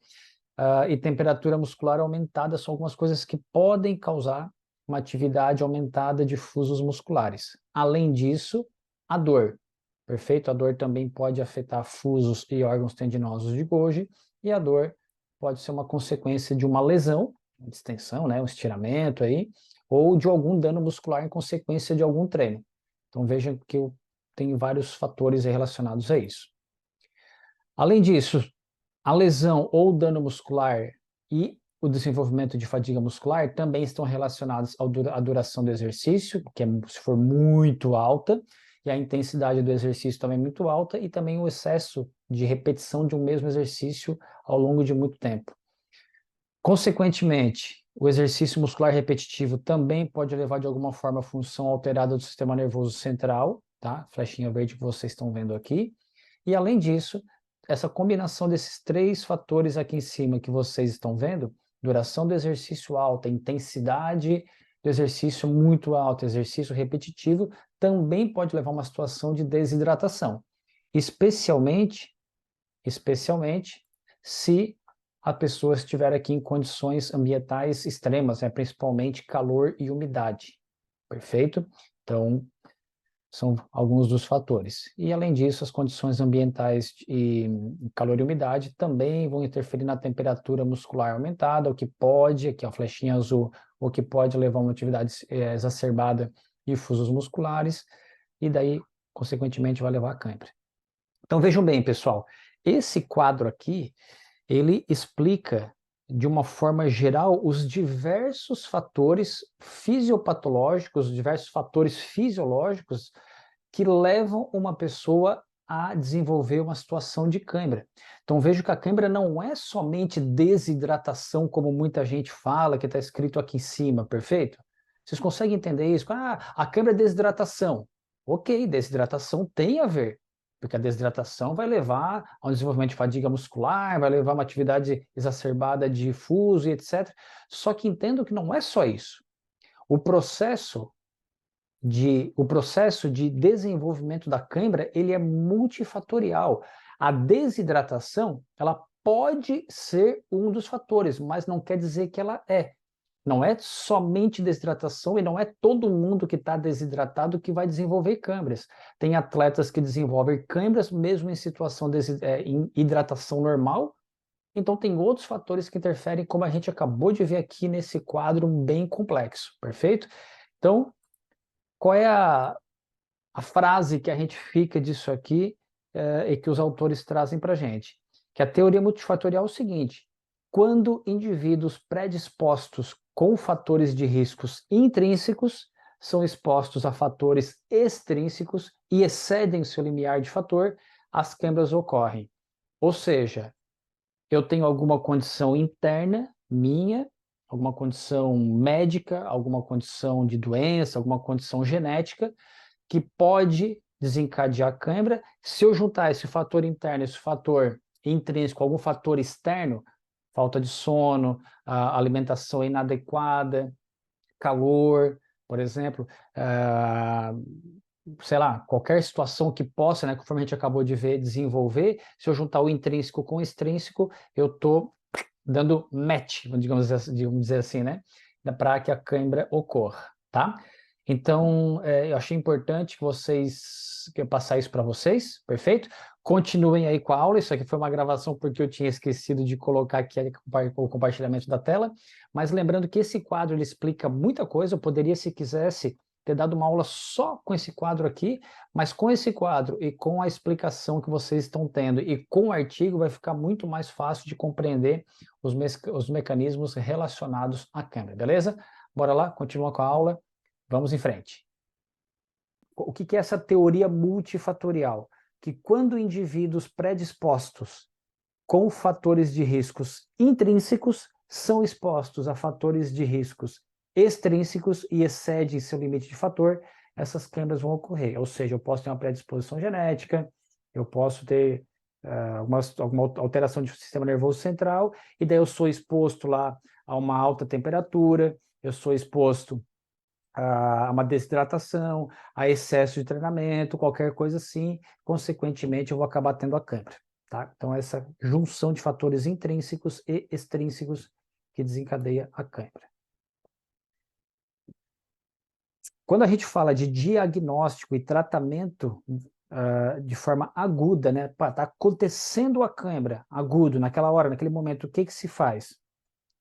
e temperatura muscular aumentada são algumas coisas que podem causar uma atividade aumentada de fusos musculares. Além disso, a dor. Perfeito? A dor também pode afetar fusos e órgãos tendinosos de Golgi, e a dor pode ser uma consequência de uma lesão, uma distensão, né, um estiramento aí, ou de algum dano muscular em consequência de algum treino. Então vejam que eu tenho vários fatores relacionados a isso. Além disso, a lesão ou dano muscular e o desenvolvimento de fadiga muscular também estão relacionados à duração do exercício, que se for muito alta, e a intensidade do exercício também muito alta, e também o excesso de repetição de um mesmo exercício ao longo de muito tempo. Consequentemente, o exercício muscular repetitivo também pode levar de alguma forma a função alterada do sistema nervoso central, tá? Flechinha verde que vocês estão vendo aqui. E além disso, essa combinação desses três fatores aqui em cima que vocês estão vendo, duração do exercício alta, intensidade do exercício muito alta, exercício repetitivo, também pode levar a uma situação de desidratação, especialmente se a pessoa estiver aqui em condições ambientais extremas, né, principalmente calor e umidade, perfeito? Então, são alguns dos fatores. E, além disso, as condições ambientais e calor e umidade também vão interferir na temperatura muscular aumentada, o que pode, aqui a flechinha azul, o que pode levar a uma atividade exacerbada de fusos musculares, e daí, consequentemente, vai levar a cãibra. Então, vejam bem, pessoal, esse quadro aqui, ele explica de uma forma geral os diversos fatores fisiopatológicos, os diversos fatores fisiológicos que levam uma pessoa a desenvolver uma situação de cãibra. Então vejo que a cãibra não é somente desidratação, como muita gente fala, que está escrito aqui em cima, perfeito? Vocês conseguem entender isso? A cãibra é desidratação. Ok, desidratação tem a ver, porque a desidratação vai levar a um desenvolvimento de fadiga muscular, vai levar a uma atividade exacerbada de fuso e etc. Só que entendo que não é só isso. O processo de desenvolvimento da cãibra, ele é multifatorial. A desidratação, ela pode ser um dos fatores, mas não quer dizer que ela é. Não é somente desidratação e não é todo mundo que está desidratado que vai desenvolver câimbras. Tem atletas que desenvolvem câimbras mesmo em situação de em hidratação normal. Então tem outros fatores que interferem, como a gente acabou de ver aqui nesse quadro bem complexo, perfeito? Então, qual é a frase que a gente fica disso aqui e que os autores trazem para a gente? Que a teoria multifatorial é o seguinte: quando indivíduos predispostos com fatores de riscos intrínsecos são expostos a fatores extrínsecos e excedem seu limiar de fator, as câimbras ocorrem. Ou seja, eu tenho alguma condição interna minha, alguma condição médica, alguma condição de doença, alguma condição genética, que pode desencadear a câimbra. Se eu juntar esse fator interno, esse fator intrínseco, algum fator externo, falta de sono, alimentação inadequada, calor, por exemplo, sei lá, qualquer situação que possa, né, conforme a gente acabou de ver, desenvolver, se eu juntar o intrínseco com o extrínseco, eu estou dando match, digamos dizer assim, né, para que a câimbra ocorra, tá? Então, eu achei importante que eu passar isso para vocês, perfeito? Continuem aí com a aula, isso aqui foi uma gravação porque eu tinha esquecido de colocar aqui o compartilhamento da tela, mas lembrando que esse quadro ele explica muita coisa, eu poderia, se quisesse, ter dado uma aula só com esse quadro aqui, mas com esse quadro e com a explicação que vocês estão tendo e com o artigo vai ficar muito mais fácil de compreender os mecanismos relacionados à câimbra, beleza? Bora lá, continua com a aula, vamos em frente. O que é essa teoria multifatorial? Que quando indivíduos predispostos com fatores de riscos intrínsecos são expostos a fatores de riscos extrínsecos e excedem seu limite de fator, essas câimbras vão ocorrer. Ou seja, eu posso ter uma predisposição genética, eu posso ter alguma alteração do sistema nervoso central, e daí eu sou exposto lá a uma alta temperatura, eu sou exposto a uma desidratação, a excesso de treinamento, qualquer coisa assim, consequentemente eu vou acabar tendo a câimbra. Tá? Então, essa junção de fatores intrínsecos e extrínsecos que desencadeia a câimbra. Quando a gente fala de diagnóstico e tratamento de forma aguda, né? Está acontecendo a câimbra, agudo, naquela hora, naquele momento, o que se faz?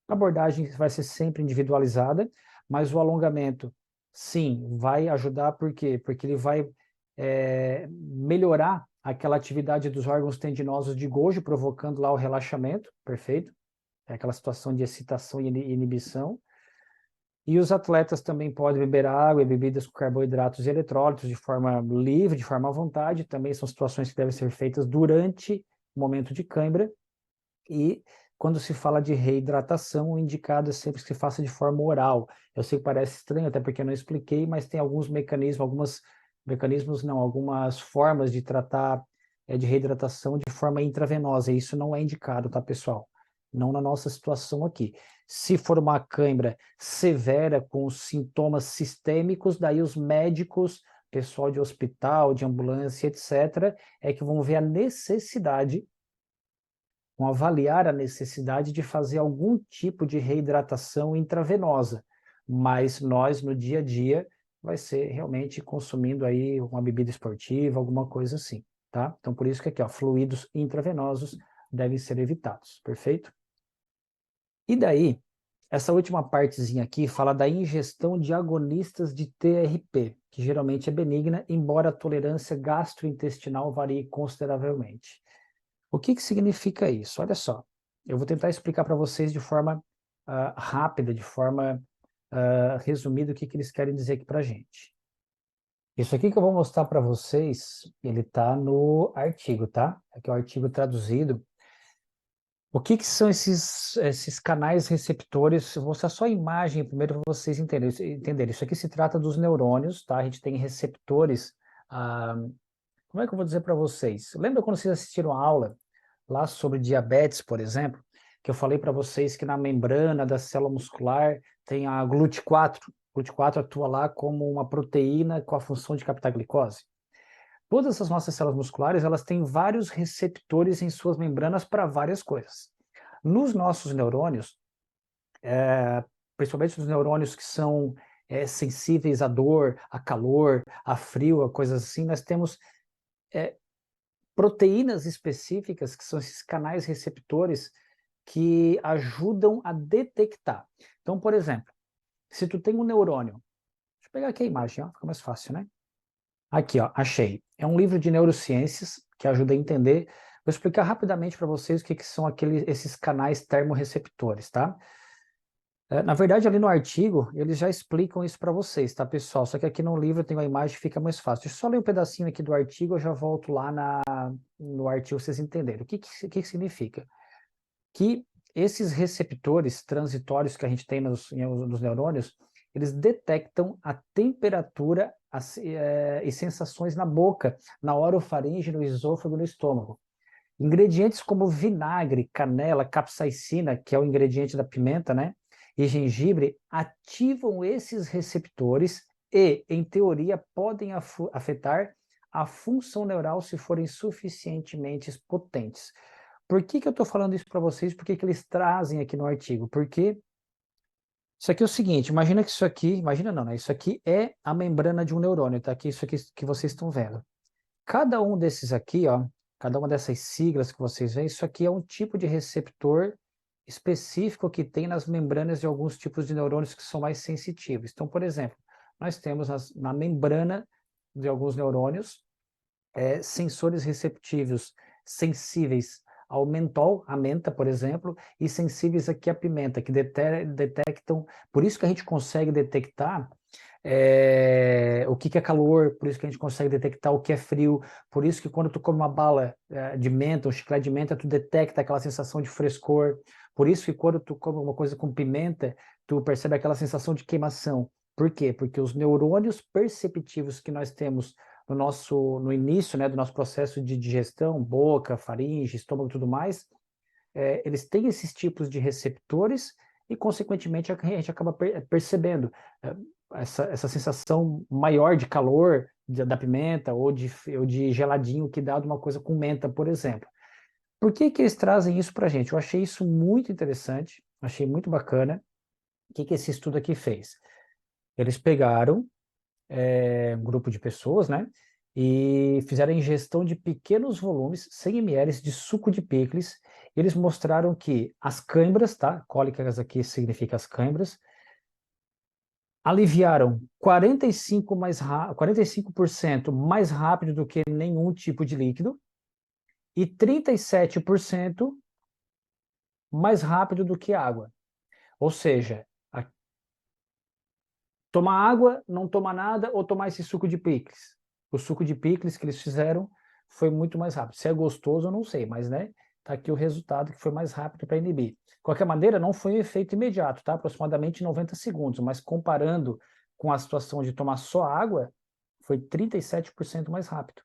A abordagem vai ser sempre individualizada, mas o alongamento, sim, vai ajudar, por quê? Porque ele vai melhorar aquela atividade dos órgãos tendinosos de Golgi, provocando lá o relaxamento, perfeito? É aquela situação de excitação e inibição. E os atletas também podem beber água e bebidas com carboidratos e eletrólitos de forma livre, de forma à vontade. Também são situações que devem ser feitas durante o momento de câimbra. E quando se fala de reidratação, o indicado é sempre que se faça de forma oral. Eu sei que parece estranho, até porque eu não expliquei, mas tem alguns mecanismos, algumas formas de tratar de reidratação de forma intravenosa. E isso não é indicado, tá, pessoal? Não na nossa situação aqui. Se for uma câimbra severa com sintomas sistêmicos, daí os médicos, pessoal de hospital, de ambulância, etc., é que vão ver a necessidade, vão avaliar a necessidade de fazer algum tipo de reidratação intravenosa. Mas nós, no dia a dia, vai ser realmente consumindo aí uma bebida esportiva, alguma coisa assim, tá? Então, por isso que aqui, ó, fluidos intravenosos devem ser evitados, perfeito? E daí, essa última partezinha aqui fala da ingestão de agonistas de TRP, que geralmente é benigna, embora a tolerância gastrointestinal varie consideravelmente. O que significa isso? Olha só, eu vou tentar explicar para vocês de forma rápida, de forma resumida, o que eles querem dizer aqui para a gente. Isso aqui que eu vou mostrar para vocês, ele está no artigo, tá? Aqui é o artigo traduzido. O que são esses canais receptores? Eu vou mostrar só a imagem primeiro para vocês entenderem. Isso aqui se trata dos neurônios, tá? A gente tem receptores. Como é que eu vou dizer para vocês? Lembra quando vocês assistiram a aula lá sobre diabetes, por exemplo, que eu falei para vocês que na membrana da célula muscular tem a GLUT4. O GLUT4 atua lá como uma proteína com a função de captar glicose. Todas essas nossas células musculares, elas têm vários receptores em suas membranas para várias coisas. Nos nossos neurônios, principalmente os neurônios que são sensíveis à dor, a calor, a frio, a coisas assim, nós temos proteínas específicas, que são esses canais receptores, que ajudam a detectar. Então, por exemplo, se tu tem um neurônio, deixa eu pegar aqui a imagem, ó, fica mais fácil, né? Aqui, ó, achei. É um livro de neurociências que ajuda a entender. Vou explicar rapidamente para vocês o que são esses canais termorreceptores, tá? Na verdade, ali no artigo, eles já explicam isso para vocês, tá, pessoal? Só que aqui no livro tem uma imagem, fica mais fácil. Deixa eu só ler um pedacinho aqui do artigo, eu já volto lá no artigo, vocês entenderem. O que significa? Que esses receptores transitórios que a gente tem nos neurônios, eles detectam a temperatura e sensações na boca, na orofaringe, no esôfago e no estômago. Ingredientes como vinagre, canela, capsaicina, que é o ingrediente da pimenta, né? E gengibre ativam esses receptores e, em teoria, podem afetar a função neural se forem suficientemente potentes. Por que eu estou falando isso para vocês? Por que eles trazem aqui no artigo? Porque isso aqui é o seguinte, imagina que isso aqui, imagina não, né? Isso aqui é a membrana de um neurônio, tá? Aqui, isso aqui que vocês estão vendo. Cada um desses aqui, ó, cada uma dessas siglas que vocês veem, isso aqui é um tipo de receptor específico que tem nas membranas de alguns tipos de neurônios que são mais sensitivos. Então, por exemplo, nós temos na membrana de alguns neurônios sensores receptivos sensíveis ao mentol, a menta, por exemplo, e sensíveis aqui à pimenta, que detectam, por isso que a gente consegue detectar o que é calor, por isso que a gente consegue detectar o que é frio, por isso que quando tu come uma bala de menta, um chiclete de menta, tu detecta aquela sensação de frescor, por isso que quando tu come uma coisa com pimenta, tu percebe aquela sensação de queimação. Por quê? Porque os neurônios perceptivos que nós temos no início, né, do nosso processo de digestão, boca, faringe, estômago e tudo mais, eles têm esses tipos de receptores e, consequentemente, a gente acaba percebendo essa sensação maior de calor da pimenta ou de geladinho que dá de uma coisa com menta, por exemplo. Por que eles trazem isso para a gente? Eu achei isso muito interessante, achei muito bacana. O que esse estudo aqui fez? Eles pegaram um grupo de pessoas, né? E fizeram a ingestão de pequenos volumes, 100 ml de suco de picles. Eles mostraram que as câimbras, tá? Cólicas aqui significa as câimbras, aliviaram 45% mais rápido do que nenhum tipo de líquido e 37% mais rápido do que água. Ou seja, tomar água, não tomar nada ou tomar esse suco de picles. O suco de picles que eles fizeram foi muito mais rápido. Se é gostoso, eu não sei, mas né, tá aqui o resultado que foi mais rápido para inibir. De qualquer maneira, não foi um efeito imediato, tá? Aproximadamente 90 segundos, mas comparando com a situação de tomar só água, foi 37% mais rápido.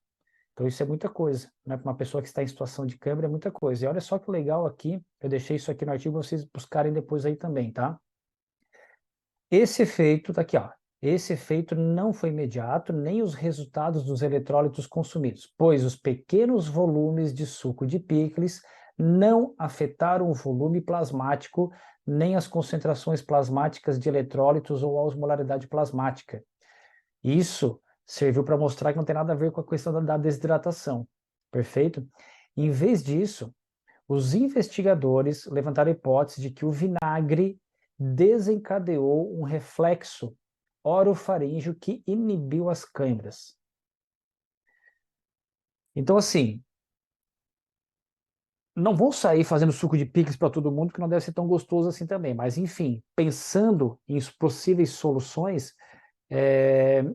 Então isso é muita coisa, né? Para uma pessoa que está em situação de câimbra é muita coisa. E olha só que legal aqui, eu deixei isso aqui no artigo para vocês buscarem depois aí também, tá? Esse efeito, tá aqui, ó. Esse efeito não foi imediato, nem os resultados dos eletrólitos consumidos, pois os pequenos volumes de suco de picles não afetaram o volume plasmático, nem as concentrações plasmáticas de eletrólitos ou a osmolaridade plasmática. Isso serviu para mostrar que não tem nada a ver com a questão da desidratação, perfeito? Em vez disso, os investigadores levantaram a hipótese de que o vinagre desencadeou um reflexo orofaríngeo que inibiu as câimbras. Então, assim, não vou sair fazendo suco de picles para todo mundo, que não deve ser tão gostoso assim também. Mas, enfim, pensando em possíveis soluções,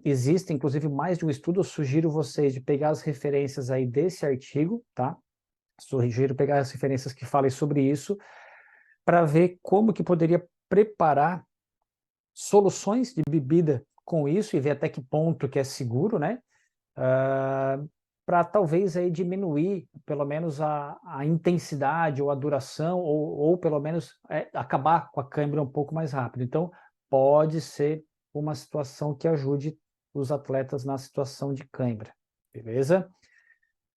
existe, inclusive, mais de um estudo. Eu sugiro vocês de pegar as referências aí desse artigo, tá? Sugiro pegar as referências que falem sobre isso, para ver como que poderia preparar soluções de bebida com isso e ver até que ponto que é seguro, né? Para talvez aí diminuir pelo menos a intensidade ou a duração ou pelo menos acabar com a câimbra um pouco mais rápido. Então, pode ser uma situação que ajude os atletas na situação de câimbra, beleza?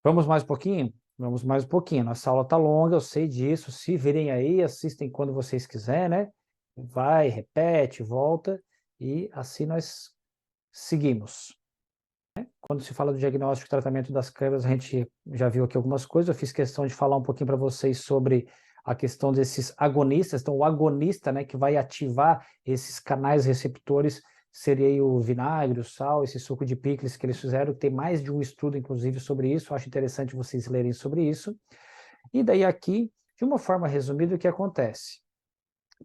Vamos mais um pouquinho? Vamos mais um pouquinho. Nossa aula está longa, eu sei disso. Se virem aí, assistem quando vocês quiserem, né? vai, repete, volta, e assim nós seguimos. Quando se fala do diagnóstico e tratamento das câimbras, a gente já viu aqui algumas coisas, eu fiz questão de falar um pouquinho para vocês sobre a questão desses agonistas. Então, o agonista, né, que vai ativar esses canais receptores, seria aí o vinagre, o sal, esse suco de picles que eles fizeram, tem mais de um estudo, inclusive, sobre isso, eu acho interessante vocês lerem sobre isso. E daí aqui, de uma forma resumida, o que acontece?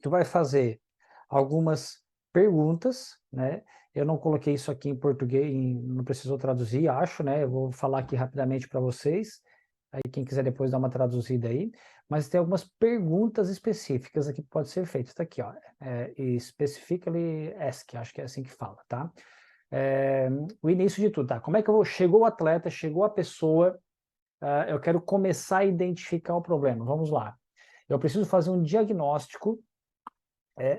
Tu vai fazer algumas perguntas, né? Eu não coloquei isso aqui em português, não precisou traduzir, acho, né? Eu vou falar aqui rapidamente para vocês. Aí quem quiser depois dar uma traduzida aí, mas tem algumas perguntas específicas aqui que pode ser feito. Está aqui, ó, specifically ask, acho que é assim que fala, tá? O início de tudo, tá? Como é que chegou o atleta, chegou a pessoa, eu quero começar a identificar o problema. Vamos lá. Eu preciso fazer um diagnóstico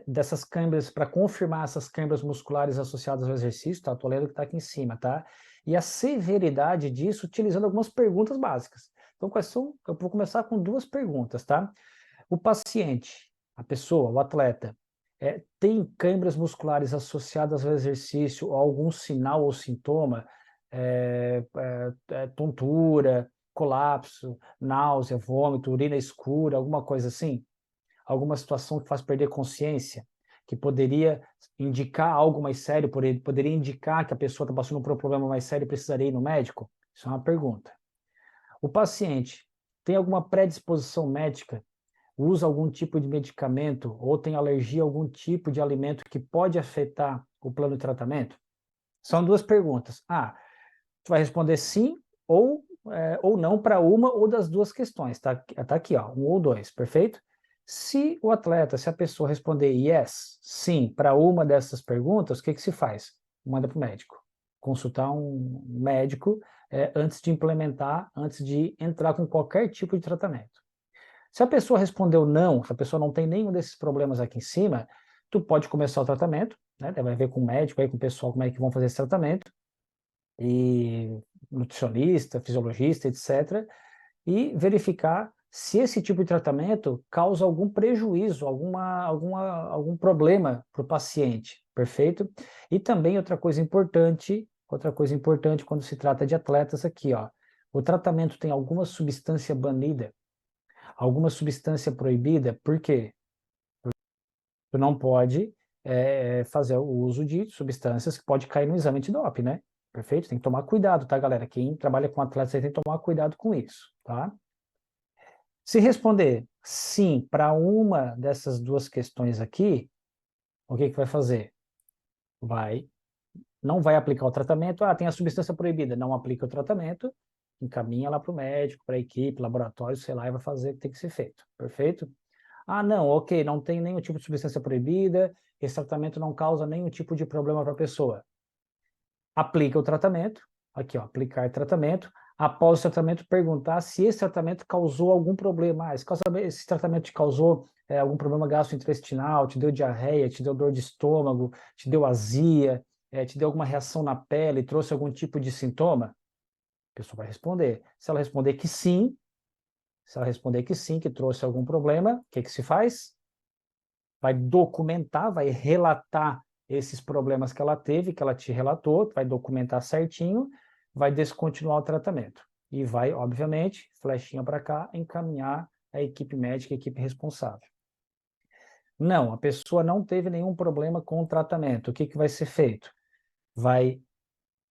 dessas câimbras, para confirmar essas câimbras musculares associadas ao exercício, tá? Estou lendo o que está aqui em cima, tá? E a severidade disso utilizando algumas perguntas básicas. Então, quais são? Eu vou começar com duas perguntas, tá? O paciente, a pessoa, o atleta, tem câimbras musculares associadas ao exercício ou algum sinal ou sintoma, tontura, colapso, náusea, vômito, urina escura, alguma coisa assim? Alguma situação que faz perder consciência, que poderia indicar algo mais sério, poderia indicar que a pessoa está passando por um problema mais sério e precisaria ir no médico? Isso é uma pergunta. O paciente tem alguma predisposição médica, usa algum tipo de medicamento ou tem alergia a algum tipo de alimento que pode afetar o plano de tratamento? São duas perguntas. Tu vai responder sim ou não para uma ou das duas questões. Tá aqui, ó, um ou dois, perfeito? Se o atleta, se a pessoa responder yes, sim, para uma dessas perguntas, o que se faz? Manda para o médico. Consultar um médico antes de implementar, antes de entrar com qualquer tipo de tratamento. Se a pessoa respondeu não, se a pessoa não tem nenhum desses problemas aqui em cima, tu pode começar o tratamento, né? Vai ver com o médico, aí com o pessoal como é que vão fazer esse tratamento, e nutricionista, fisiologista, etc., e verificar se esse tipo de tratamento causa algum prejuízo, algum problema para o paciente, perfeito? E também outra coisa importante quando se trata de atletas aqui, ó, o tratamento tem alguma substância banida, alguma substância proibida, por quê? Tu não pode fazer o uso de substâncias que pode cair no exame antidoping, né? Perfeito? Tem que tomar cuidado, tá, galera? Quem trabalha com atletas aí tem que tomar cuidado com isso, tá? Se responder sim para uma dessas duas questões aqui, o que vai fazer? Não vai aplicar o tratamento. Tem a substância proibida, não aplica o tratamento, encaminha lá para o médico, para a equipe, laboratório, sei lá, e vai fazer o que tem que ser feito. Perfeito? Não, ok, não tem nenhum tipo de substância proibida, esse tratamento não causa nenhum tipo de problema para a pessoa. Aplica o tratamento, aqui ó, aplicar tratamento, após o tratamento perguntar se esse tratamento causou algum problema. Esse tratamento te causou algum problema gastrointestinal, te deu diarreia, te deu dor de estômago, te deu azia, te deu alguma reação na pele, trouxe algum tipo de sintoma? A pessoa vai responder. Se ela responder que sim, que trouxe algum problema, o que se faz? Vai documentar, vai relatar esses problemas que ela teve, que ela te relatou, vai documentar certinho, vai descontinuar o tratamento. E vai, obviamente, flechinha para cá, encaminhar a equipe médica, a equipe responsável. Não, a pessoa não teve nenhum problema com o tratamento. O que vai ser feito? Vai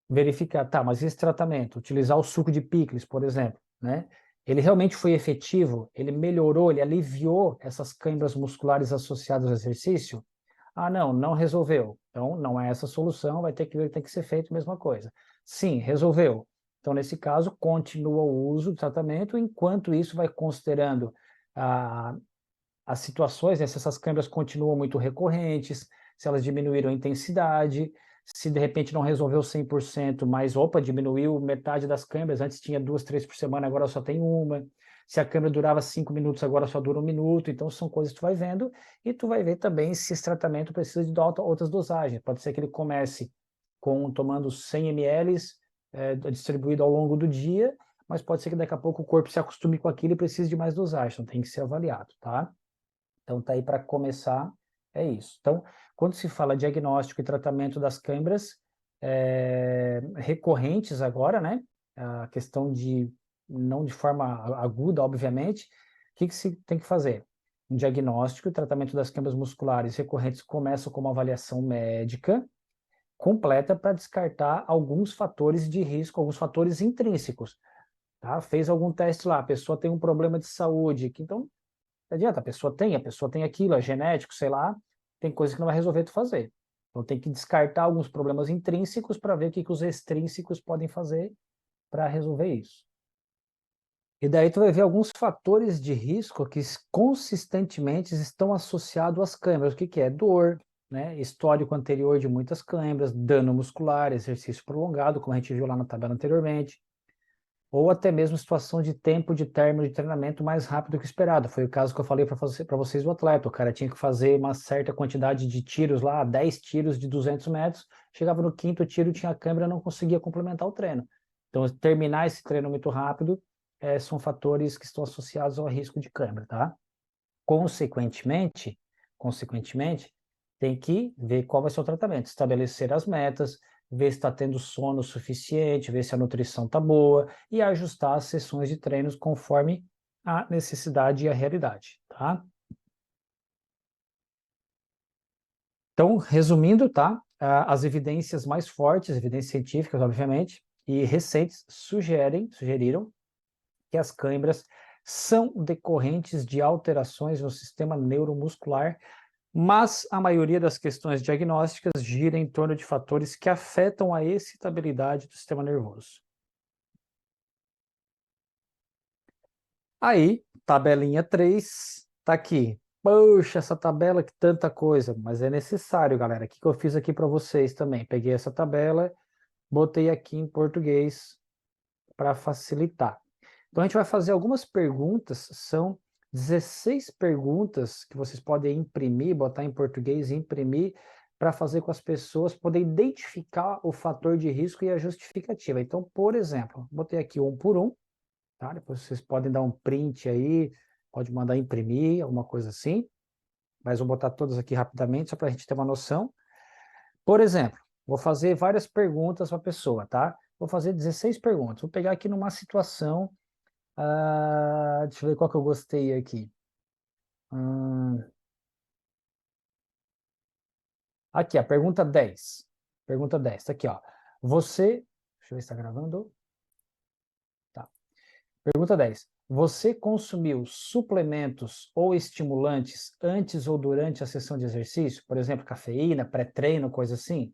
verificar, mas esse tratamento, utilizar o suco de picles, por exemplo, né? Ele realmente foi efetivo? Ele melhorou, ele aliviou essas câimbras musculares associadas ao exercício? Não resolveu. Então, não é essa a solução, vai ter que ser feito a mesma coisa. Sim, resolveu. Então, nesse caso, continua o uso do tratamento, enquanto isso vai considerando as situações, né, se essas câimbras continuam muito recorrentes, se elas diminuíram a intensidade, se de repente não resolveu 100%, mas diminuiu metade das câimbras, antes tinha 2, 3 por semana, agora só tem uma. Se a câimbra durava 5 minutos, agora só dura 1 minuto. Então são coisas que tu vai vendo, e tu vai ver também se esse tratamento precisa de outras dosagens. Pode ser que ele comece tomando 100 ml distribuído ao longo do dia, mas pode ser que daqui a pouco o corpo se acostume com aquilo e precise de mais dosagem, então tem que ser avaliado, tá? Então tá aí para começar É isso. Então, quando se fala diagnóstico e tratamento das câimbras recorrentes agora, né? A questão de, não de forma aguda, obviamente, o que se tem que fazer? Um diagnóstico e tratamento das câimbras musculares recorrentes começa com uma avaliação médica completa para descartar alguns fatores de risco, alguns fatores intrínsecos. Tá? Fez algum teste lá, a pessoa tem um problema de saúde, então não adianta, a pessoa tem aquilo, é genético, sei lá, tem coisa que não vai resolver tu fazer. Então tem que descartar alguns problemas intrínsecos para ver o que os extrínsecos podem fazer para resolver isso. E daí tu vai ver alguns fatores de risco que consistentemente estão associados às câimbras. O que que é? Dor, né? Histórico anterior de muitas câimbras, dano muscular, exercício prolongado, como a gente viu lá na tabela anteriormente, ou até mesmo situação de tempo de término de treinamento mais rápido que esperado. Foi o caso que eu falei para vocês do atleta. O cara tinha que fazer uma certa quantidade de tiros lá, 10 tiros de 200 metros, chegava no quinto tiro, tinha a câimbra, não conseguia complementar o treino. Então, terminar esse treino muito rápido são fatores que estão associados ao risco de câimbra, tá? Consequentemente, tem que ver qual vai ser o tratamento, estabelecer as metas, ver se está tendo sono suficiente, ver se a nutrição está boa e ajustar as sessões de treinos conforme a necessidade e a realidade, tá? Então, resumindo, tá? As evidências mais fortes, evidências científicas, obviamente, e recentes, sugeriram que as câimbras são decorrentes de alterações no sistema neuromuscular, mas a maioria das questões diagnósticas gira em torno de fatores que afetam a excitabilidade do sistema nervoso. Aí, tabelinha 3, tá aqui. Poxa, essa tabela que tanta coisa, mas é necessário, galera. O que eu fiz aqui para vocês também? Peguei essa tabela, botei aqui em português para facilitar. Então, a gente vai fazer algumas perguntas, são 16 perguntas que vocês podem imprimir, botar em português e imprimir, para fazer com as pessoas poderem identificar o fator de risco e a justificativa. Então, por exemplo, botei aqui um por um, tá? Depois vocês podem dar um print aí, pode mandar imprimir, alguma coisa assim, mas vou botar todas aqui rapidamente, só para a gente ter uma noção. Por exemplo, vou fazer várias perguntas para a pessoa, tá? Vou fazer 16 perguntas. Vou pegar aqui numa situação. Deixa eu ver qual que eu gostei aqui. Aqui, a pergunta 10. Pergunta 10, tá aqui, ó. Você. Deixa eu ver se está gravando. Tá. Pergunta 10. Você consumiu suplementos ou estimulantes antes ou durante a sessão de exercício? Por exemplo, cafeína, pré-treino, coisa assim?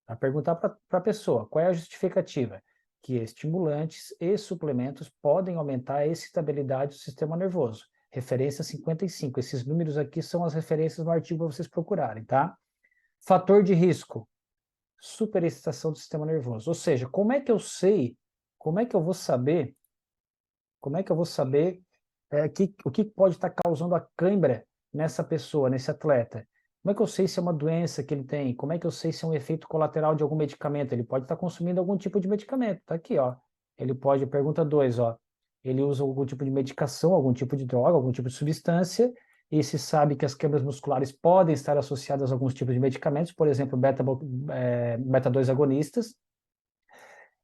Vai perguntar para a pessoa qual é a justificativa. Que estimulantes e suplementos podem aumentar a excitabilidade do sistema nervoso. Referência 55. Esses números aqui são as referências no artigo para vocês procurarem, tá? Fator de risco: superexcitação do sistema nervoso. Ou seja, como é que eu sei, como é que eu vou saber, o que pode estar causando a cãibra nessa pessoa, nesse atleta? Como é que eu sei se é uma doença que ele tem? Como é que eu sei se é um efeito colateral de algum medicamento? Ele pode estar consumindo algum tipo de medicamento. Tá aqui, ó. Ele pode, pergunta 2, ó. Ele usa algum tipo de medicação, algum tipo de droga, algum tipo de substância, e se sabe que as câimbras musculares podem estar associadas a alguns tipos de medicamentos, por exemplo, beta-2 agonistas,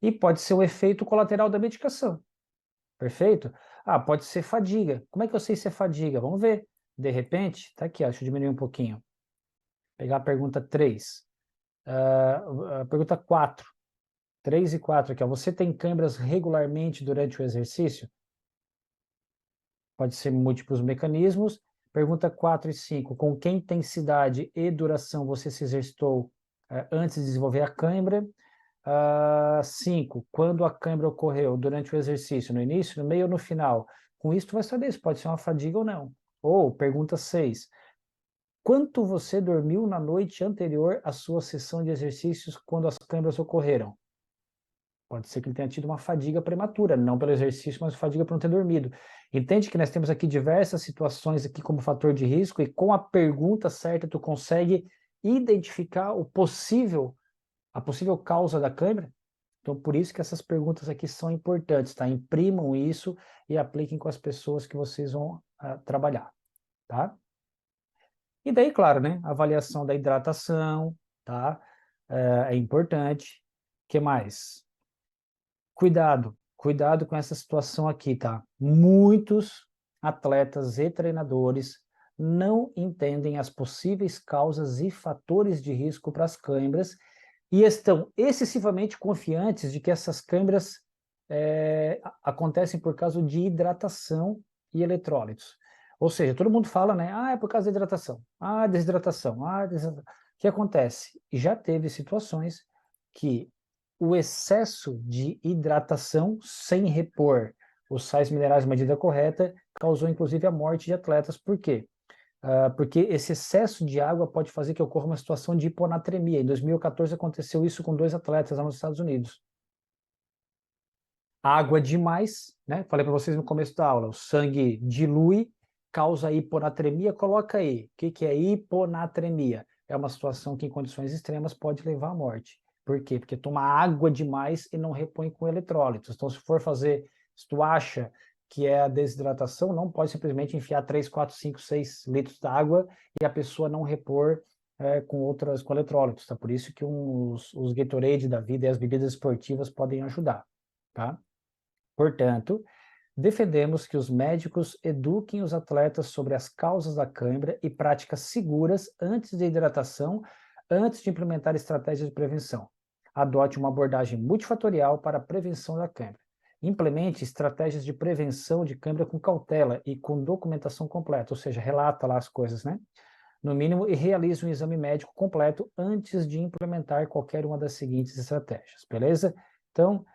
e pode ser um efeito colateral da medicação. Perfeito? Pode ser fadiga. Como é que eu sei se é fadiga? Vamos ver. De repente, tá aqui, ó, deixa eu diminuir um pouquinho. Pegar a pergunta 3. A pergunta 4. 3 e 4 aqui, ó. Você tem câimbras regularmente durante o exercício? Pode ser múltiplos mecanismos. Pergunta 4 e 5. Com que intensidade e duração você se exercitou antes de desenvolver a cãibra? 5. Quando a cãibra ocorreu? Durante o exercício? No início, no meio ou no final? Com isso, tu vai saber se pode ser uma fadiga ou não. Ou, pergunta 6. Quanto você dormiu na noite anterior à sua sessão de exercícios quando as câimbras ocorreram? Pode ser que ele tenha tido uma fadiga prematura, não pelo exercício, mas fadiga por não ter dormido. Entende que nós temos aqui diversas situações aqui como fator de risco e com a pergunta certa tu consegue identificar a possível causa da câimbra? Então, por isso que essas perguntas aqui são importantes, tá? Imprimam isso e apliquem com as pessoas que vocês vão trabalhar, tá? E daí, claro, né, a avaliação da hidratação, tá? É importante. O que mais? Cuidado com essa situação aqui, tá? Muitos atletas e treinadores não entendem as possíveis causas e fatores de risco para as câimbras e estão excessivamente confiantes de que essas câimbras acontecem por causa de hidratação e eletrólitos. Ou seja, todo mundo fala, né? Ah, é por causa da hidratação. Ah, desidratação. Ah, desidratação. O que acontece? E já teve situações que o excesso de hidratação sem repor os sais minerais de medida correta causou inclusive a morte de atletas. Por quê? Porque esse excesso de água pode fazer que ocorra uma situação de hiponatremia. Em 2014 aconteceu isso com 2 atletas lá nos Estados Unidos. Água demais, né? Falei para vocês no começo da aula, o sangue dilui, causa hiponatremia. Coloca aí, o que é hiponatremia? É uma situação que em condições extremas pode levar à morte. Por quê? Porque toma água demais e não repõe com eletrólitos. Então, se tu acha que é a desidratação, não pode simplesmente enfiar 3, 4, 5, 6 litros d'água e a pessoa não repor com eletrólitos, tá? Por isso que os Gatorade da vida e as bebidas esportivas podem ajudar, tá? Portanto, defendemos que os médicos eduquem os atletas sobre as causas da cãibra e práticas seguras antes da hidratação, antes de implementar estratégias de prevenção. Adote uma abordagem multifatorial para a prevenção da cãibra. Implemente estratégias de prevenção de cãibra com cautela e com documentação completa, ou seja, relata lá as coisas, né? No mínimo, e realize um exame médico completo antes de implementar qualquer uma das seguintes estratégias, beleza? Então,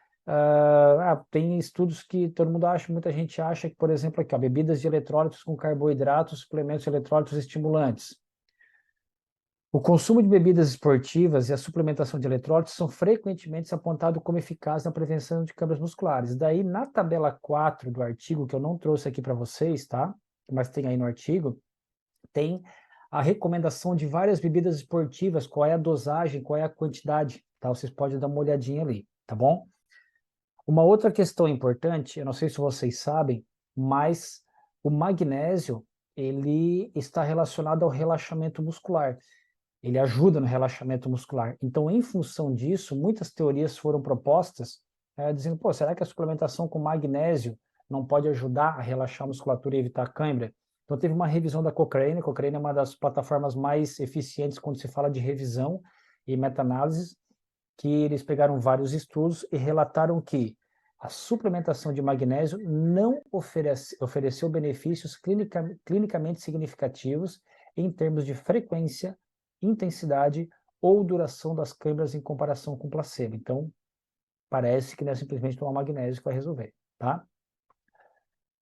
tem estudos que todo mundo acha, muita gente acha que, por exemplo, aqui, ó, bebidas de eletrólitos com carboidratos, suplementos eletrólitos estimulantes. O consumo de bebidas esportivas e a suplementação de eletrólitos são frequentemente apontados como eficazes na prevenção de câimbras musculares. Daí, na tabela 4 do artigo, que eu não trouxe aqui para vocês, tá? Mas tem aí no artigo, tem a recomendação de várias bebidas esportivas, qual é a dosagem, qual é a quantidade, tá? Vocês podem dar uma olhadinha ali, tá bom? Uma outra questão importante, eu não sei se vocês sabem, mas o magnésio, ele está relacionado ao relaxamento muscular. Ele ajuda no relaxamento muscular. Então, em função disso, muitas teorias foram propostas, dizendo, pô, será que a suplementação com magnésio não pode ajudar a relaxar a musculatura e evitar a cãibra? Então, teve uma revisão da Cochrane. A Cochrane é uma das plataformas mais eficientes quando se fala de revisão e meta-análise, que eles pegaram vários estudos e relataram que a suplementação de magnésio não ofereceu benefícios clinicamente significativos em termos de frequência, intensidade ou duração das câimbras em comparação com placebo. Então, parece que não é simplesmente tomar magnésio que vai resolver, tá?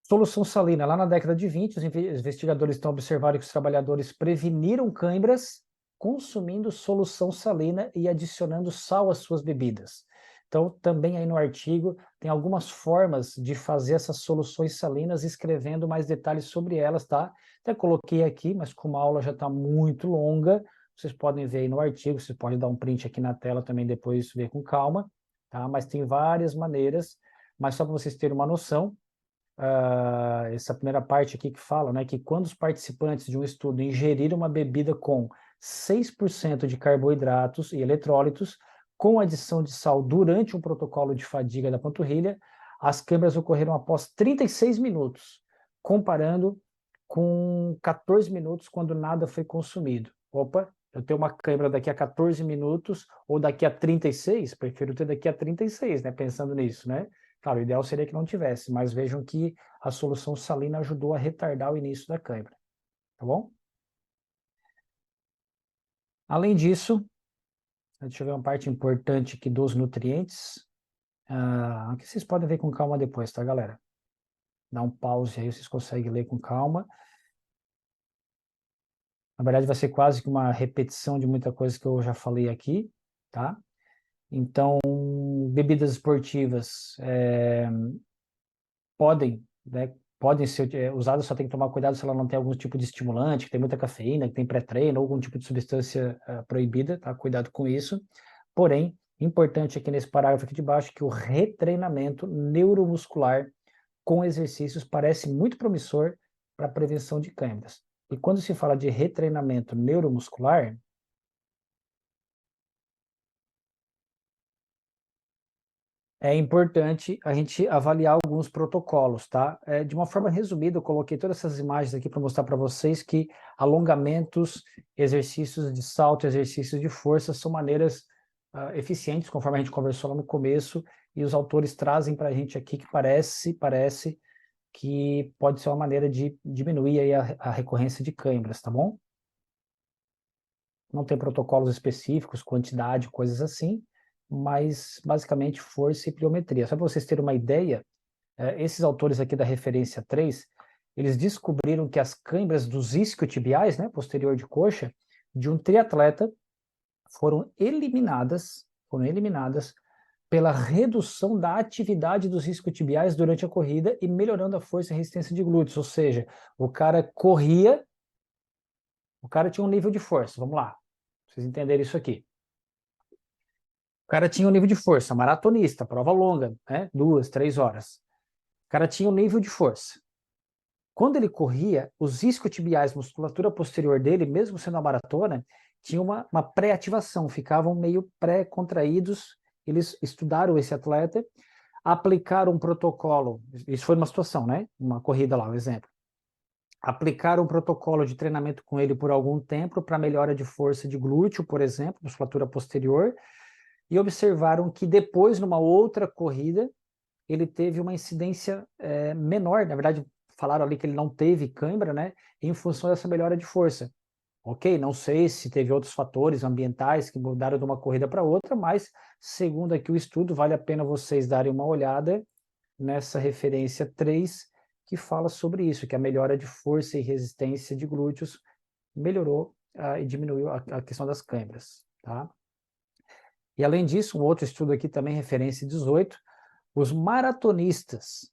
Solução salina. Lá na década de 20, os investigadores estão observando que os trabalhadores preveniram câimbras consumindo solução salina e adicionando sal às suas bebidas. Então, também aí no artigo tem algumas formas de fazer essas soluções salinas, escrevendo mais detalhes sobre elas, tá? Até coloquei aqui, mas como a aula já está muito longa, vocês podem ver aí no artigo, vocês podem dar um print aqui na tela também, depois ver com calma, tá? Mas tem várias maneiras, mas só para vocês terem uma noção, essa primeira parte aqui que fala, né, que quando os participantes de um estudo ingeriram uma bebida com 6% de carboidratos e eletrólitos, com adição de sal durante um protocolo de fadiga da panturrilha, as câimbras ocorreram após 36 minutos, comparando com 14 minutos quando nada foi consumido. Opa, eu tenho uma câimbra daqui a 14 minutos ou daqui a 36, prefiro ter daqui a 36, né, pensando nisso, né? Claro, o ideal seria que não tivesse, mas vejam que a solução salina ajudou a retardar o início da câimbra, tá bom? Além disso, deixa eu ver uma parte importante aqui dos nutrientes, que vocês podem ver com calma depois, tá, galera? Dá um pause aí, vocês conseguem ler com calma. Na verdade, vai ser quase que uma repetição de muita coisa que eu já falei aqui, tá? Então, bebidas esportivas podem ser usadas, só tem que tomar cuidado se ela não tem algum tipo de estimulante, que tem muita cafeína, que tem pré-treino, ou algum tipo de substância proibida, tá? Cuidado com isso. Porém, importante aqui nesse parágrafo aqui de baixo, que o retreinamento neuromuscular com exercícios parece muito promissor para a prevenção de câimbras. E quando se fala de retreinamento neuromuscular, é importante a gente avaliar alguns protocolos, tá? De uma forma resumida, eu coloquei todas essas imagens aqui para mostrar para vocês que alongamentos, exercícios de salto, exercícios de força são maneiras eficientes, conforme a gente conversou lá no começo, e os autores trazem para a gente aqui que parece que pode ser uma maneira de diminuir aí a recorrência de câimbras, tá bom? Não tem protocolos específicos, quantidade, coisas assim, mas basicamente força e pliometria. Só para vocês terem uma ideia, esses autores aqui da referência 3, eles descobriram que as câimbras dos isquiotibiais, né, posterior de coxa, de um triatleta foram eliminadas pela redução da atividade dos isquiotibiais durante a corrida e melhorando a força e resistência de glúteos, ou seja, o cara corria, o cara tinha um nível de força, vamos lá, pra vocês entenderem isso aqui. O cara tinha um nível de força, maratonista, prova longa, né? 2, 3 horas. O cara tinha um nível de força. Quando ele corria, os isquiotibiais, musculatura posterior dele, mesmo sendo uma maratona, tinha uma pré-ativação, ficavam meio pré-contraídos. Eles estudaram esse atleta, aplicaram um protocolo, isso foi uma situação, né? Uma corrida lá, um exemplo. Aplicaram um protocolo de treinamento com ele por algum tempo para melhora de força de glúteo, por exemplo, musculatura posterior, e observaram que depois, numa outra corrida, ele teve uma incidência menor, na verdade, falaram ali que ele não teve cãibra, né, em função dessa melhora de força. Ok, não sei se teve outros fatores ambientais que mudaram de uma corrida para outra, mas, segundo aqui o estudo, vale a pena vocês darem uma olhada nessa referência 3, que fala sobre isso, que a melhora de força e resistência de glúteos melhorou e diminuiu a questão das cãibras, tá? E além disso, um outro estudo aqui também, referência 18, os maratonistas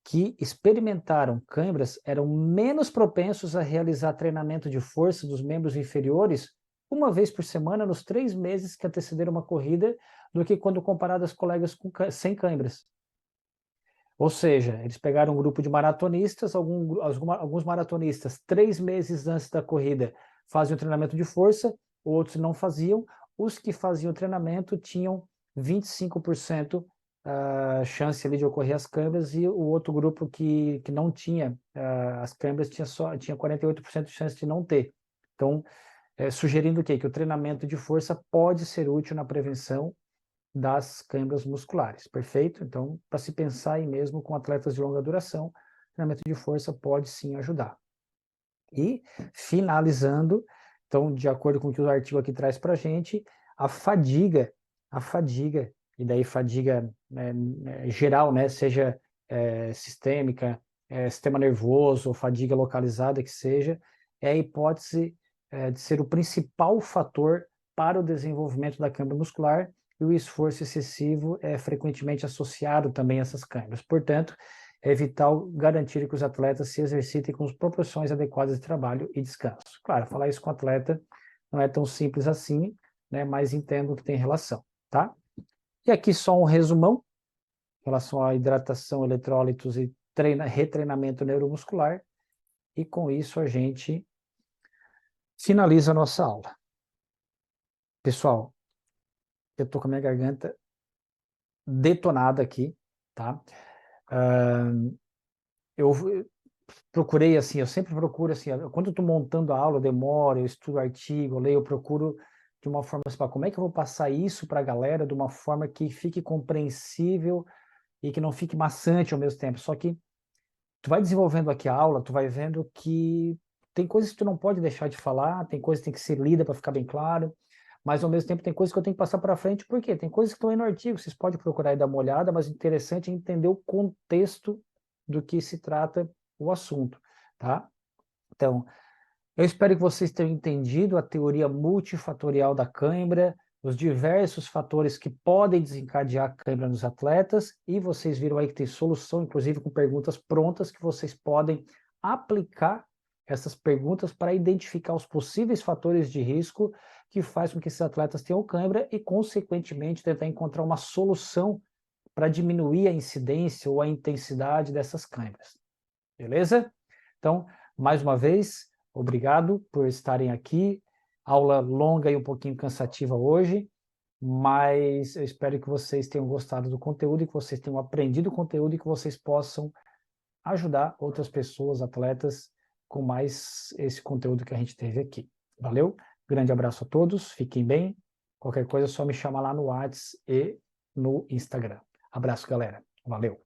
que experimentaram cãibras eram menos propensos a realizar treinamento de força dos membros inferiores uma vez por semana nos 3 meses que antecederam uma corrida do que quando comparado aos colegas sem cãibras. Ou seja, eles pegaram um grupo de maratonistas, alguns maratonistas, 3 meses antes da corrida, faziam treinamento de força, outros não faziam. Os que faziam treinamento tinham 25% chance ali de ocorrer as câimbras, e o outro grupo que não tinha as câimbras tinha 48% de chance de não ter. Então, sugerindo o quê? Que o treinamento de força pode ser útil na prevenção das câimbras musculares, perfeito? Então, para se pensar aí mesmo com atletas de longa duração, treinamento de força pode sim ajudar. E, finalizando, então, de acordo com o que o artigo aqui traz para a gente, a fadiga, e daí fadiga geral, né, seja sistêmica, sistema nervoso, ou fadiga localizada que seja, é a hipótese de ser o principal fator para o desenvolvimento da câimbra muscular, e o esforço excessivo é frequentemente associado também a essas câimbras. Portanto, é vital garantir que os atletas se exercitem com as proporções adequadas de trabalho e descanso. Claro, falar isso com o atleta não é tão simples assim, né, mas entendo que tem relação, tá? E aqui só um resumão em relação à hidratação, eletrólitos e retreinamento neuromuscular, e com isso a gente finaliza a nossa aula. Pessoal, eu tô com a minha garganta detonada aqui, tá? Eu procurei, assim, eu sempre procuro, assim, quando eu estou montando a aula, eu demoro, eu estudo artigo, eu leio, eu procuro de uma forma assim, como é que eu vou passar isso para a galera de uma forma que fique compreensível e que não fique maçante ao mesmo tempo. Só que tu vai desenvolvendo aqui a aula, tu vai vendo que tem coisas que tu não pode deixar de falar, tem coisas que tem que ser lida para ficar bem claro, mas ao mesmo tempo tem coisas que eu tenho que passar para frente, por quê? Tem coisas que estão aí no artigo, vocês podem procurar e dar uma olhada, mas interessante é entender o contexto do que se trata o assunto, tá? Então, eu espero que vocês tenham entendido a teoria multifatorial da cãibra, os diversos fatores que podem desencadear a cãibra nos atletas, e vocês viram aí que tem solução, inclusive com perguntas prontas, que vocês podem aplicar essas perguntas para identificar os possíveis fatores de risco que faz com que esses atletas tenham cãibra e, consequentemente, tentar encontrar uma solução para diminuir a incidência ou a intensidade dessas cãibras. Beleza? Então, mais uma vez, Obrigado por estarem aqui. Aula longa e um pouquinho cansativa hoje, mas eu espero que vocês tenham gostado do conteúdo e que vocês tenham aprendido o conteúdo e que vocês possam ajudar outras pessoas, atletas, com mais esse conteúdo que a gente teve aqui. Valeu? Grande abraço a todos, fiquem bem. Qualquer coisa é só me chamar lá no WhatsApp e no Instagram. Abraço, galera. Valeu!